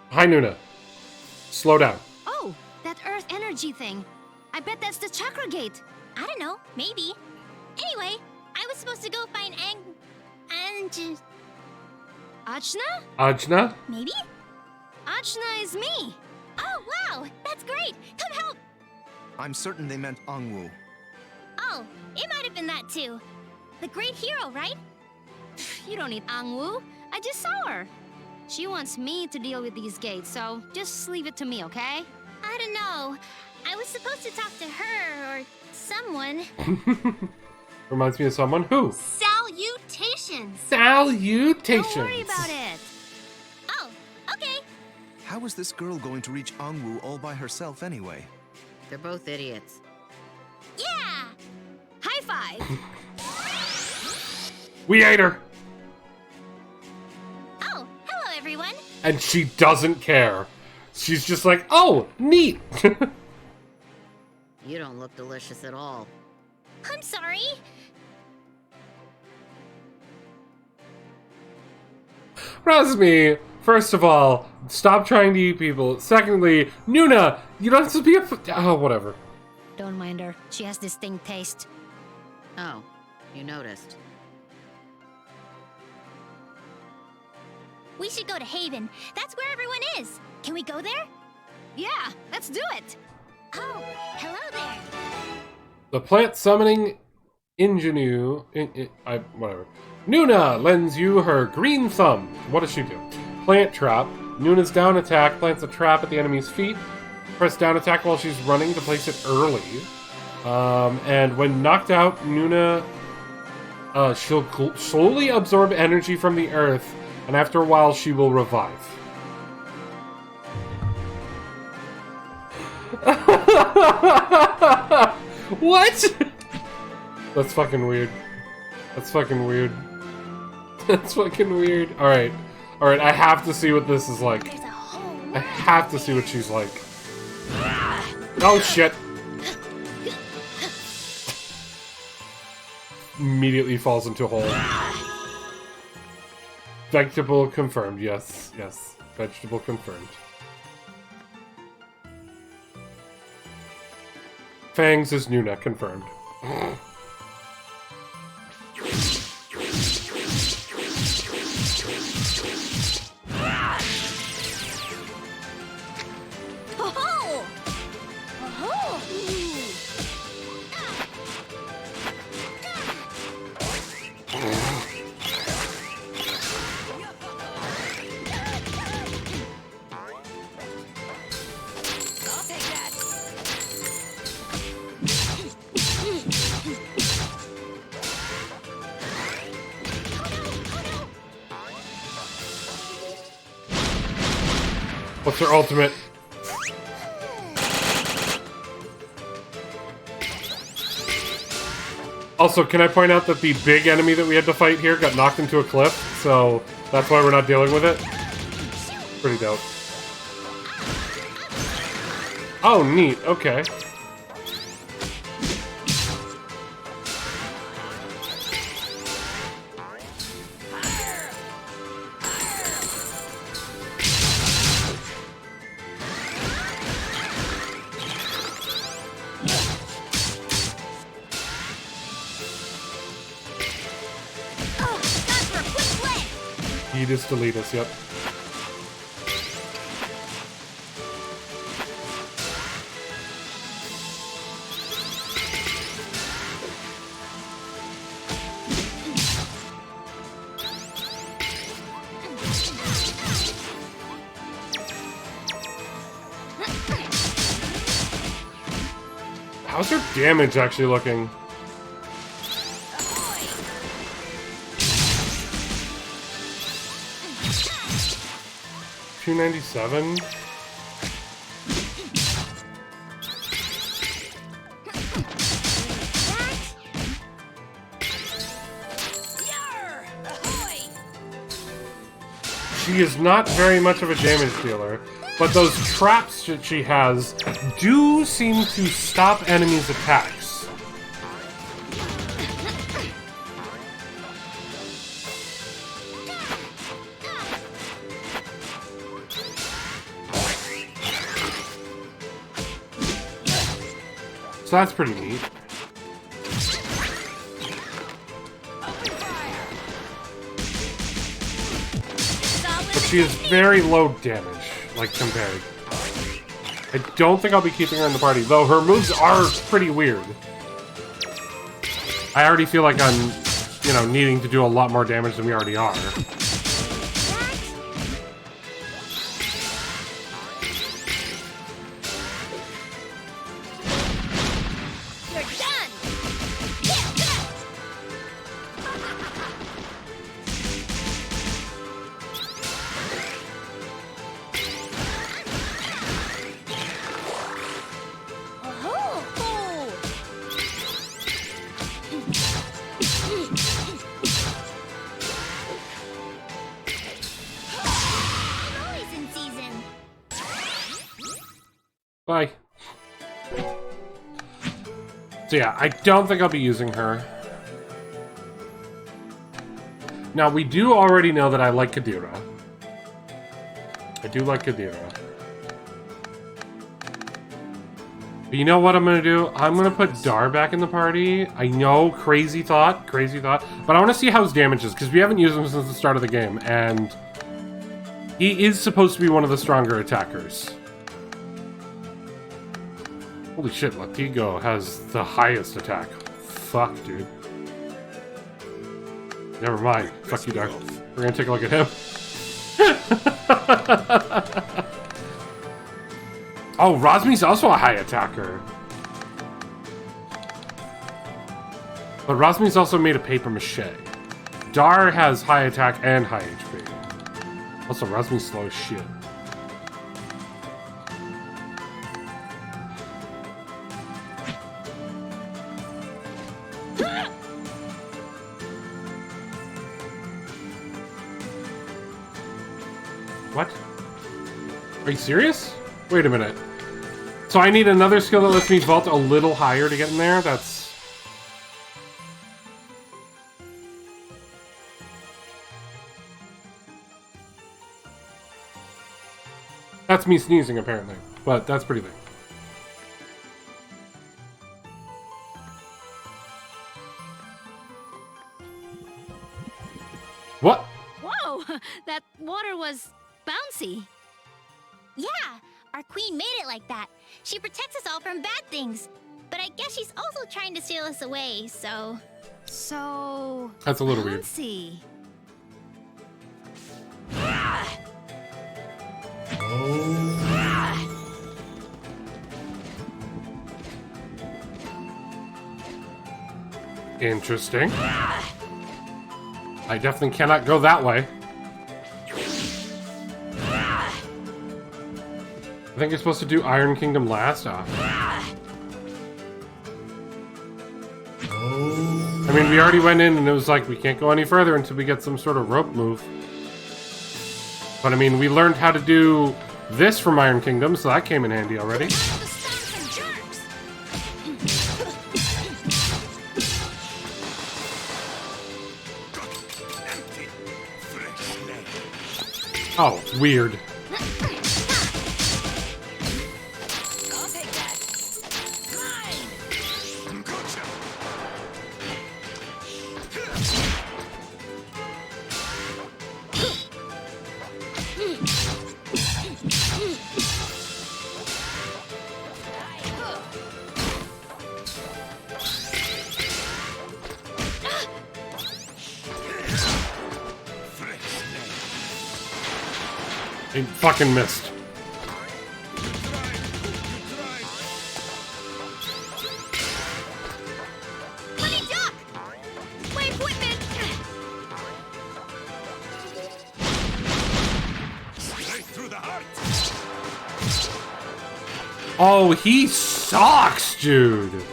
Hi, Nuna. Slow down. Oh, that Earth energy thing. I bet that's the chakra gate. I don't know, maybe. Anyway, I was supposed to go find Ajna? Ajna? Maybe? Ajna is me. Oh, wow! That's great! Come help! I'm certain they meant Angwu. Oh, it might have been that too. The great hero, right? You don't need Angwu. I just saw her. She wants me to deal with these gates, so just leave it to me, okay? I don't know. I was supposed to talk to her or someone. Reminds me of someone who? Salutations! Salutations! Don't worry about it. Oh, okay. How is this girl going to reach Angwu all by herself anyway? They're both idiots. Yeah! High five! We ate her! Oh, hello everyone. And she doesn't care. She's just like, oh, neat! You don't look delicious at all. I'm sorry. Razmi, first of all, stop trying to eat people. Secondly, Nuna, you don't have to be a... Oh, whatever. Don't mind her. She has distinct taste. Oh, you noticed. We should go to Haven. That's where everyone is. Can we go there? Yeah, let's do it. Oh, hello there. The plant summoning ingenue... whatever. Nuna lends you her green thumb. What does she do? Plant trap. Nuna's down attack plants a trap at the enemy's feet. Press down attack while she's running to place it early. And when knocked out, Nuna... she'll slowly absorb energy from the earth, and after a while, she will revive. What? That's fucking weird. That's fucking weird. That's fucking weird. Alright. Alright, I have to see what this is like. I have to see what she's like. Oh shit. Immediately falls into a hole. Vegetable confirmed. Yes, yes. Vegetable confirmed. Fangs is Nuna confirmed. Oh! Oh! I'll take that. What's her ultimate? Also, can I point out that the big enemy that we had to fight here got knocked into a cliff, so that's why we're not dealing with it? Pretty dope. Oh, neat. Okay. Edis Deletus, yep. How's her damage actually looking? $297. she is not very much of a damage dealer, but those traps that she has do seem to stop enemies' attacks. So that's pretty neat. But she is very low damage, like, compared. I don't think I'll be keeping her in the party, though her moves are pretty weird. I already feel like I'm, you know, needing to do a lot more damage than we already are. Bye. So yeah, I don't think I'll be using her. Now, we do already know that I like Kadira. I do like Kadira. But you know what I'm gonna do? I'm gonna put Dar back in the party. I know, crazy thought, but I want to see how his damage is, because we haven't used him since the start of the game, and he is supposed to be one of the stronger attackers. Holy shit, Latigo has the highest attack. Fuck, dude. Never mind. Fuck you, Dar. We're gonna take a look at him. Oh, Rosmi's also a high attacker. But Rosmi's also made of paper mache. Dar has high attack and high HP. Also, Rosmi's slow as shit. What? Are you serious? Wait a minute. So I need another skill that lets me vault a little higher to get in there? That's me sneezing, apparently. But that's pretty big. What? Whoa! That water was bouncy. Yeah, our queen made it like that. She protects us all from bad things. But I guess she's also trying to steal us away, so... So... That's a little weird. Bouncy. Interesting. I definitely cannot go that way. I think you're supposed to do Iron Kingdom last off. I mean, we already went in and it was like, we can't go any further until we get some sort of rope move. But I mean, we learned how to do this from Iron Kingdom, so that came in handy already. Oh, weird. He fucking missed. Let me duck! Wait, Whitman! Straight through the heart. Oh, he sucks, dude.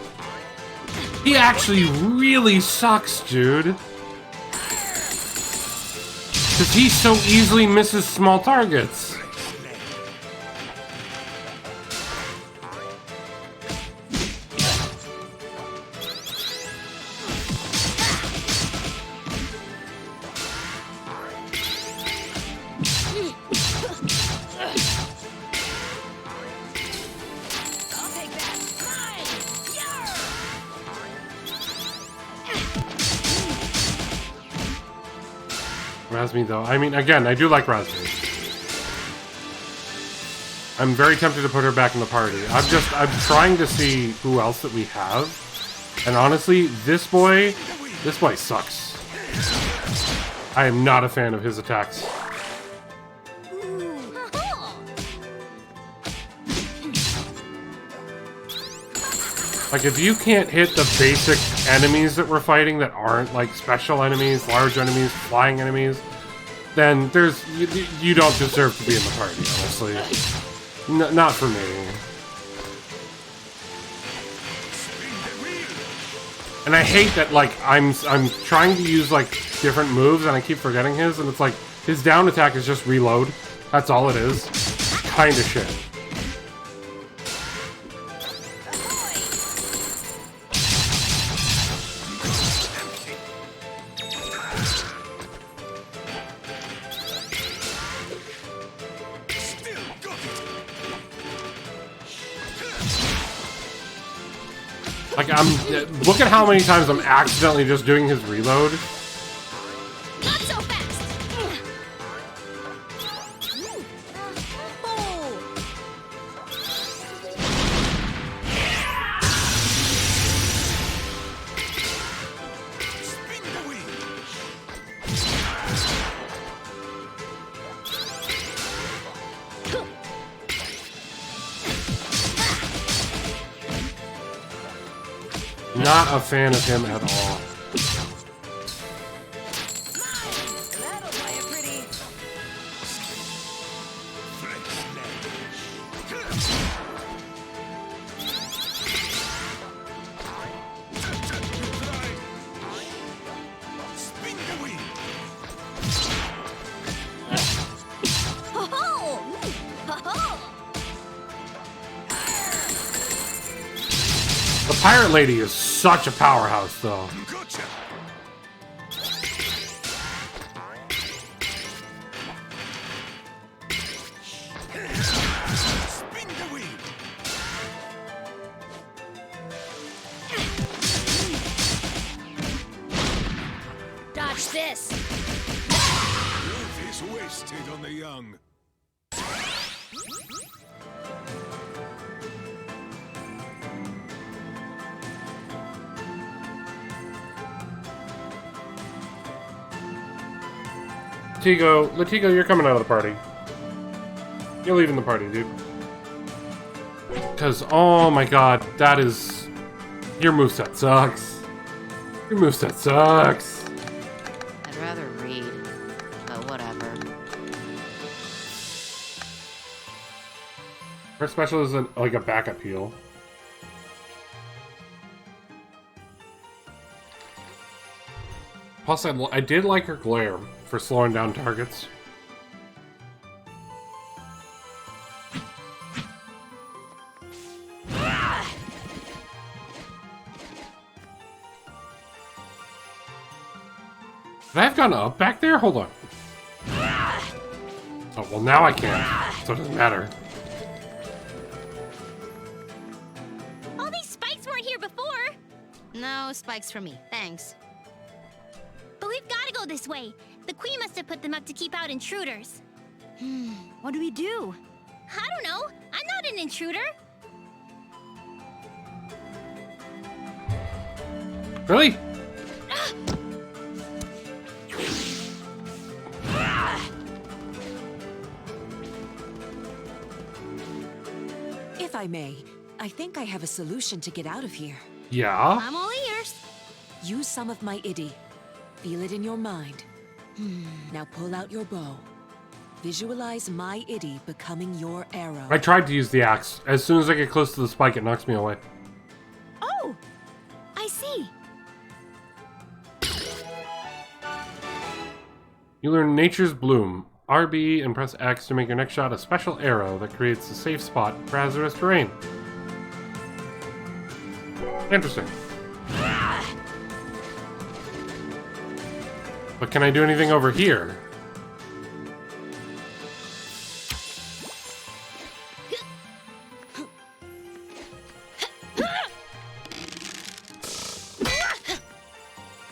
He actually really sucks, dude. Because he so easily misses small targets. Razmi, though. I mean, again, I do like Razmi. I'm very tempted to put her back in the party. I'm trying to see who else that we have. And honestly, this boy sucks. I am not a fan of his attacks. Like, if you can't hit the basic enemies that we're fighting that aren't, like, special enemies, large enemies, flying enemies, then you don't deserve to be in the party, honestly. Not for me. And I hate that, like, I'm trying to use, like, different moves, and I keep forgetting his, and it's like, his down attack is just reload. That's all it is. Kinda shit. Like, look at how many times I'm accidentally just doing his reload. Not so fast. Not a fan of him at all. The pirate lady is such a powerhouse, though. Dodge this. Youth is wasted on the young. Latigo, you're coming out of the party. You're leaving the party, dude. Because, oh my god, that is... Your moveset sucks. Your moveset sucks. I'd rather read, but whatever. Her special is like a backup heal. Plus, I did like her glare for slowing down targets. Could I have gone up back there? Hold on. Oh, well, now I can't, so it doesn't matter. All these spikes weren't here before. No spikes for me, thanks. But we've got to go this way. The queen must have put them up to keep out intruders. What do we do? I don't know. I'm not an intruder. Really? If I may, I think I have a solution to get out of here. Yeah? I'm all ears. Use some of my Idi. Feel it in your mind. Now pull out your bow. Visualize my Idi becoming your arrow. I tried to use the axe. As soon as I get close to the spike, it knocks me away. Oh! I see. You learn Nature's Bloom. RB and press X to make your next shot a special arrow that creates a safe spot for hazardous terrain. Interesting. But can I do anything over here?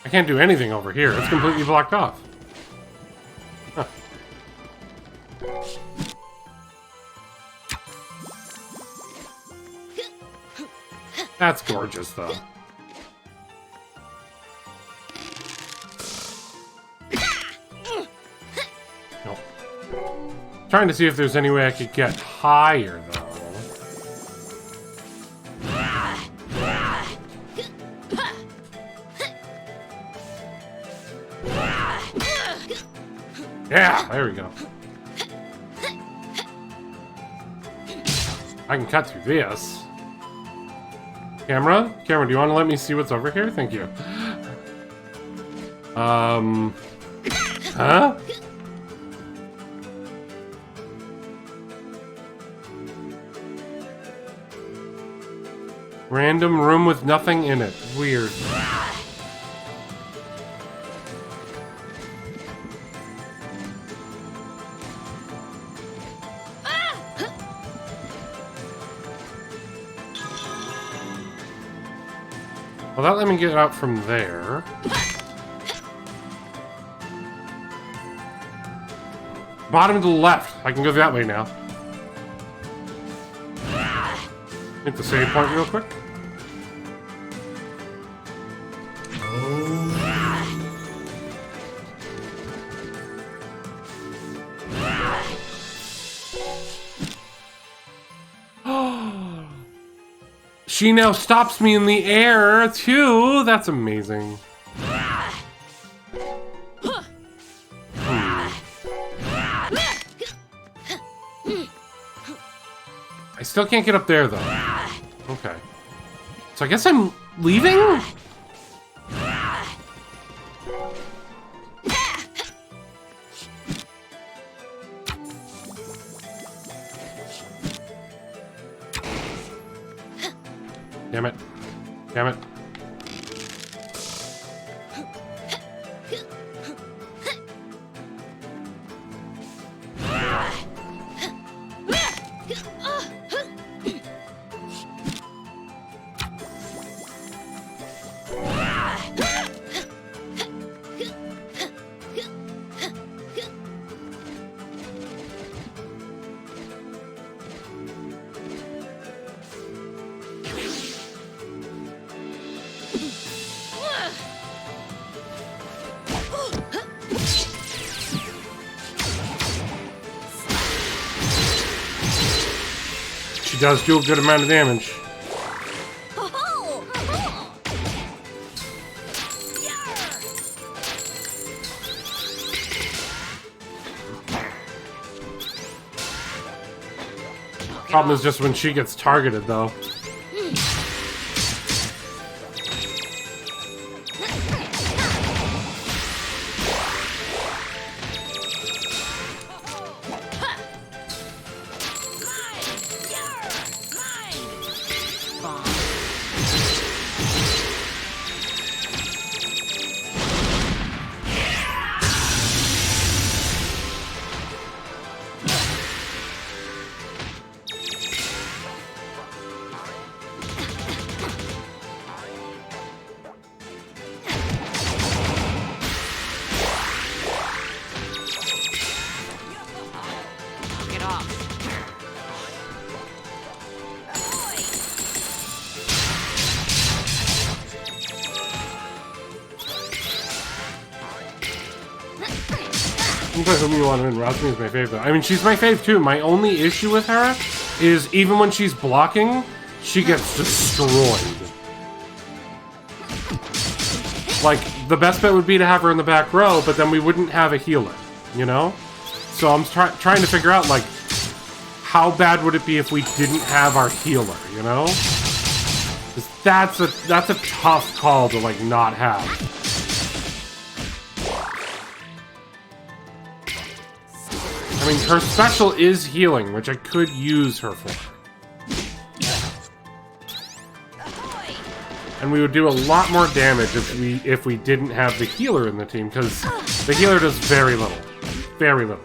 I can't do anything over here. It's completely blocked off. Huh. That's gorgeous, though. Nope. Trying to see if there's any way I could get higher, though. Yeah, there we go. I can cut through this. Camera? Camera, do you want to let me see what's over here? Thank you. Huh? Random room with nothing in it. Weird. Well, that let me get out from there. Bottom to the left. I can go that way now. Hit the save point real quick. She now stops me in the air, too! That's amazing. I still can't get up there, though. Okay. So I guess I'm leaving? Damn it. Damn it. She does do a good amount of damage. Problem is just when she gets targeted, though. Rosmi is my fave, I mean, she's my fave too. My only issue with her is even when she's blocking, she gets destroyed. Like, the best bet would be to have her in the back row, but then we wouldn't have a healer, you know? So I'm trying to figure out, like, how bad would it be if we didn't have our healer, you know? 'Cause that's a tough call to, like, not have. I mean, her special is healing, which I could use her for. And we would do a lot more damage if we didn't have the healer in the team, because the healer does very little. Very little.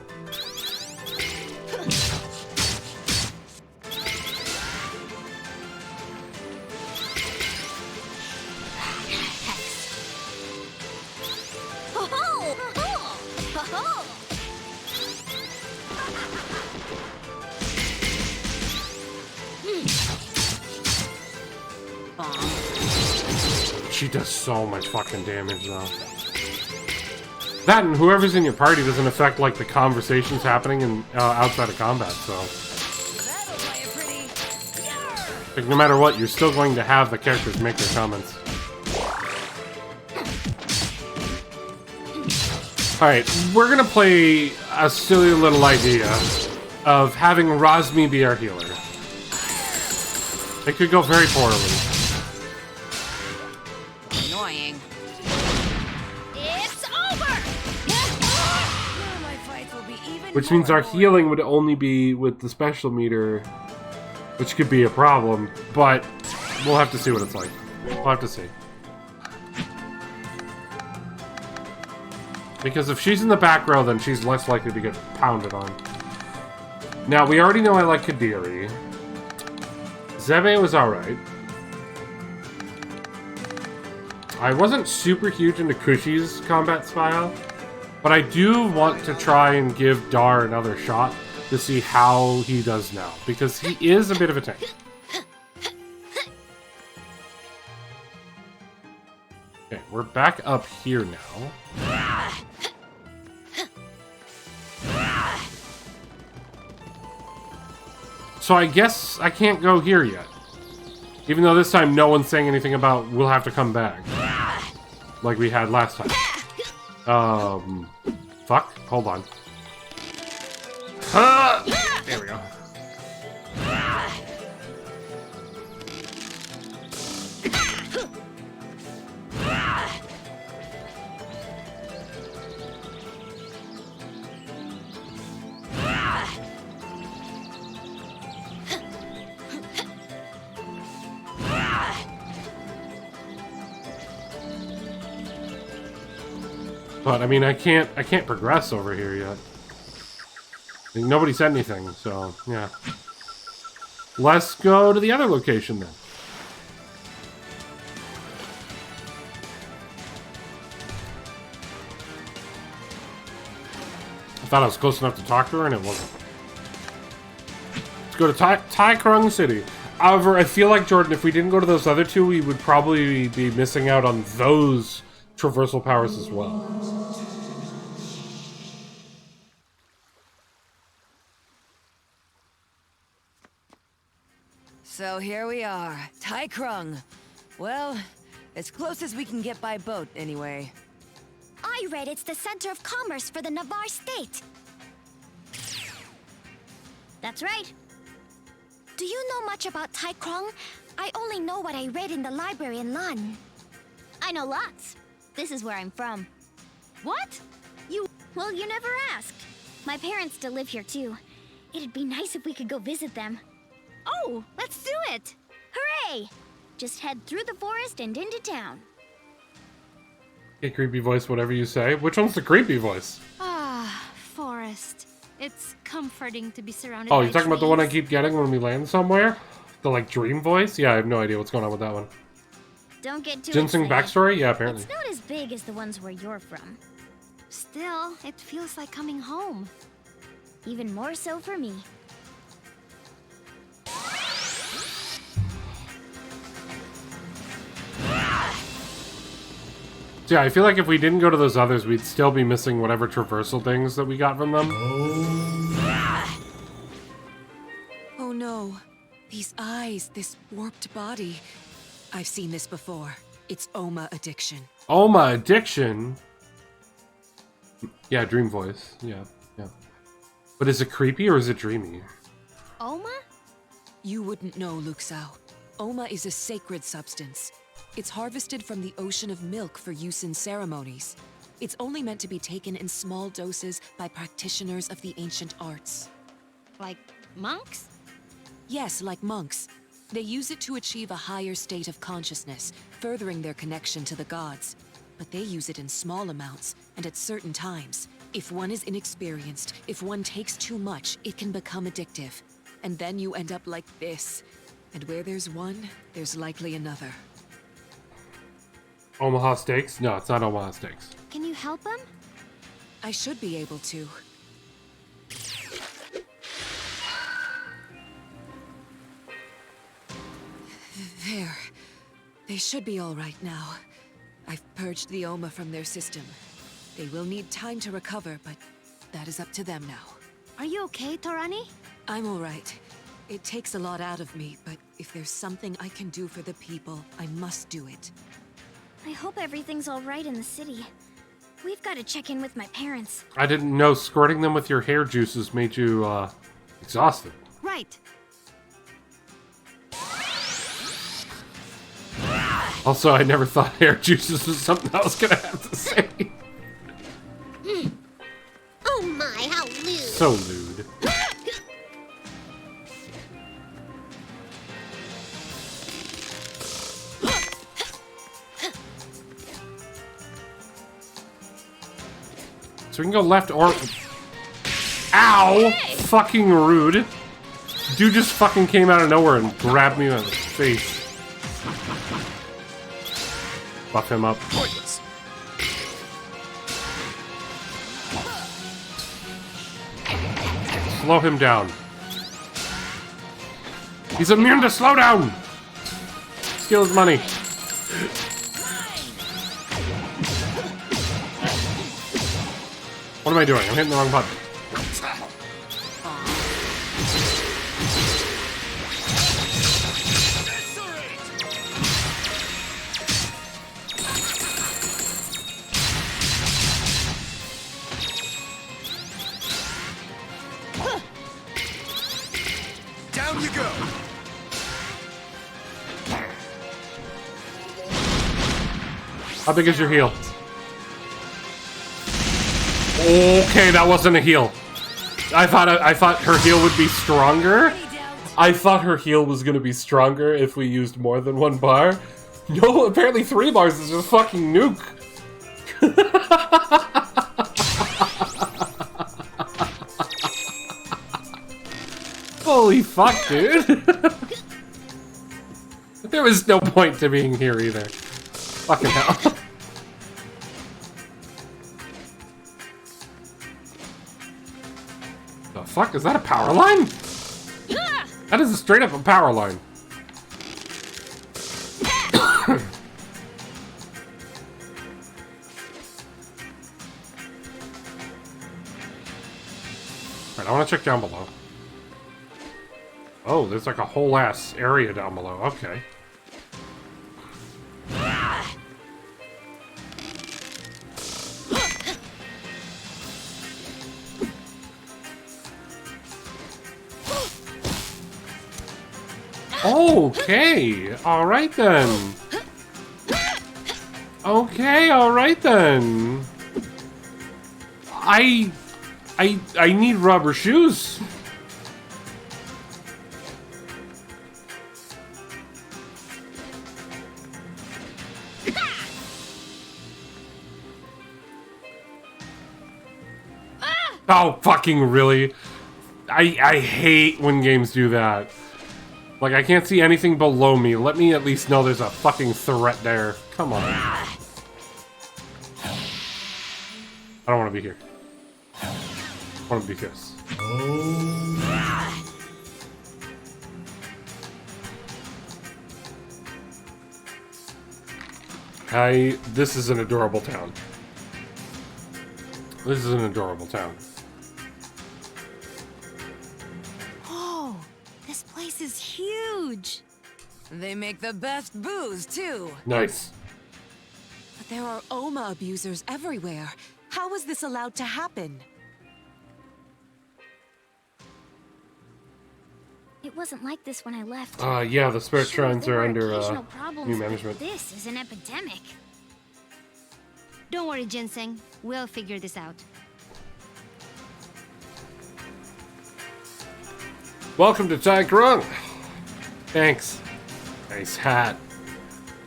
She does so much fucking damage, though. That and whoever's in your party doesn't affect, like, the conversations happening in, outside of combat, so... Like, no matter what, you're still going to have the characters make their comments. Alright, we're gonna play a silly little idea of having Rosmi be our healer. It could go very poorly. Annoying. It's over! My fights will be even Which means our healing would only be with the special meter, which could be a problem, but we'll have to see what it's like. We'll have to see. Because if she's in the back row, then she's less likely to get pounded on. Now, we already know I like Kadiri. Zebe was alright. I wasn't super huge into Kushi's combat style, but I do want to try and give Dar another shot to see how he does now, because he is a bit of a tank. Okay, we're back up here now. So I guess I can't go here yet. Even though this time no one's saying anything about we'll have to come back. Like we had last time. Fuck. Hold on. There we go. But I mean, I can't progress over here yet. Like, nobody said anything, so yeah. Let's go to the other location then. I thought I was close enough to talk to her, and it wasn't. Let's go to Tai Krung City. However, I feel like, Jordan, if we didn't go to those other two, we would probably be missing out on those traversal powers as well. So here we are, Tai Krung. Well, as close as we can get by boat, anyway. I read it's the center of commerce for the Navarre state. That's right. Do you know much about Tai Krung? I only know what I read in the library in Lan. I know lots. This is where I'm from. What? Well, you never asked. My parents still live here too. It'd be nice if we could go visit them. Oh, let's do it! Hooray! Just head through the forest and into town. Okay, creepy voice, whatever you say. Which one's the creepy voice? Ah, forest. It's comforting to be surrounded Oh, by you're talking about the one I keep getting when we land somewhere? The, like, dream voice? Yeah, I have no idea what's going on with that one. Don't get too Ginseng excited. backstory? Yeah, apparently. It's not as big as the ones where you're from. Still, it feels like coming home. Even more so for me. So yeah, I feel like if we didn't go to those others, we'd still be missing whatever traversal things that we got from them. Oh no. These eyes, this warped body. I've seen this before. It's Oma addiction. Oma addiction? Yeah, dream voice. Yeah. But is it creepy or is it dreamy? Oma? You wouldn't know, Luxao. Oma is a sacred substance. It's harvested from the ocean of milk for use in ceremonies. It's only meant to be taken in small doses by practitioners of the ancient arts. Like monks? Yes, like monks. They use it to achieve a higher state of consciousness, furthering their connection to the gods. But they use it in small amounts, and at certain times. If one is inexperienced, if one takes too much, it can become addictive. And then you end up like this. And where there's one, there's likely another. Omaha Steaks? No, it's not Omaha Steaks. Can you help him? I should be able to. There. They should be all right now. I've purged the Oma from their system. They will need time to recover, but that is up to them now. Are you okay, Torani? I'm all right. It takes a lot out of me, but if there's something I can do for the people, I must do it. I hope everything's all right in the city. We've got to check in with my parents. I didn't know squirting them with your hair juices made you, exhausted. Right. Also, I never thought hair juices was something I was gonna have to say. Oh my, how lewd. So lewd. So we can go left or... Ow! Fucking rude. Dude just fucking came out of nowhere and grabbed me in the face. Buff him up. Pointless. Slow him down. He's immune to slowdown! Steal his money. What am I doing? I'm hitting the wrong button. Down you go. How big is your heal? Okay, that wasn't a heal. I thought her heal would be stronger. I thought her heal was gonna be stronger if we used more than one bar. No, apparently 3 bars is just fucking nuke. Holy fuck, dude. There was no point to being here either. Fucking hell. The fuck? Is that a power line? That is straight up a power line. Alright, I want to check down below. Oh, there's like a whole ass area down below. Okay. Okay, alright then. Okay, alright then. I need rubber shoes. Oh, fucking really? I hate when games do that. Like, I can't see anything below me. Let me at least know there's a fucking threat there. Come on. I don't want to be here. I want to be this. This is an adorable town. This is an adorable town. Oh, this place is huge. They make the best booze, too. Nice. But there are Oma abusers everywhere. How is this allowed to happen? It wasn't like this when I left. Yeah, the spirit shrines There are were under occasional problems, new but management. This is an epidemic. Don't worry, Ginseng. We'll figure this out. Welcome to Tai Krung. Thanks. Nice hat.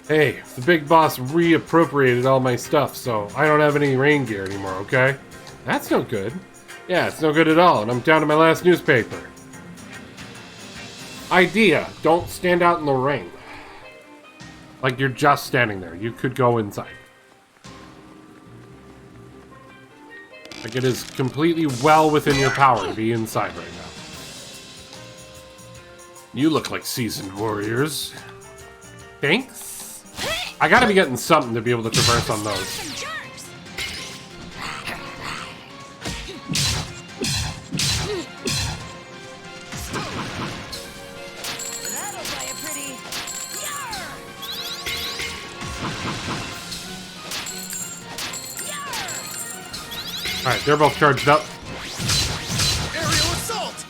Hey, the big boss reappropriated all my stuff, so I don't have any rain gear anymore, okay? That's no good. Yeah, it's no good at all, and I'm down to my last newspaper. Idea, don't stand out in the rain. Like you're just standing there. You could go inside. Like it is completely well within your power to be inside right now. You look like seasoned warriors. Thanks. I gotta be getting something to be able to traverse on those. Alright, they're both charged up. Aerial assault!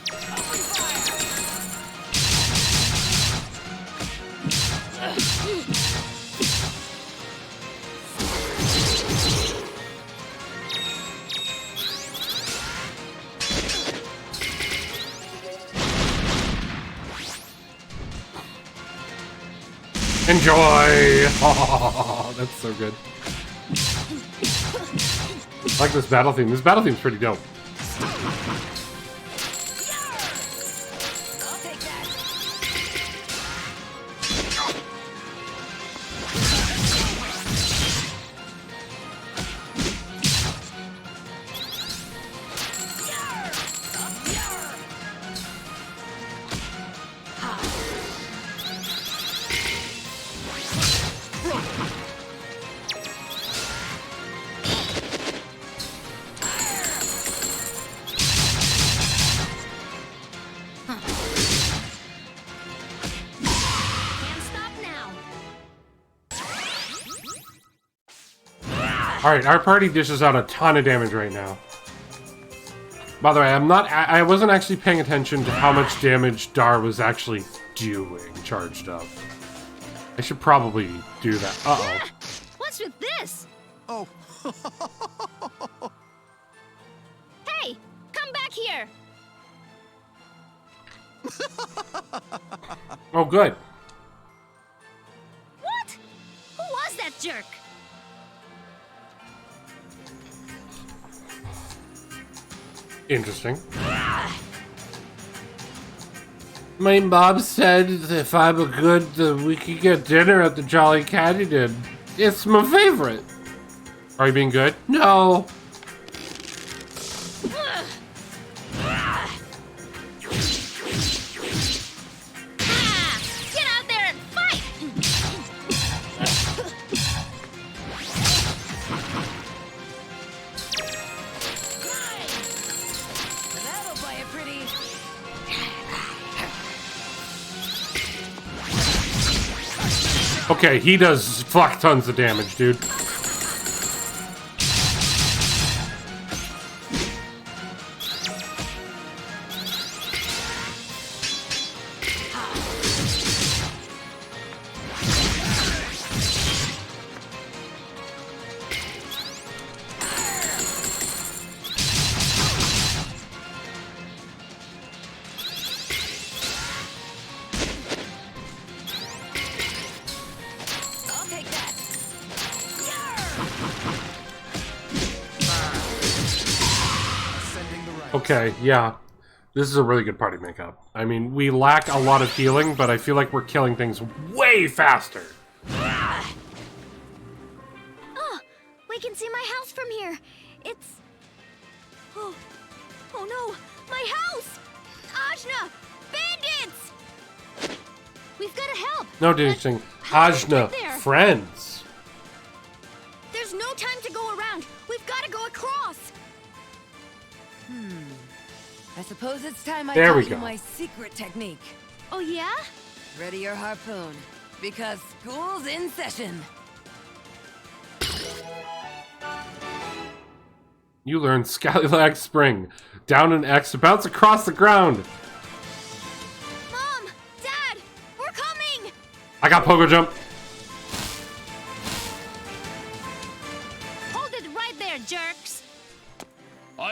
Enjoy! Oh, that's so good. I like this battle theme. This battle theme's pretty dope. Alright, our party dishes out a ton of damage right now. By the way, I wasn't actually paying attention to how much damage Dar was actually doing charged up. I should probably do that. Uh-oh. What's with this? Oh. Hey, come back here. Oh, good. What? Who was that jerk? Interesting. My mom said if I'm a good, we could get dinner at the Jolly Caddy Inn. It's my favorite. Are you being good? No. Get out there and fight! That'll buy a pretty. Okay, he does fuck tons of damage, dude. I'll take that. Okay, yeah. This is a really good party makeup. I mean, we lack a lot of healing, but I feel like we're killing things way faster. Oh, we can see my house from here. It's... Oh, oh no, my house! Ajna! Bandits! We've got to help. No, dancing. Ajna, there? friends. There's no time to go around. We've got to go across. I suppose it's time I There tell we you go. my secret technique. Oh, yeah? Ready your harpoon, because school's in session. You learn Scallywag Spring. Down an X to bounce across the ground. Mom! Dad! We're coming! I got Pogo Jump. Hold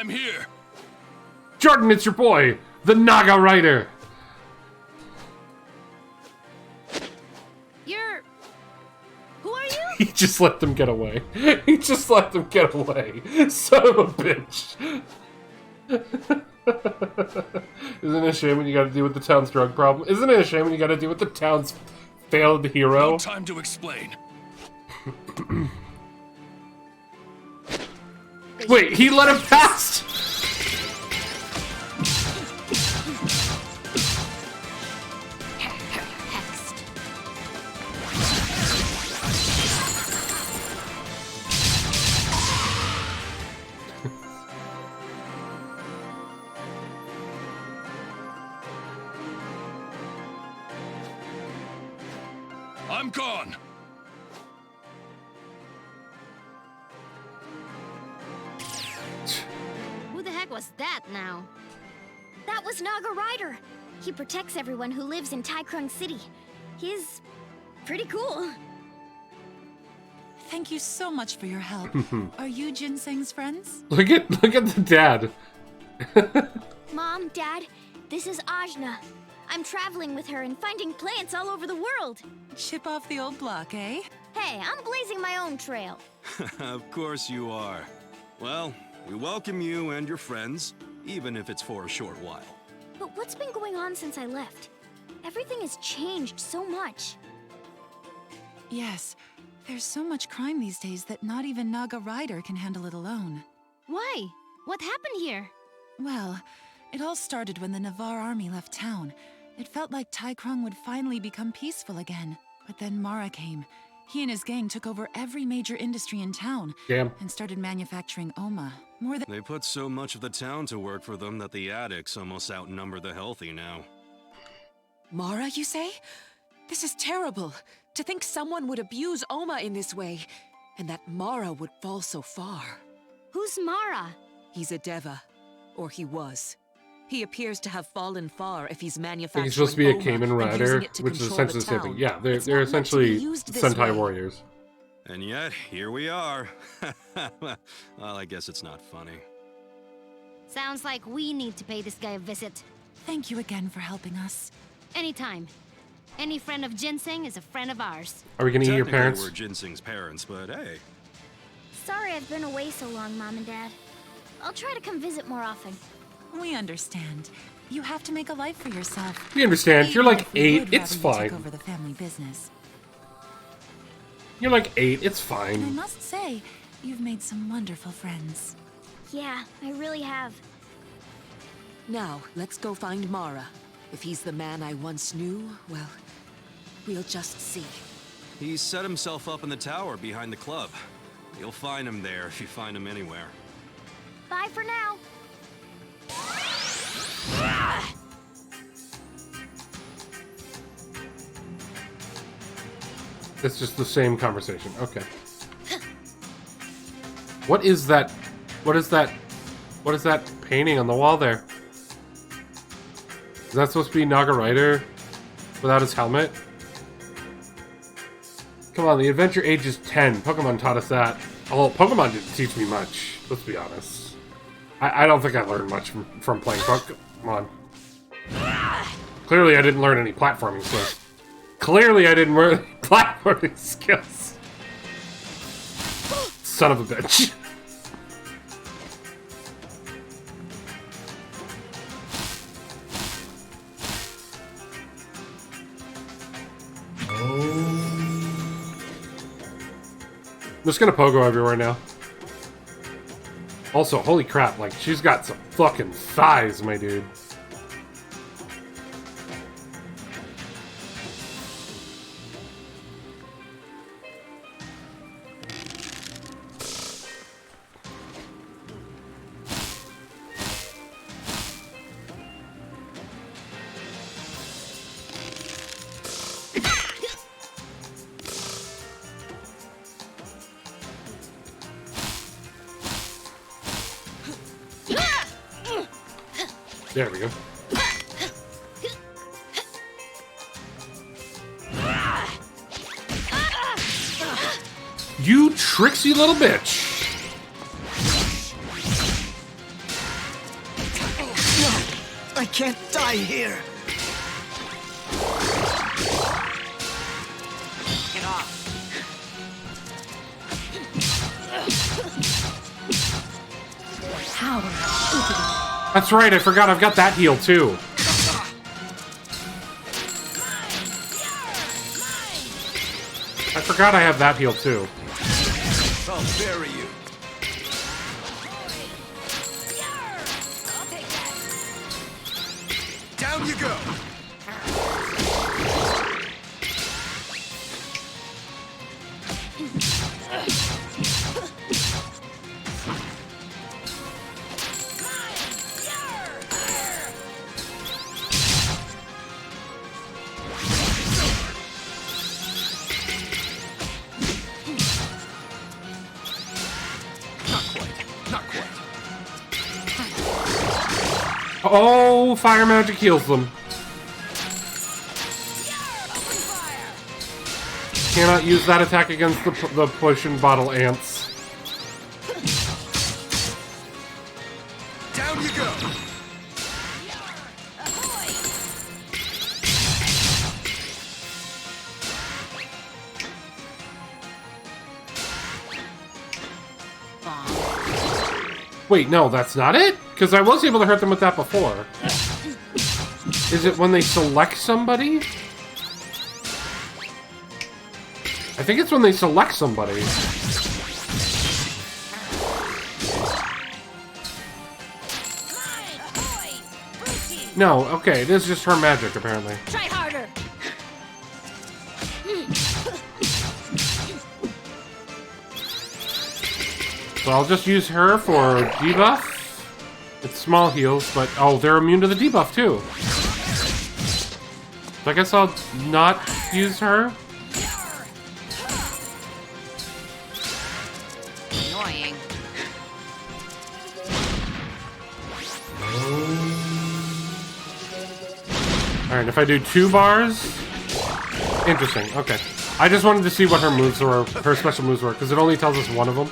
I'm here. Jordan, it's your boy, the Naga Rider. Who are you? He just let them get away. He just let them get away. Son of a bitch. Isn't it a shame when you gotta deal with the town's drug problem? Isn't it a shame when you gotta deal with the town's failed hero? No time to explain. Wait, he let him pass! I'm gone. Who the heck was that now? That was Naga Rider. He protects everyone who lives in Taikrung City. He's pretty cool. Thank you so much for your help. Are you Ginseng's friends? Look at the dad. Mom, Dad, this is Ajna. I'm traveling with her and finding plants all over the world. Chip off the old block, eh? Hey, I'm blazing my own trail. Of course you are. Well, we welcome you and your friends, even if it's for a short while. But what's been going on since I left? Everything has changed so much. Yes, there's so much crime these days that not even Naga Rider can handle it alone. Why? What happened here? Well, it all started when the Navarre army left town. It felt like Taikrung would finally become peaceful again. But then Mara came. He and his gang took over every major industry in town. Damn. And started manufacturing Oma. More than They put so much of the town to work for them that the addicts almost outnumber the healthy now. Mara, you say? This is terrible. To think someone would abuse Oma in this way. And that Mara would fall so far. Who's Mara? He's a Deva. Or he was. He appears to have fallen far if he's I manufacturing think he's supposed to be a Oma Cayman and Rider, using it to which is control essentially the the same thing. town. Yeah, It's they're not meant to be essentially used this Sentai way. warriors. And yet, here we are. Well, I guess it's not funny. Sounds like we need to pay this guy a visit. Thank you again for helping us. Anytime. Any friend of Ginseng is a friend of ours. Are we gonna eat your Technically, parents? we're Ginseng's parents, but hey. Sorry I've been away so long, Mom and Dad. I'll try to come visit more often. We understand. You have to make a life for yourself. We understand. You're Even like if we 8. would It's rather you took fine. over the family business. You're like 8. It's And I fine. must say, you've made some wonderful friends. Yeah, I really have. Now, let's go find Mara. If he's the man I once knew, well, we'll just see. He set himself up in the tower behind the club. You'll find him there if you find him anywhere. Bye for now. It's just the same conversation. Okay. What is that? What is that? What is that painting on the wall there? Is that supposed to be Naga Rider without his helmet? Come on, the adventure age is 10. Pokemon taught us that. Although Pokemon didn't teach me much, let's be honest. I don't think I learned much from playing Pokemon. Clearly I didn't learn any platforming skills. Clearly I didn't learn any platforming skills. Son of a bitch. I'm just gonna pogo everywhere now. Also, holy crap, like, she's got some fucking thighs, my dude. There we go. You tricksy little bitch. can't die here. Get off. That's right, I forgot I've got that heal too. I forgot I have that heal too. I'll bury you. Down you go. Oh, fire magic heals them. Cannot use that attack against the potion bottle ants. Down you go. Wait, no, that's not it? Because I was able to hurt them with that before. Is it when they select somebody? I think it's when they select somebody. No, okay, it is just her magic, apparently. Try harder. So I'll just use her for debuff. It's small heals, but oh, they're immune to the debuff too. So I guess I'll not use her. Annoying. Alright, if I do 2 bars... Interesting, okay. I just wanted to see what her moves were, her special moves were, because it only tells us one of them.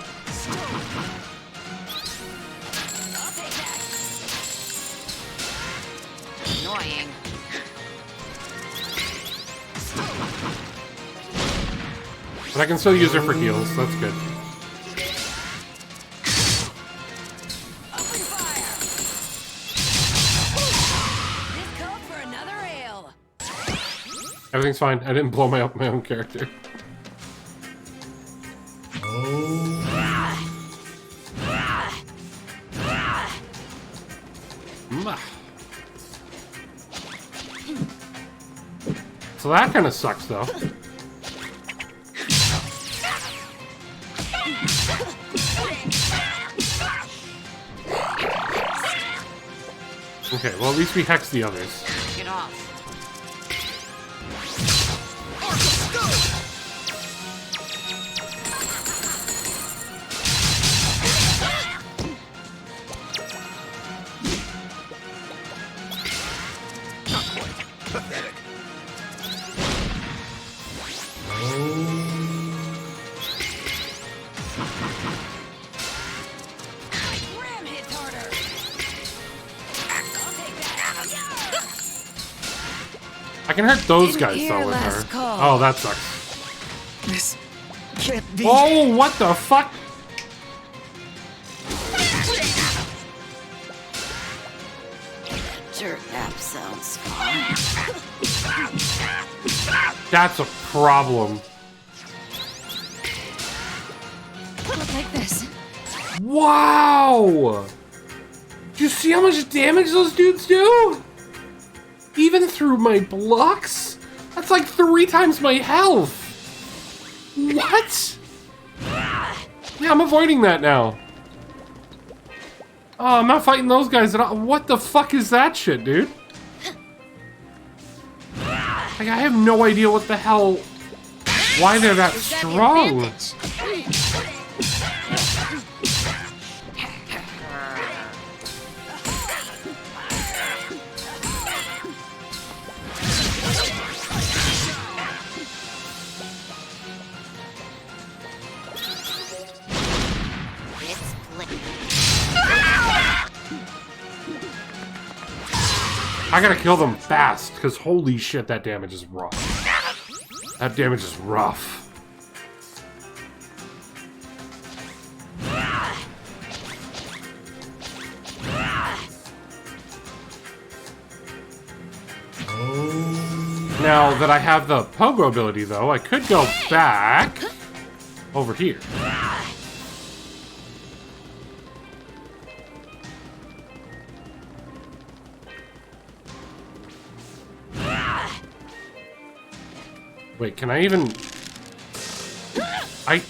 Annoying. But I can still use her for heals, that's good. Everything's fine. I didn't blow up my own character. So that kind of sucks, though. Okay, well at least we hex the others. Get off. Pathetic. Ram hits harder. I can hurt those guys Didn't though hear with her. last call. Oh, that sucks. This can't be. Oh, what the fuck? Dirt nap sounds fun. That's a problem. Not like this. Wow! Do you see how much damage those dudes do? Even through my blocks? That's like 3 times my health. What? Yeah, I'm avoiding that now. Oh, I'm not fighting those guys at all. What the fuck is that shit, dude? Like, I have no idea what the hell... Why they're that strong. I gotta kill them fast, because holy shit, that damage is rough. That damage is rough. Now that I have the pogo ability, though, I could go back over here. Wait, can I even... I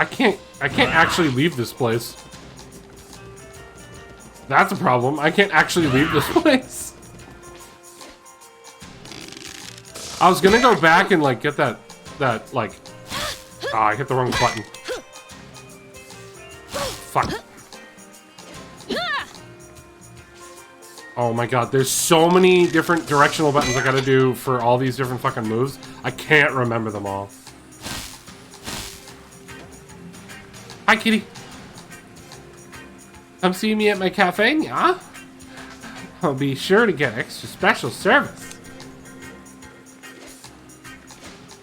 can't actually leave this place. That's a problem. I can't actually leave this place. I was gonna go back and like get that like... Ah, I hit the wrong button. Fuck. Oh my god, there's so many different directional buttons I gotta do for all these different fucking moves. I can't remember them all. Hi, kitty. Come see me at my cafe, yeah? I'll be sure to get extra special service.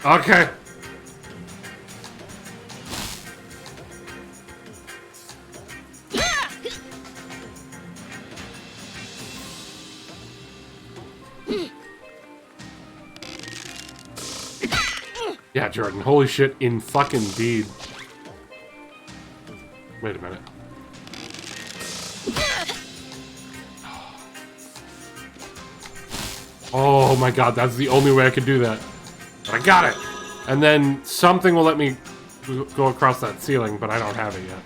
Okay. Yeah, Jordan. Holy shit, in fucking deed. Wait a minute. Oh my god, that's the only way I could do that. But I got it! And then something will let me go across that ceiling, but I don't have it yet.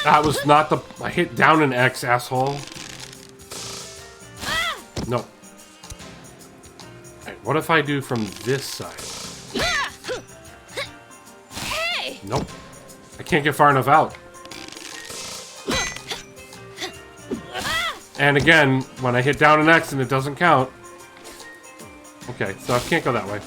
That was not the... I hit down an X, asshole. No. Right, what if I do from this side? Nope. I can't get far enough out. And again, when I hit down an X and it doesn't count. Okay, so I can't go that way.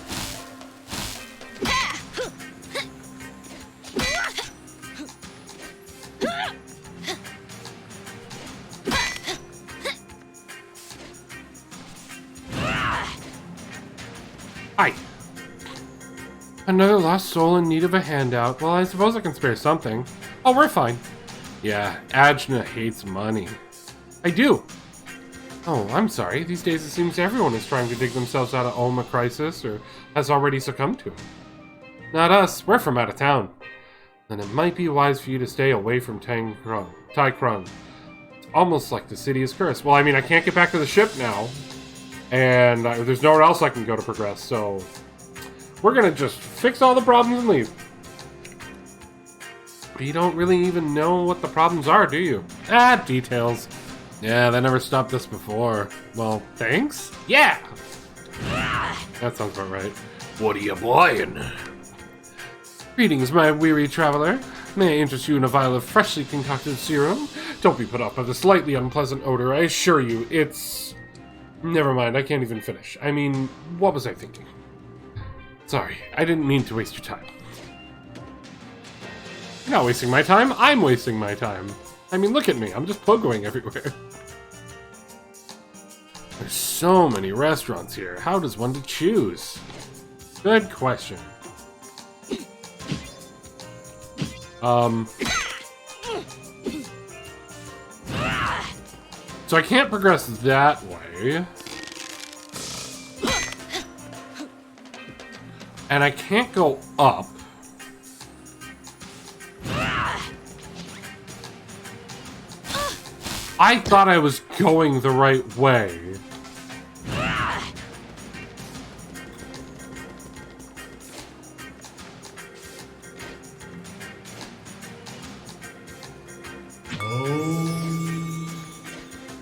Hi. Another lost soul in need of a handout. Well, I suppose I can spare something. Oh, we're fine. Yeah, Ajna hates money. I do. Oh, I'm sorry. These days it seems everyone is trying to dig themselves out of Oma crisis or has already succumbed to it. Not us. We're from out of town. Then it might be wise for you to stay away from Tai Krung. It's almost like the city is cursed. Well, I mean, I can't get back to the ship now. And there's nowhere else I can go to progress, so... We're gonna just fix all the problems and leave. But you don't really even know what the problems are, do you? Ah, details. Yeah, that never stopped us before. Well, thanks? Yeah! That sounds about right. What are you buying? Greetings, my weary traveler. May I interest you in a vial of freshly concocted serum? Don't be put off by the slightly unpleasant odor. I assure you, it's... Never mind, I can't even finish. I mean, what was I thinking? Sorry, I didn't mean to waste your time. You're not wasting my time, I'm wasting my time. I mean, look at me, I'm just pogoing everywhere. There's so many restaurants here, how does one to choose? Good question. So I can't progress that way. And I can't go up. I thought I was going the right way.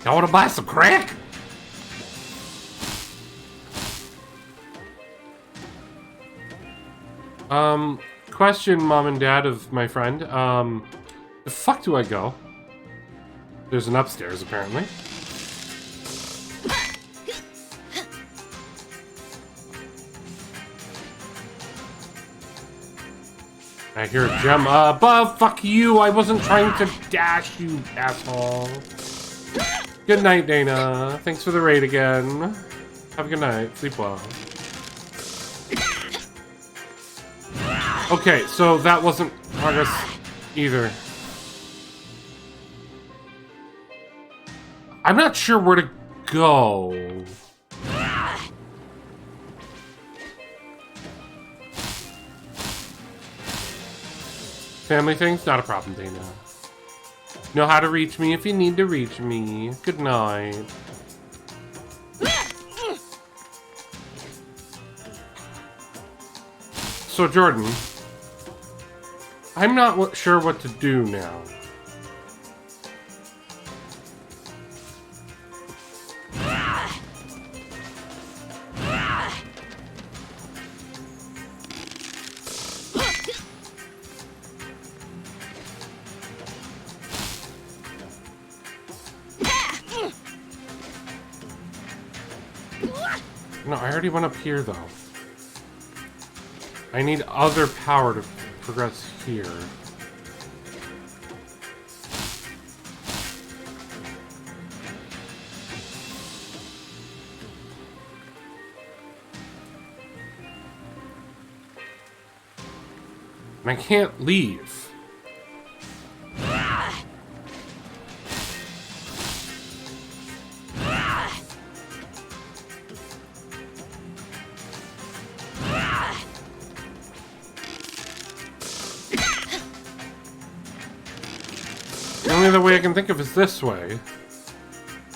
Y'all wanna buy some crack? Question, Mom and Dad of my friend. The fuck do I go? There's an upstairs, apparently. I hear a gem above. Fuck you. I wasn't trying to dash, you asshole. Good night, Dana. Thanks for the raid again. Have a good night. Sleep well. Okay, so that wasn't progress either. I'm not sure where to go. Family things? Not a problem, Dana. Know how to reach me if you need to reach me. Good night. So, Jordan, I'm not sure what to do now. No, I already went up here, though. I need other power to progress here. And I can't leave. The only other way I can think of is this way.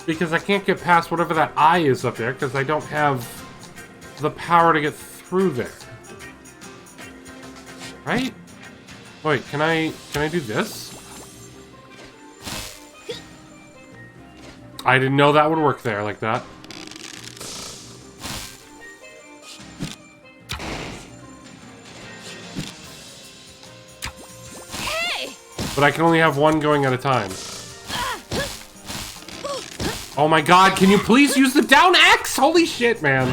Because I can't get past whatever that eye is up there, because I don't have the power to get through there. Right? Wait, can I do this? I didn't know that would work there like that. But I can only have one going at a time. Oh my god, can you please use the down X? Holy shit, man.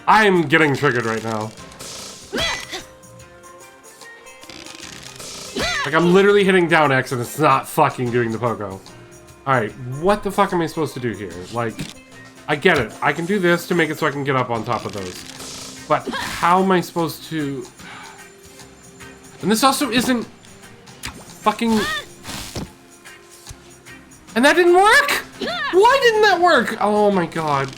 I'm getting triggered right now. Like, I'm literally hitting down X and it's not fucking doing the pogo. Alright, what the fuck am I supposed to do here? Like, I get it. I can do this to make it so I can get up on top of those. But how am I supposed to... And this also isn't... fucking... And that didn't work? Why didn't that work? Oh my god.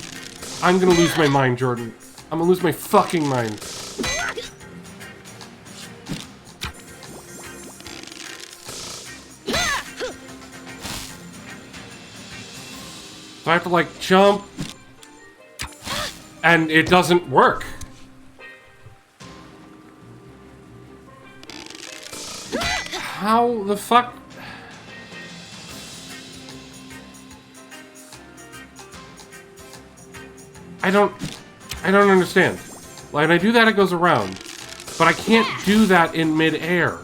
I'm gonna lose my mind, Jordan. I'm gonna lose my fucking mind. So I have to, like, jump. And it doesn't work. How the fuck? I don't understand. When I do that, it goes around. But I can't do that in mid-air.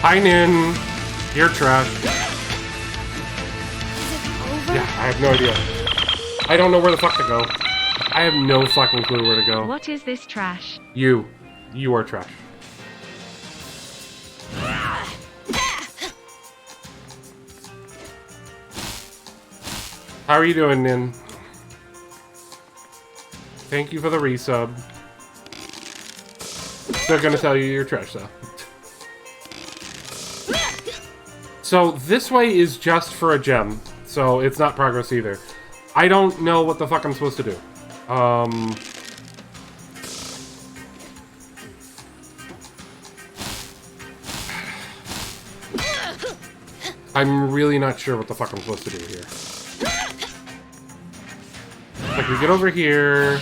Hi, Nin. You're trash. Yeah, I have no idea. I don't know where the fuck to go. I have no fucking clue where to go. What is this trash? You. You are trash. How are you doing, Nin? Thank you for the resub. They're gonna tell you you're trash, though. So this way is just for a gem, so it's not progress either. I don't know what the fuck I'm supposed to do. I'm really not sure what the fuck I'm supposed to do here. Like, we get over here.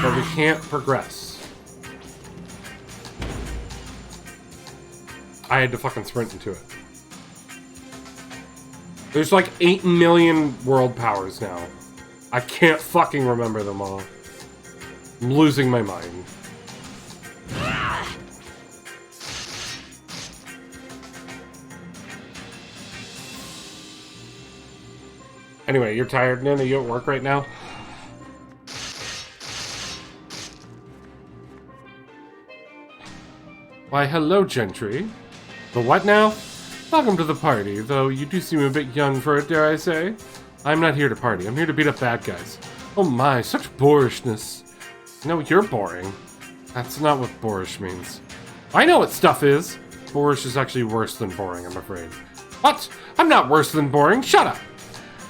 But we can't progress. I had to fucking sprint into it. There's like 8 million world powers now. I can't fucking remember them all. I'm losing my mind. Anyway, you're tired, Nina? You at work right now? Why, hello, gentry. The what now? Welcome to the party, though you do seem a bit young for it, dare I say. I'm not here to party. I'm here to beat up bad guys. Oh my, such boorishness. No, you're boring. That's not what boorish means. I know what stuff is. Boorish is actually worse than boring, I'm afraid. What? I'm not worse than boring. Shut up.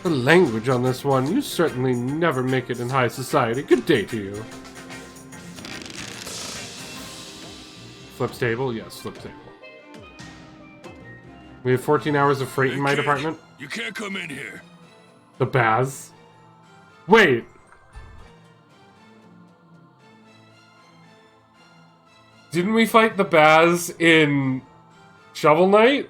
The language on this one. You certainly never make it in high society. Good day to you. Flips table? Yes, flip table. We have 14 hours of freight in my department. You can't come in here. The Baz? Wait. Didn't we fight the Baz in Shovel Knight?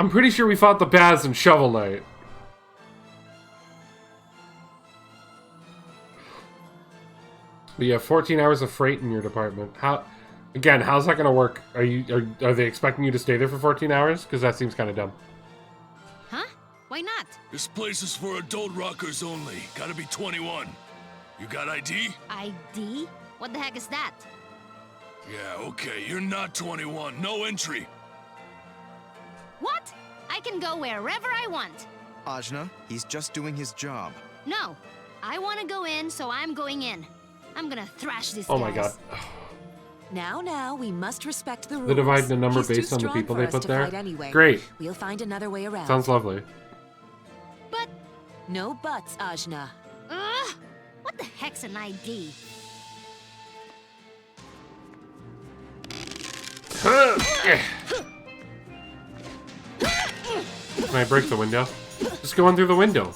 I'm pretty sure we fought the Baz in Shovel Knight. But you have 14 hours of freight in your department. Again, how's that gonna work? Are they expecting you to stay there for 14 hours? Because that seems kind of dumb. Huh? Why not? This place is for adult rockers only. Gotta be 21. You got ID? ID? What the heck is that? Yeah, okay. You're not 21. No entry. What? I can go wherever I want. Ajna, he's just doing his job. No. I want to go in, so I'm going in. I'm gonna thrash this Oh my god. Now, we must respect the rules. They divide the number He's based too on the strong people for they us put to there? fight anyway. Great. We'll find another way around. Sounds lovely. But... No buts, Ajna. Ugh! What the heck's an ID? Can I break the window? Just go on through the window.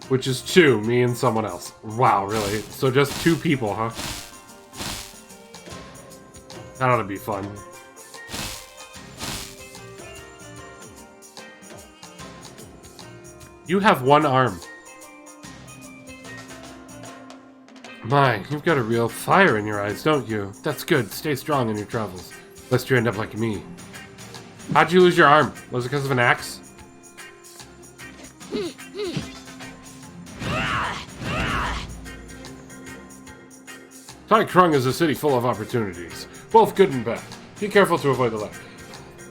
Which is 2, me and someone else. Wow, really? So just 2 people, huh? That ought to be fun. You have 1 arm. My, you've got a real fire in your eyes, don't you? That's good. Stay strong in your travels. Lest you end up like me. How'd you lose your arm? Was it because of an axe? Tai Krung is a city full of opportunities, both good and bad. Be careful to avoid the latter.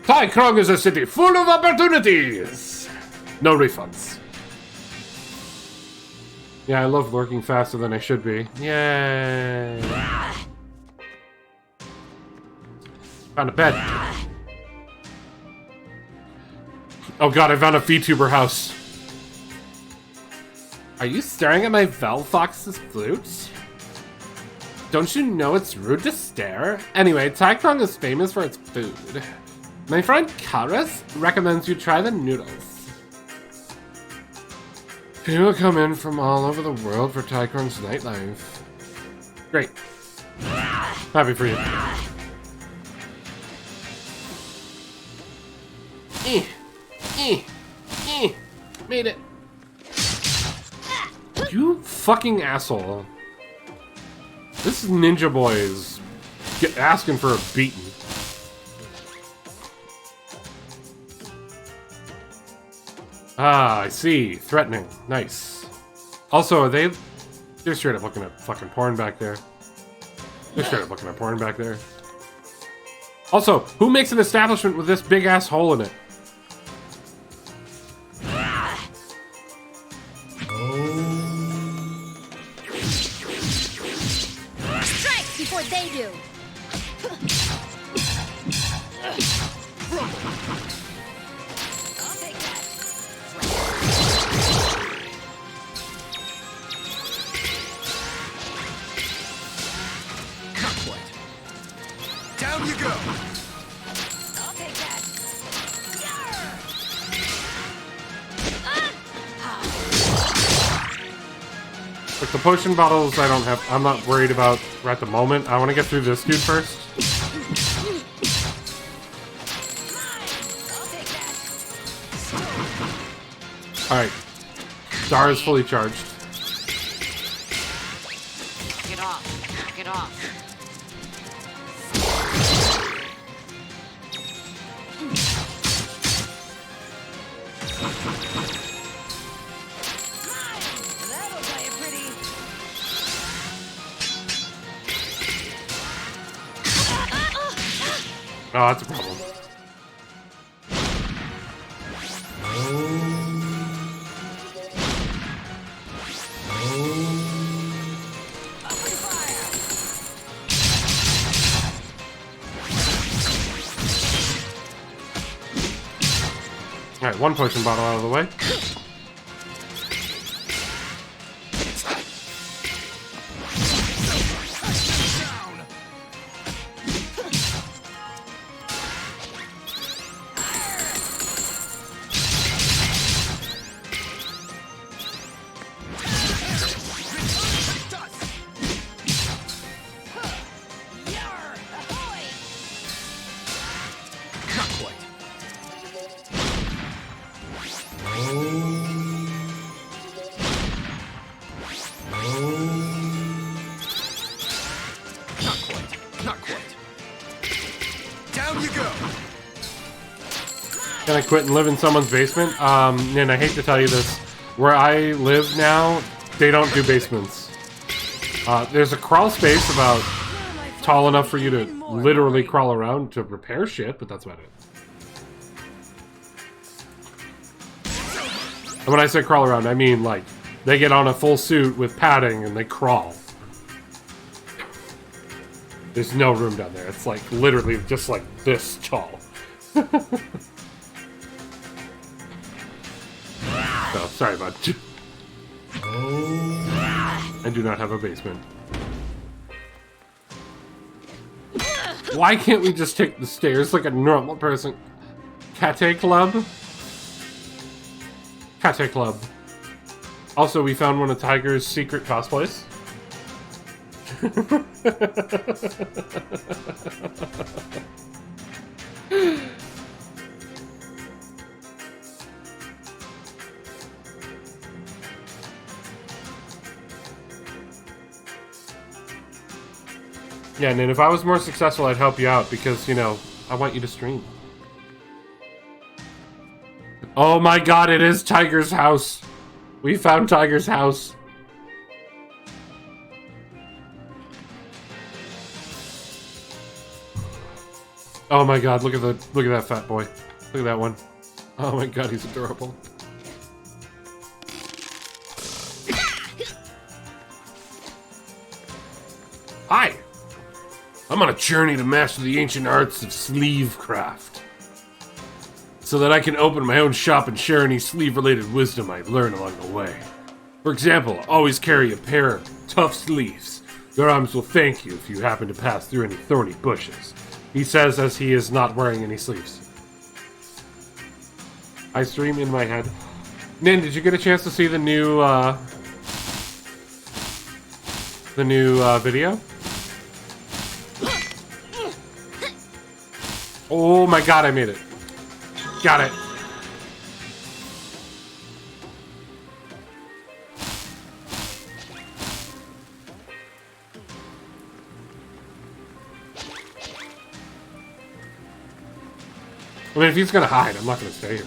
Tai Krung is a city full of opportunities! No refunds. Yeah, I love working faster than I should be. Yay! Found a bed. Oh god, I found a VTuber house. Are you staring at my Velfox's flute? Don't you know it's rude to stare? Anyway, Tai Krung is famous for its food. My friend Karis recommends you try the noodles. People come in from all over the world for Tai Krung's nightlife. Great. Happy for you. Made it. You fucking asshole. This ninja boy is asking for a beating. Ah, I see. Threatening. Nice. Also, they're straight up looking at fucking porn back there. They're straight up looking at porn back there. Also, who makes an establishment with this big ass hole in it? Strike before they do. I'll take that. Down you go. I'll take that. Like the potion bottles, I'm not worried about right at the moment. I want to get through this dude first. Alright. Star is fully charged. Get off. Get off. That'll play it pretty. Oh, that's a problem. Alright, one potion bottle out of the way. Can I quit and live in someone's basement? And I hate to tell you this, where I live now, they don't do basements. There's a crawl space about tall enough for you to literally crawl around to repair shit, but that's about it. And when I say crawl around, I mean like they get on a full suit with padding and they crawl. There's no room down there. It's like literally just like this tall. So, sorry about it. I do not have a basement. Why can't we just take the stairs like a normal person? Kate Club? Kate Club. Also, we found one of Tiger's secret cosplays. Yeah, and then if I was more successful, I'd help you out because, you know, I want you to stream. Oh my god, it is Tiger's house. We found Tiger's house. Oh my god, look at that fat boy. Look at that one. Oh my god, he's adorable. Hi! I'm on a journey to master the ancient arts of sleeve craft, so that I can open my own shop and share any sleeve-related wisdom I learn along the way. For example, always carry a pair of tough sleeves. Your arms will thank you if you happen to pass through any thorny bushes. He says as he is not wearing any sleeves. I stream in my head. Nin, did you get a chance to see the new video? Oh my god, I made it. Got it. I mean, if he's gonna hide, I'm not gonna stay here.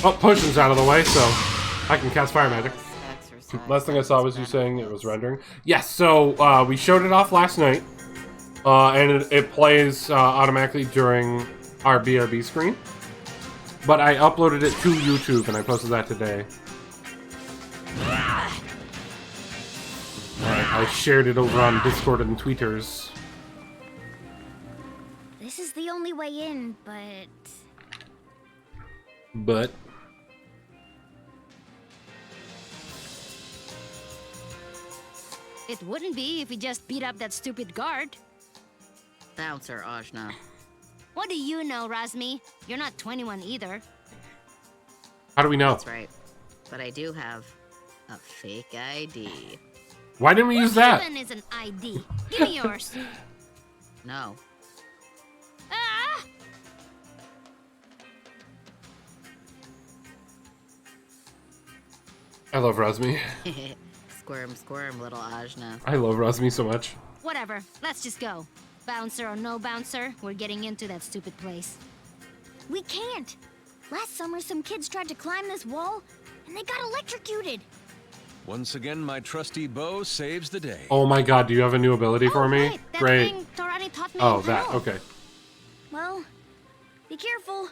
Oh, potion's out of the way, so I can cast fire magic. Last thing I saw was you saying it was rendering. Yes, so we showed it off last night, and it plays automatically during our BRB screen. But I uploaded it to YouTube, and I posted that today. I shared it over on Discord and Tweeters. This is the only way in, But... It wouldn't be if we just beat up that stupid guard. Bouncer, Ajna. What do you know, Razmi? You're not 21 either. How do we know? That's right. But I do have a fake ID. Why didn't we use that? Even is an ID. Give me yours. No. Ah! I love Razmi. Squirm, squirm, little Ajna. I love Razmi so much. Whatever. Let's just go. Bouncer or no bouncer, we're getting into that stupid place. we can't. Last summer, some kids tried to climb this wall, and they got electrocuted. Once again, my trusty bow saves the day. Oh my god, do you have a new ability for me? Right, that Great. thing Torani taught me Oh, in that. Hell. Okay. Well, be careful.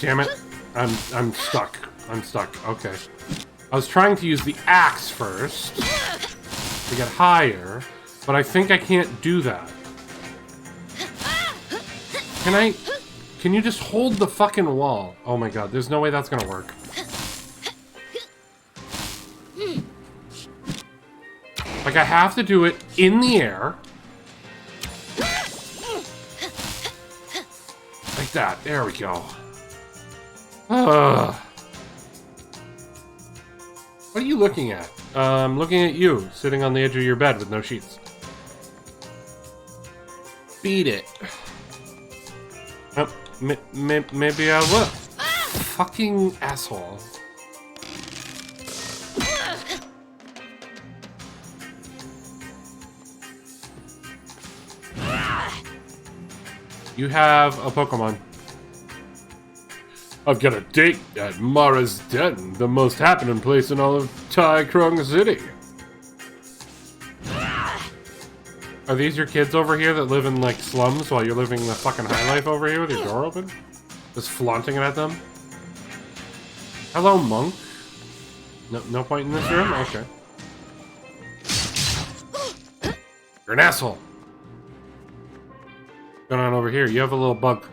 Damn it. I'm stuck. I'm stuck. Okay. I was trying to use the axe first to get higher, but I think I can't do that. Can you just hold the fucking wall? Oh my god, there's no way that's gonna work. Like, I have to do it in the air. Like that. There we go. What are you looking at? I'm looking at you, sitting on the edge of your bed with no sheets. Beat it. Oh, maybe I will. Fucking asshole. You have a Pokemon. I've got a date at Mara's Den, the most happening place in all of Tai Krung City. Are these your kids over here that live in, like, slums while you're living the fucking high life over here with your door open? Just flaunting it at them? Hello, monk. No point in this room? Okay. You're an asshole. What's going on over here? You have a little bug.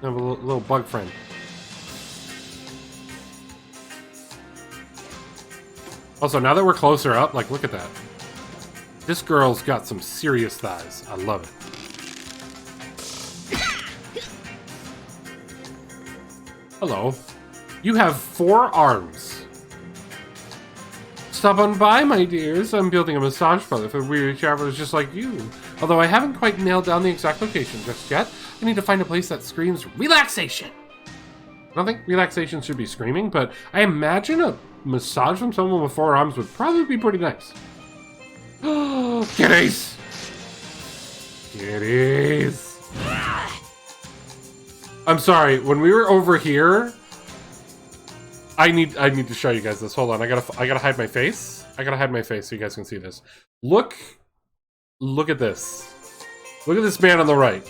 You have a little bug friend. Also, now that we're closer up, like, look at that. This girl's got some serious thighs. I love it. Hello. You have 4 arms. Stop on by, my dears. I'm building a massage parlor for weary travelers just like you. Although I haven't quite nailed down the exact location just yet, I need to find a place that screams relaxation. I don't think relaxation should be screaming, but I imagine a massage from someone with 4 arms would probably be pretty nice. Kitties! Kitties! I'm sorry, when we were over here, I need to show you guys this. Hold on, I gotta hide my face. I gotta hide my face so you guys can see this. Look at this. Look at this man on the right.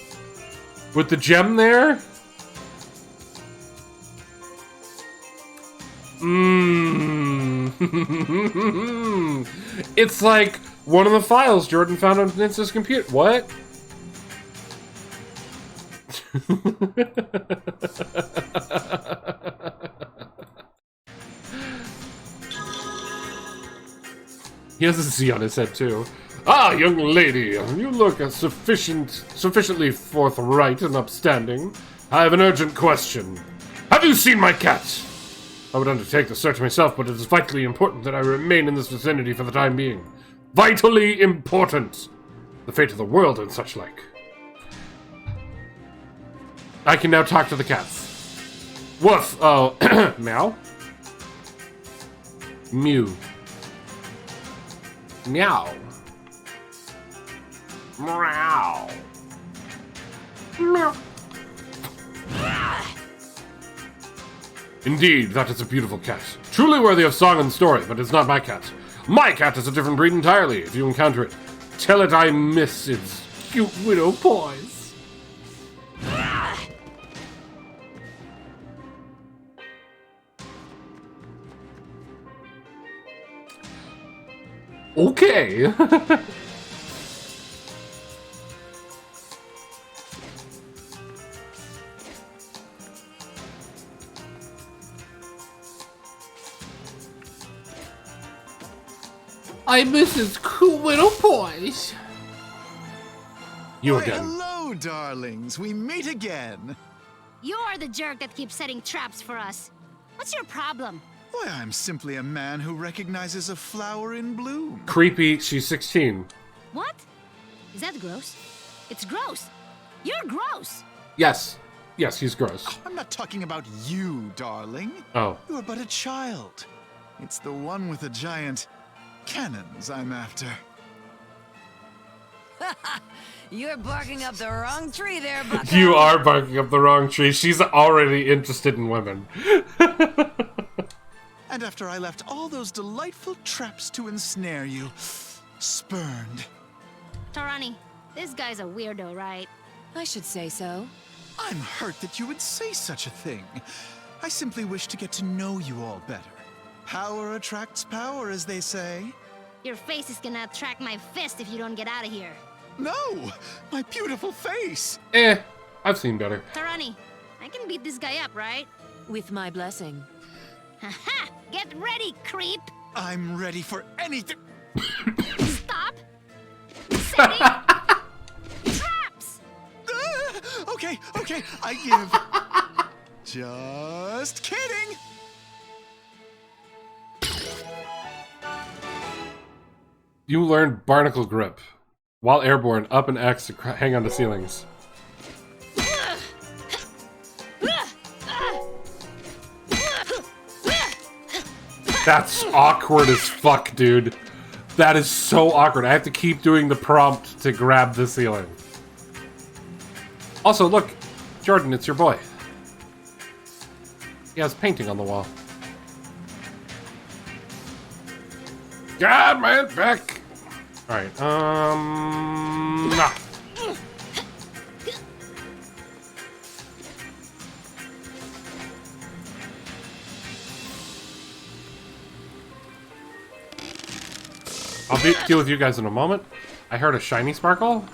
With the gem there. It's like one of the files Jordan found on Ninja's computer. What? He has a Z on his head too. Ah, young lady, you look sufficiently forthright and upstanding. I have an urgent question. Have you seen my cat? I would undertake the search myself, but it is vitally important that I remain in this vicinity for the time being. Vitally important! the fate of the world and such like. I can now talk to the cats. Woof! Oh, meow? Mew. Meow. Meow. Meow. Indeed, that is a beautiful cat. Truly worthy of song and story, but it's not my cat. My cat is a different breed entirely. If you encounter it, tell it I miss its cute widow paws. Okay. I miss his cool little boys. You Why, again. hello, darlings. We meet again. You're the jerk that keeps setting traps for us. What's your problem? Why, I'm simply a man who recognizes a flower in bloom. Creepy, she's 16. What? Is that gross? It's gross. You're gross. Yes. Yes, he's gross. I'm not talking about you, darling. Oh. You're but a child. It's the one with the giant cannons I'm after. You're barking up the wrong tree there, Bucko. You are barking up the wrong tree. She's already interested in women. And after I left all those delightful traps to ensnare you, spurned. Tarani, this guy's a weirdo, right? I should say so. I'm hurt that you would say such a thing. I simply wish to get to know you all better. Power attracts power, as they say. Your face is gonna attract my fist if you don't get out of here. No! My beautiful face! I've seen better. Tarani, I can beat this guy up, right? With my blessing. Haha! Get ready, creep! I'm ready for anything. Stop! Setting traps! Okay, I give. Just kidding! You learned Barnacle Grip. While airborne, up and X to hang on to ceilings. That's awkward as fuck, dude. That is so awkward. I have to keep doing the prompt to grab the ceiling. Also, look, Jordan, it's your boy. He has painting on the wall. God, man, back. All right, nah. I'll deal with you guys in a moment. I heard a shiny sparkle.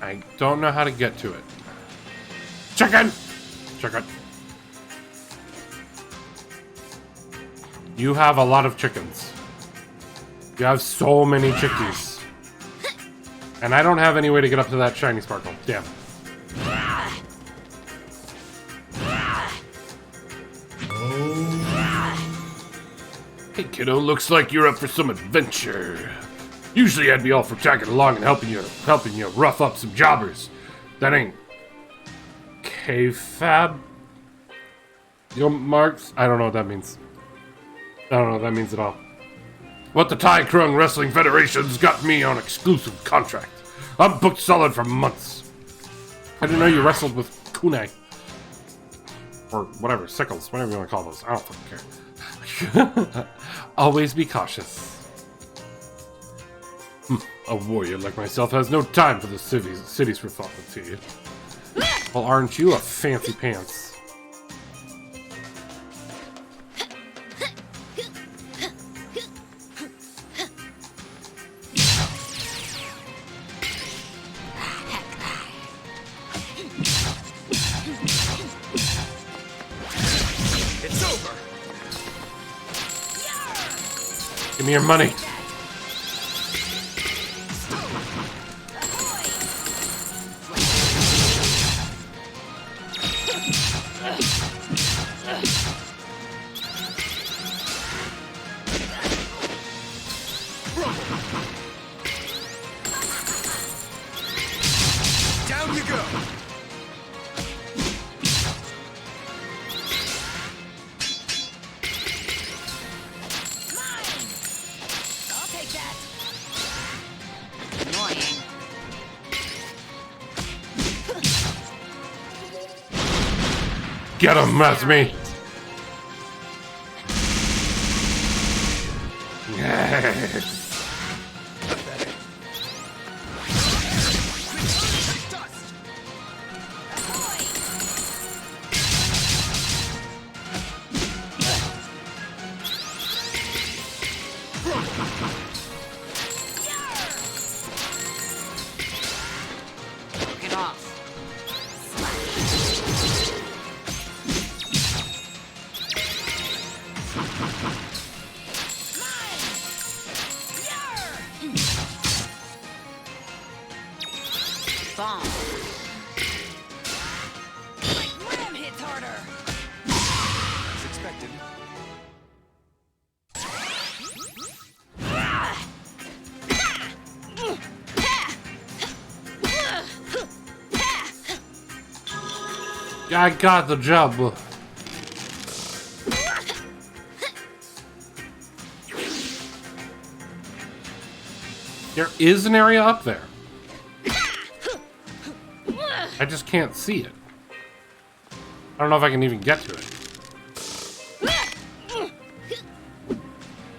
I don't know how to get to it. Chicken! Chicken. You have a lot of chickens. You have so many chickies. And I don't have any way to get up to that shiny sparkle. Damn. Hey kiddo, looks like you're up for some adventure. Usually I'd be all for tagging along and helping you rough up some jobbers. That ain't K-Fab? Yo, Marks? I don't know what that means. I don't know what that means at all. What the Tai Krung Wrestling Federation's got me on exclusive contract. I'm booked solid for months. I didn't know you wrestled with kunai. Or whatever, sickles, whatever you want to call those. I don't fucking care. Always be cautious. A warrior like myself has no time for the city's frivolity. Well, aren't you a fancy pants? It's over. Give me your money. you go. I'll take that. Annoying. Get him, that's me. Yes. Get off. Bomb. Like ram hits harder. As expected. I got the job. There is an area up there. I just can't see it. I don't know if I can even get to it.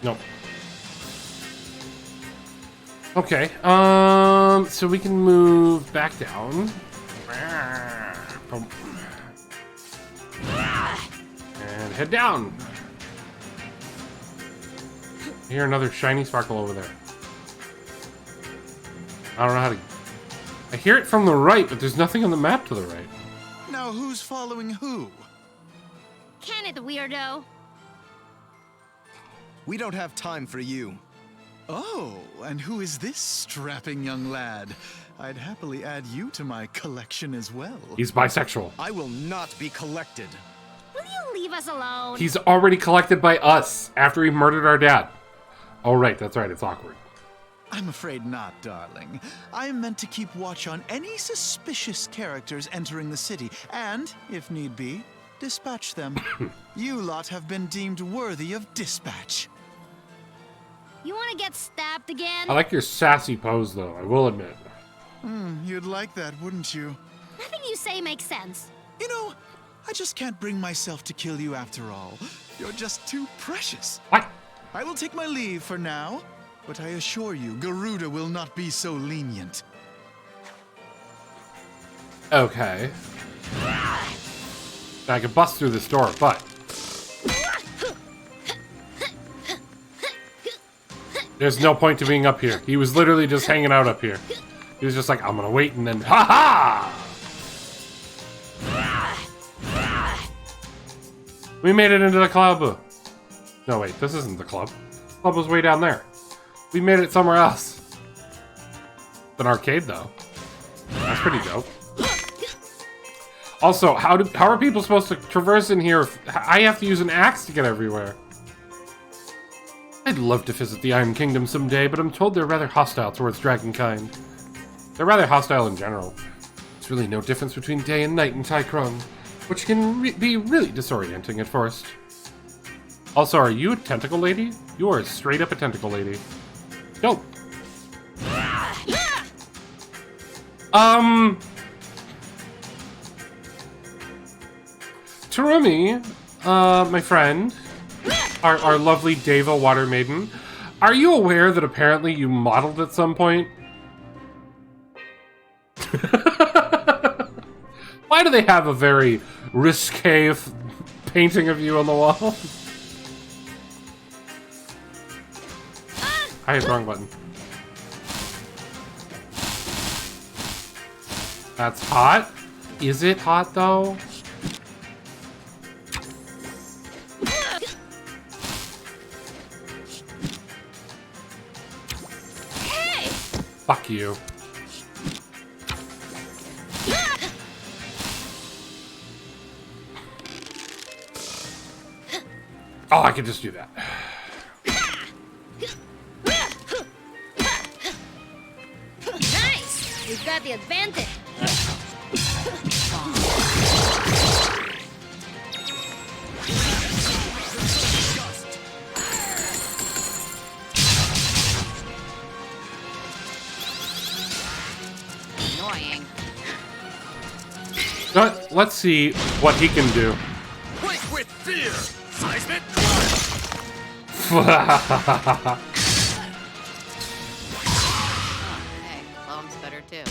Nope. Okay, so we can move back down. And head down. I hear another shiny sparkle over there. I don't know how to... I hear it from the right, but there's nothing on the map to the right. Now who's following who? Can it, weirdo? We don't have time for you. Oh, and who is this strapping young lad? I'd happily add you to my collection as well. He's bisexual. I will not be collected. Will you leave us alone? He's already collected by us after he murdered our dad. Oh, right, that's right, it's awkward. I'm afraid not, darling. I am meant to keep watch on any suspicious characters entering the city, and, if need be, dispatch them. You lot have been deemed worthy of dispatch. You want to get stabbed again? I like your sassy pose, though, I will admit. You'd like that, wouldn't you? Nothing you say makes sense. You know, I just can't bring myself to kill you after all. You're just too precious. What? I will take my leave for now, but I assure you, Garuda will not be so lenient. Okay. I could bust through this door, but... there's no point to being up here. He was literally just hanging out up here. He was just like, I'm gonna wait, and then... Ha-ha! We made it into the club. No, wait, this isn't the club. The club was way down there. We made it somewhere else. It's an arcade, though. That's pretty dope. Also, how are people supposed to traverse in here if I have to use an axe to get everywhere? I'd love to visit the Iron Kingdom someday, but I'm told they're rather hostile towards dragonkind. They're rather hostile in general. There's really no difference between day and night in Tykrung, which can be really disorienting at first. Also, are you a tentacle lady? You are straight up a tentacle lady. Dope. Terumi, my friend, our lovely Deva Water Maiden, are you aware that apparently you modeled at some point? Why do they have a very risque painting of you on the wall? I hit the wrong button. That's hot? Is it hot, though? Hey! Fuck you. Oh, I could just do that. Nice! We've got the advantage. annoying. Let's see what he can do. Quake with fear! Seismic Hey, Loam's better too.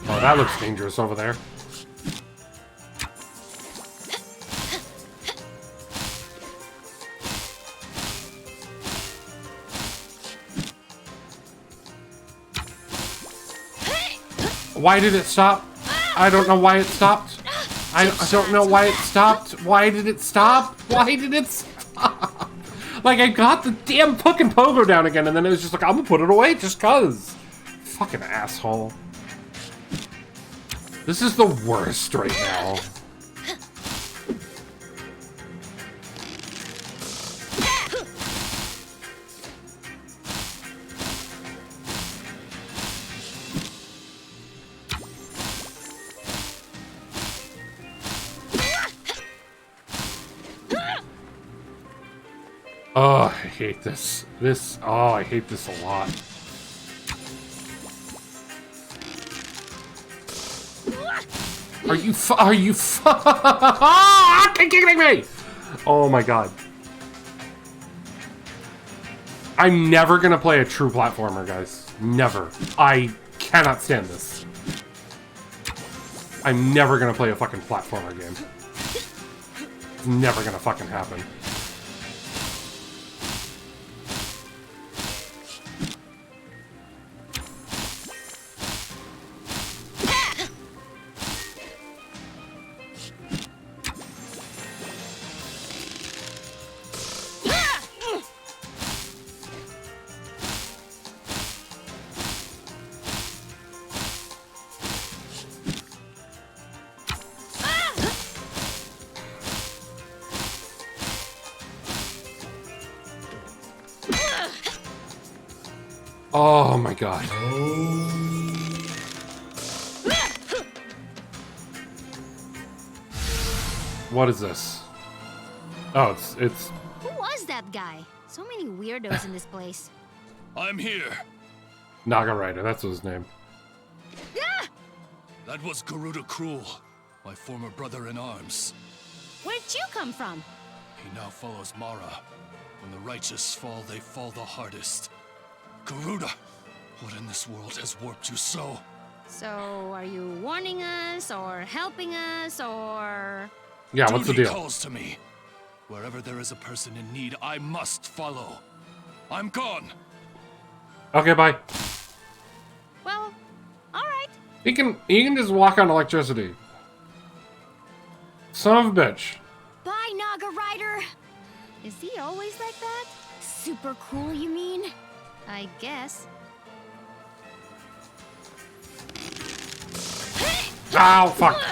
Oh, that looks dangerous over there. Why did it stop? I don't know why it stopped. I don't know why it stopped. Why did it stop? Why did it stop? Like, I got the damn fucking pogo down again, and then it was just like, I'm gonna put it away just cuz. Fucking asshole. This is the worst right now. Oh, I hate this. I hate this a lot. Are you kidding me? Oh my god. I'm never gonna play a true platformer, guys. Never. I cannot stand this. I'm never gonna play a fucking platformer game. It's never gonna fucking happen. Oh my god. What is this? Oh, it's... Who was that guy? So many weirdos in this place. I'm here. Naga Rider, that's his name. That was Garuda Cruel, my former brother in arms. Where'd you come from? He now follows Mara. When the righteous fall, they fall the hardest. Garuda, what in this world has warped you so? So, are you warning us, or helping us, or... Yeah, what's the Duty deal? calls to me. Wherever there is a person in need, I must follow. I'm gone. Okay, bye. Well, alright. He can just walk on electricity. Son of a bitch. Bye, Naga Rider. Is he always like that? Super cool, you mean? I guess. Ow, fuck.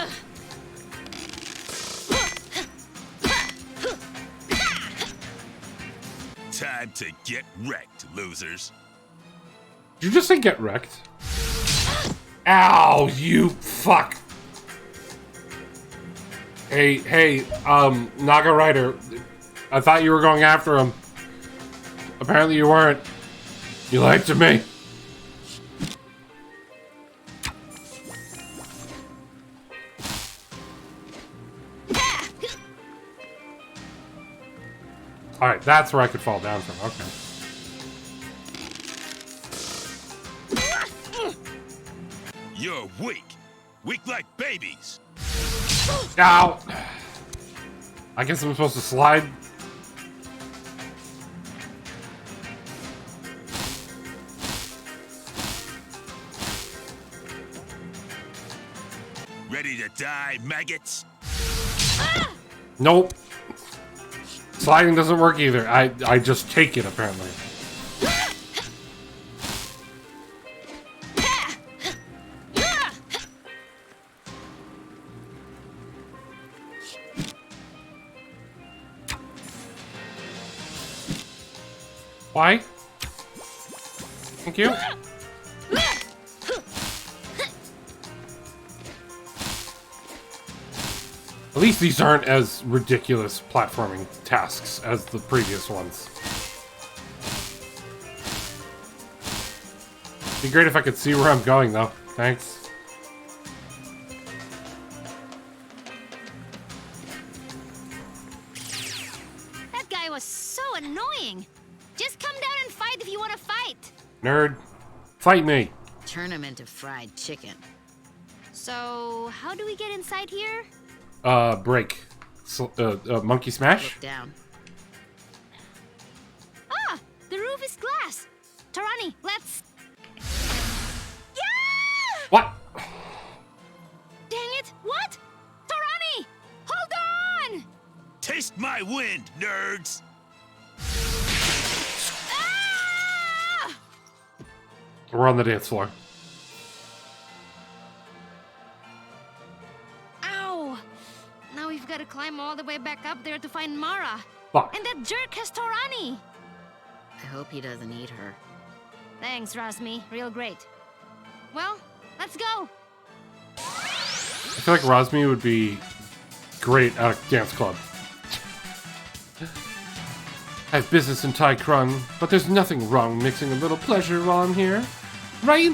Time to get wrecked, losers. Did you just say get wrecked? Ow, you fuck. Hey, Naga Rider. I thought you were going after him. Apparently you weren't. You lied to me. Alright, that's where I could fall down from. Okay. You're weak. Weak like babies. Ow! I guess I'm supposed to slide. Ready to die, maggots? Nope. Sliding doesn't work either. I just take it, apparently. Why? Thank you. At least these aren't as ridiculous platforming tasks as the previous ones. Be great if I could see where I'm going, though. Thanks. That guy was so annoying. Just come down and fight if you want to fight. Nerd. Fight me. Turn him into fried chicken. So, how do we get inside here? Break. Monkey smash? Look down. Ah! The roof is glass. Tarani, let's... Yeah! What? Dang it! What? Tarani! Hold on! Taste my wind, nerds! Ah! We're on the dance floor. Ow! Now we've got to climb all the way back up there to find Mara. Fuck. And that jerk has Torani. I hope he doesn't eat her. Thanks, Rasmi. Real great. Well, let's go. I feel like Rosmi would be great at a dance club. I have business in Tai Krung, but there's nothing wrong mixing a little pleasure while I'm here. Right?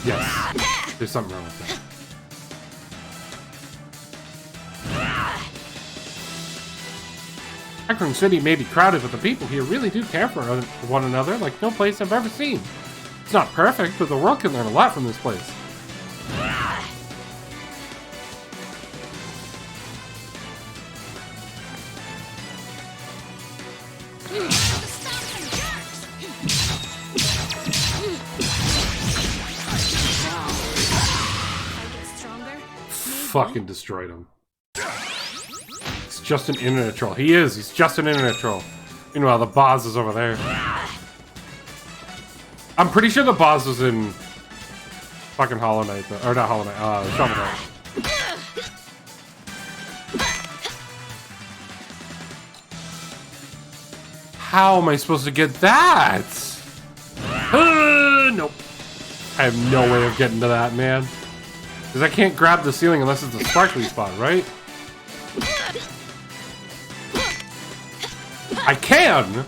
Yes. There's something wrong with that. Tai Krung City may be crowded, but the people here really do care for one another like no place I've ever seen. It's not perfect, but the world can learn a lot from this place. Fucking destroyed him. He's just an internet troll. He is. He's just an internet troll. Meanwhile, the boss is over there. I'm pretty sure the boss was in fucking Hollow Knight, though. Or not Hollow Knight, Shovel Knight. How am I supposed to get that? Nope. I have no way of getting to that, man. Because I can't grab the ceiling unless it's a sparkly spot, right? I can!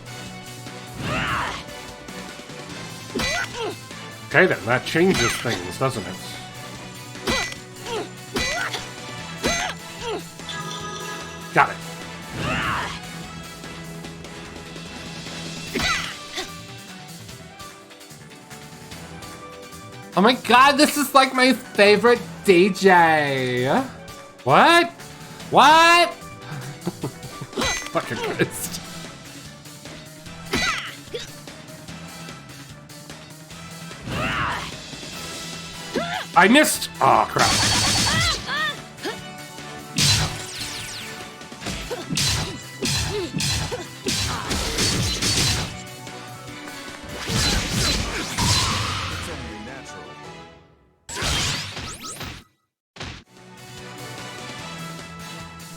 Okay then, that changes things, doesn't it? Got it. Oh my god, this is like my favorite DJ. What? What? Fucking Christ. I missed! Oh crap.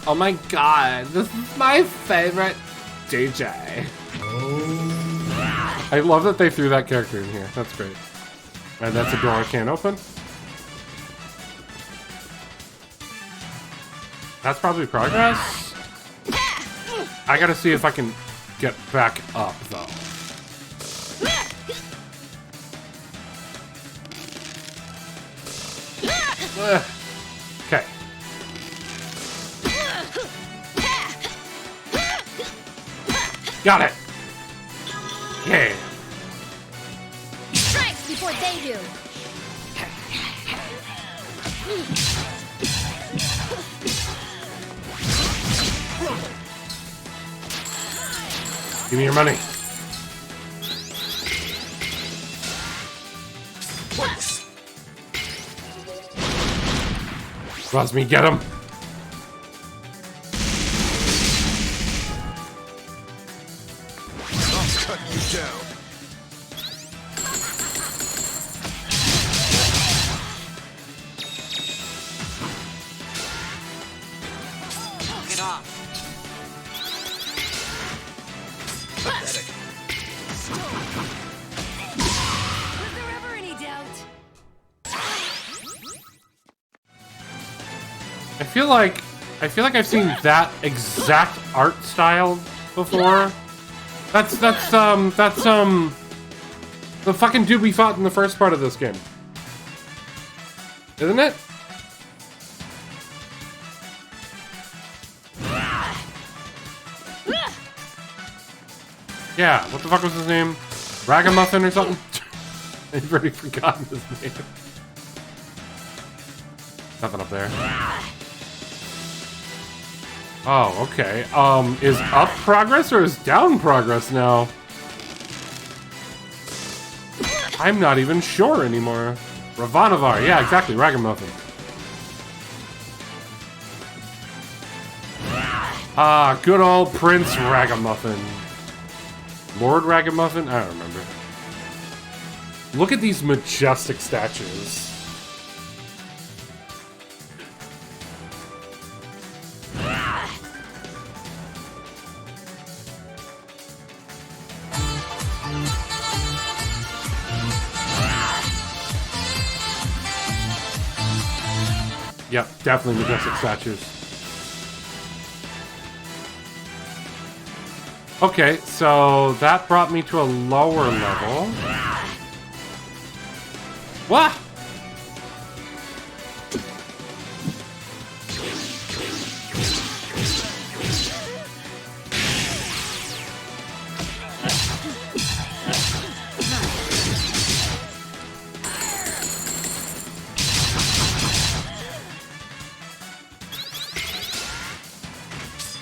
Oh my god, this is my favorite DJ. I love that they threw that character in here. That's great. And that's a door I can't open. That's probably progress. I gotta see if I can get back up, though. Okay. Got it! Yeah! Strike before they do! Give me your money. Rosmi, get him! Cut you down. Get off. Pathetic. Was there ever any doubt? I feel like I feel like I've seen that exact art style before. That's the fucking dude we fought in the first part of this game. Isn't it? Yeah, what the fuck was his name? Ragamuffin or something? I've already forgotten his name. Nothing up there. Oh, okay. Is up progress or is down progress now? I'm not even sure anymore. Ravanavar, yeah, exactly, Ragamuffin. Ah, good old Prince Ragamuffin. Lord Ragamuffin? I don't remember. Look at these majestic statues. Yep, definitely majestic statues. Okay, so that brought me to a lower level. What?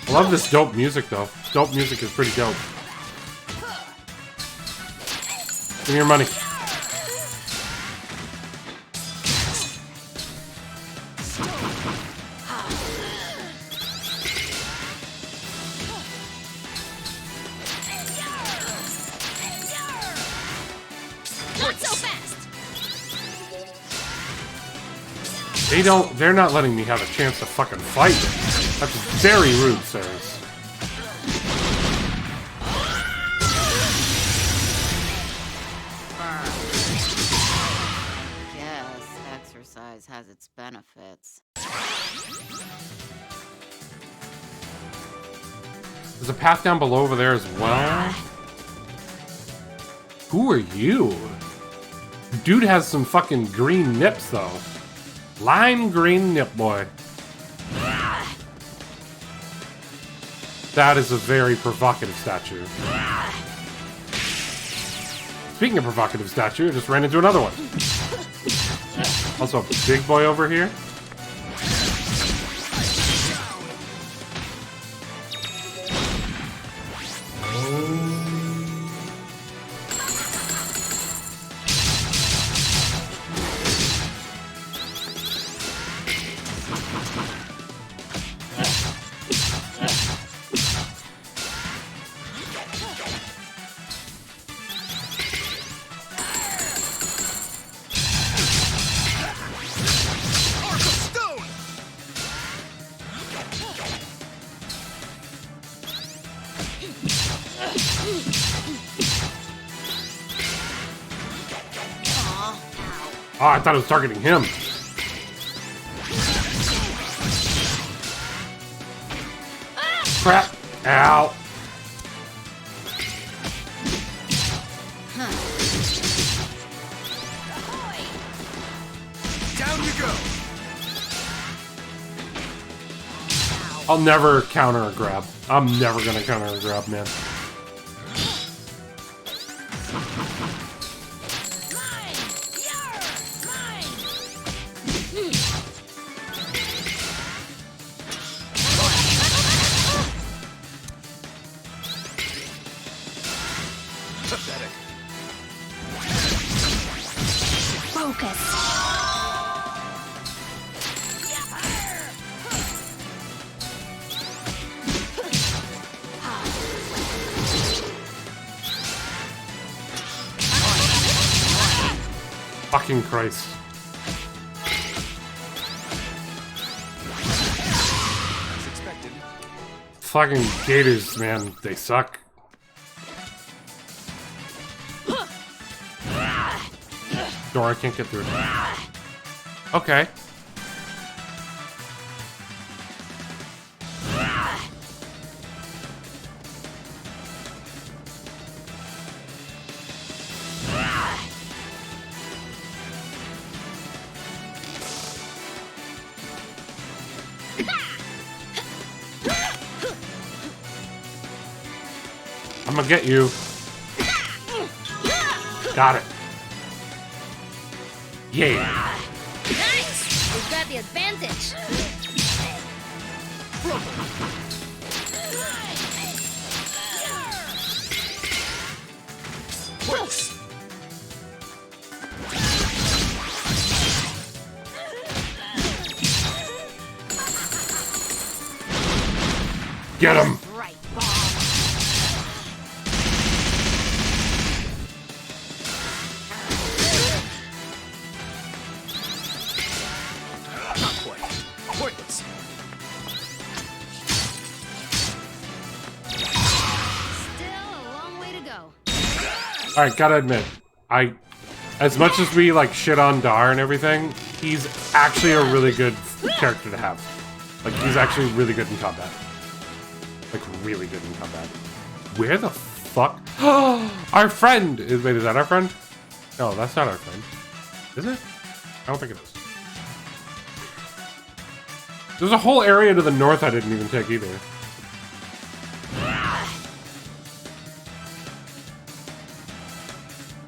I love this dope music, though. Dope music is pretty dope. Give me your money. Not so fast. They're not letting me have a chance to fucking fight. That's very rude, sirs. Yes, exercise has its benefits. There's a path down below over there as well. Who are you? Dude has some fucking green nips, though. Lime green nip boy. That is a very provocative statue. Speaking of provocative statue, I just ran into another one. Also, a big boy over here. Oh, I thought it was targeting him. Crap. Ow. Down you go. I'll never counter a grab. I'm never gonna counter a grab, man. Fucking Christ. As expected. Fucking gators, man. They suck. Door, I can't get through. I'm gonna get you. Got it. Yeah. Nice! We've got the advantage. Get him! Right. Not quite. Pointless. Still a long way to go. Alright, gotta admit, as much as we like shit on Dar and everything, he's actually a really good character to have. Like, he's actually really good in combat. Like, really good in combat. Where the fuck? Our friend! Wait, is that our friend? No, that's not our friend. Is it? I don't think it is. There's a whole area to the north I didn't even take either.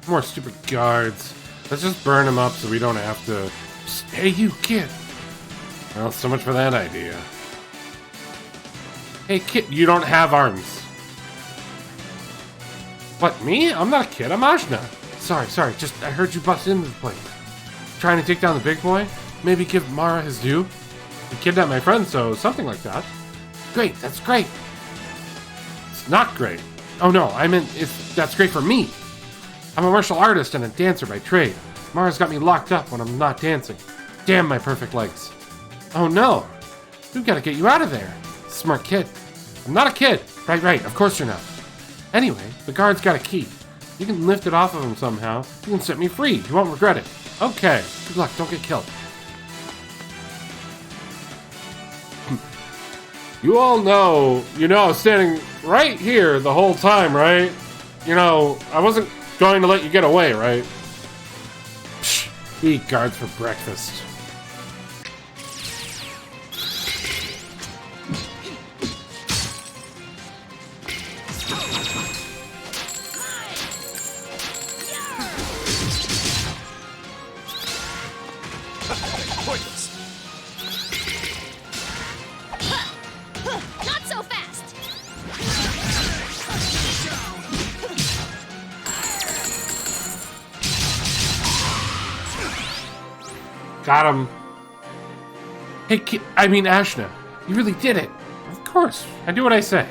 More stupid guards. Let's just burn them up so we don't have to... Hey, you kid! Well, so much for that idea. Hey, kid, you don't have arms. What, me? I'm not a kid, I'm Ajna. Sorry, just I heard you bust into the place. Trying to take down the big boy? Maybe give Mara his due? You kidnapped my friend, so something like that. Great, that's great. It's not great. Oh no, I meant that's great for me. I'm a martial artist and a dancer by trade. Mara's got me locked up when I'm not dancing. Damn my perfect legs. Oh no, we've got to get you out of there. Smart kid. I'm not a kid. Right, of course you're not. Anyway, the guard's got a key. You can lift it off of him somehow. You can set me free. You won't regret it. Okay, good luck, don't get killed. You all know, I was standing right here the whole time, right? I wasn't going to let you get away, right? Psh, we eat guards for breakfast. Not so fast! Got him. Hey, Ashna, you really did it. Of course, I do what I say.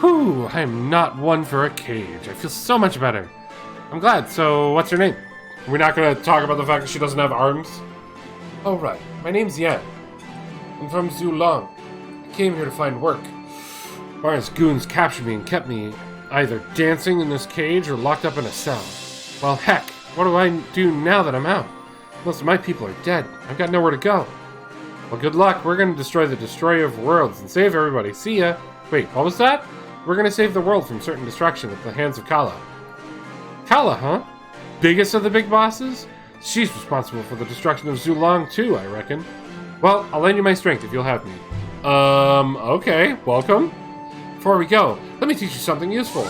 Whew, I am not one for a cage. I feel so much better. I'm glad. So, what's your name? We're not going to talk about the fact that she doesn't have arms? Oh, right. My name's Yan. I'm from Zulong. I came here to find work. Mara's goons captured me and kept me either dancing in this cage or locked up in a cell. Well, heck, what do I do now that I'm out? Most of my people are dead. I've got nowhere to go. Well, good luck. We're going to destroy the Destroyer of Worlds and save everybody. See ya. Wait, what was that? We're going to save the world from certain destruction at the hands of Kala. Kala, huh? Biggest of the big bosses? She's responsible for the destruction of Zulong too, I reckon. Well, I'll lend you my strength if you'll have me. Okay, welcome. Before we go, let me teach you something useful.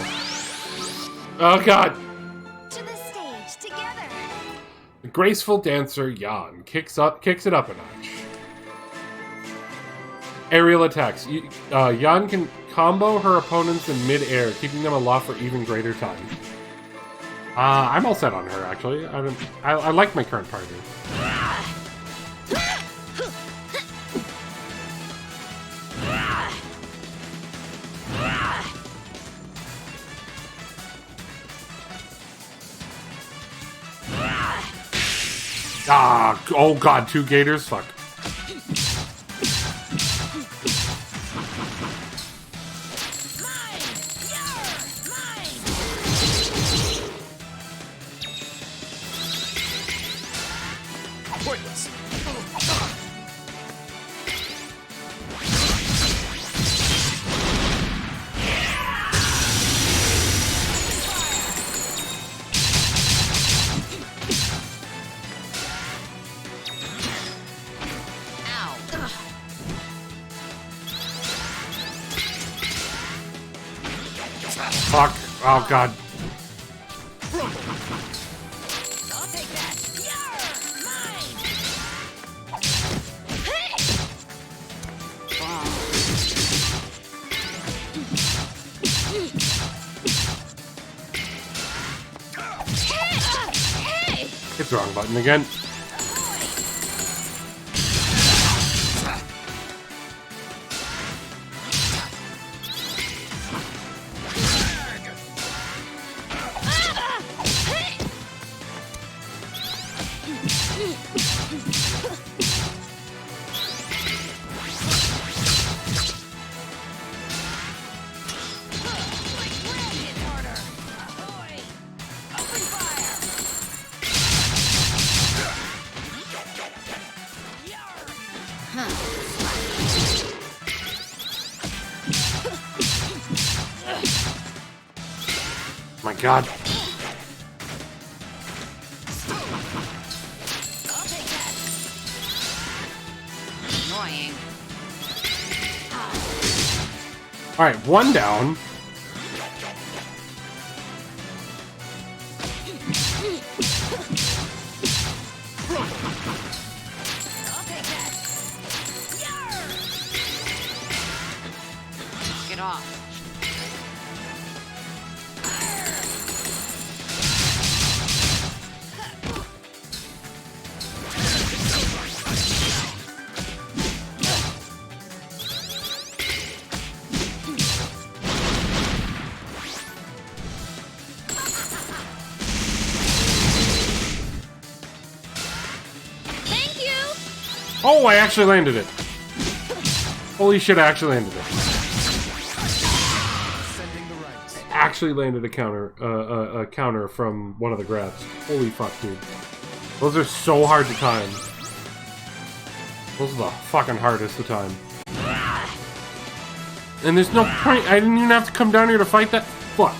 Oh god. To the stage, together. The graceful dancer Yan kicks it up a notch. Aerial attacks. Yan can combo her opponents in mid-air, keeping them aloft for even greater time. I'm all set on her, actually. I like my current partner. Oh god, 2 gators? Fuck. Pointless. Fuck. Oh, God. I'll take that. Yarr! Mine! Hey! Hit the wrong button again. My God. Annoying. Alright, one down. Get off. Thank you! Oh, I actually landed it. Holy shit, I actually landed it. I actually landed a counter from one of the grabs. Holy fuck, dude. Those are so hard to time. Those are the fucking hardest to time. And there's no point. I didn't even have to come down here to fight that. Fuck.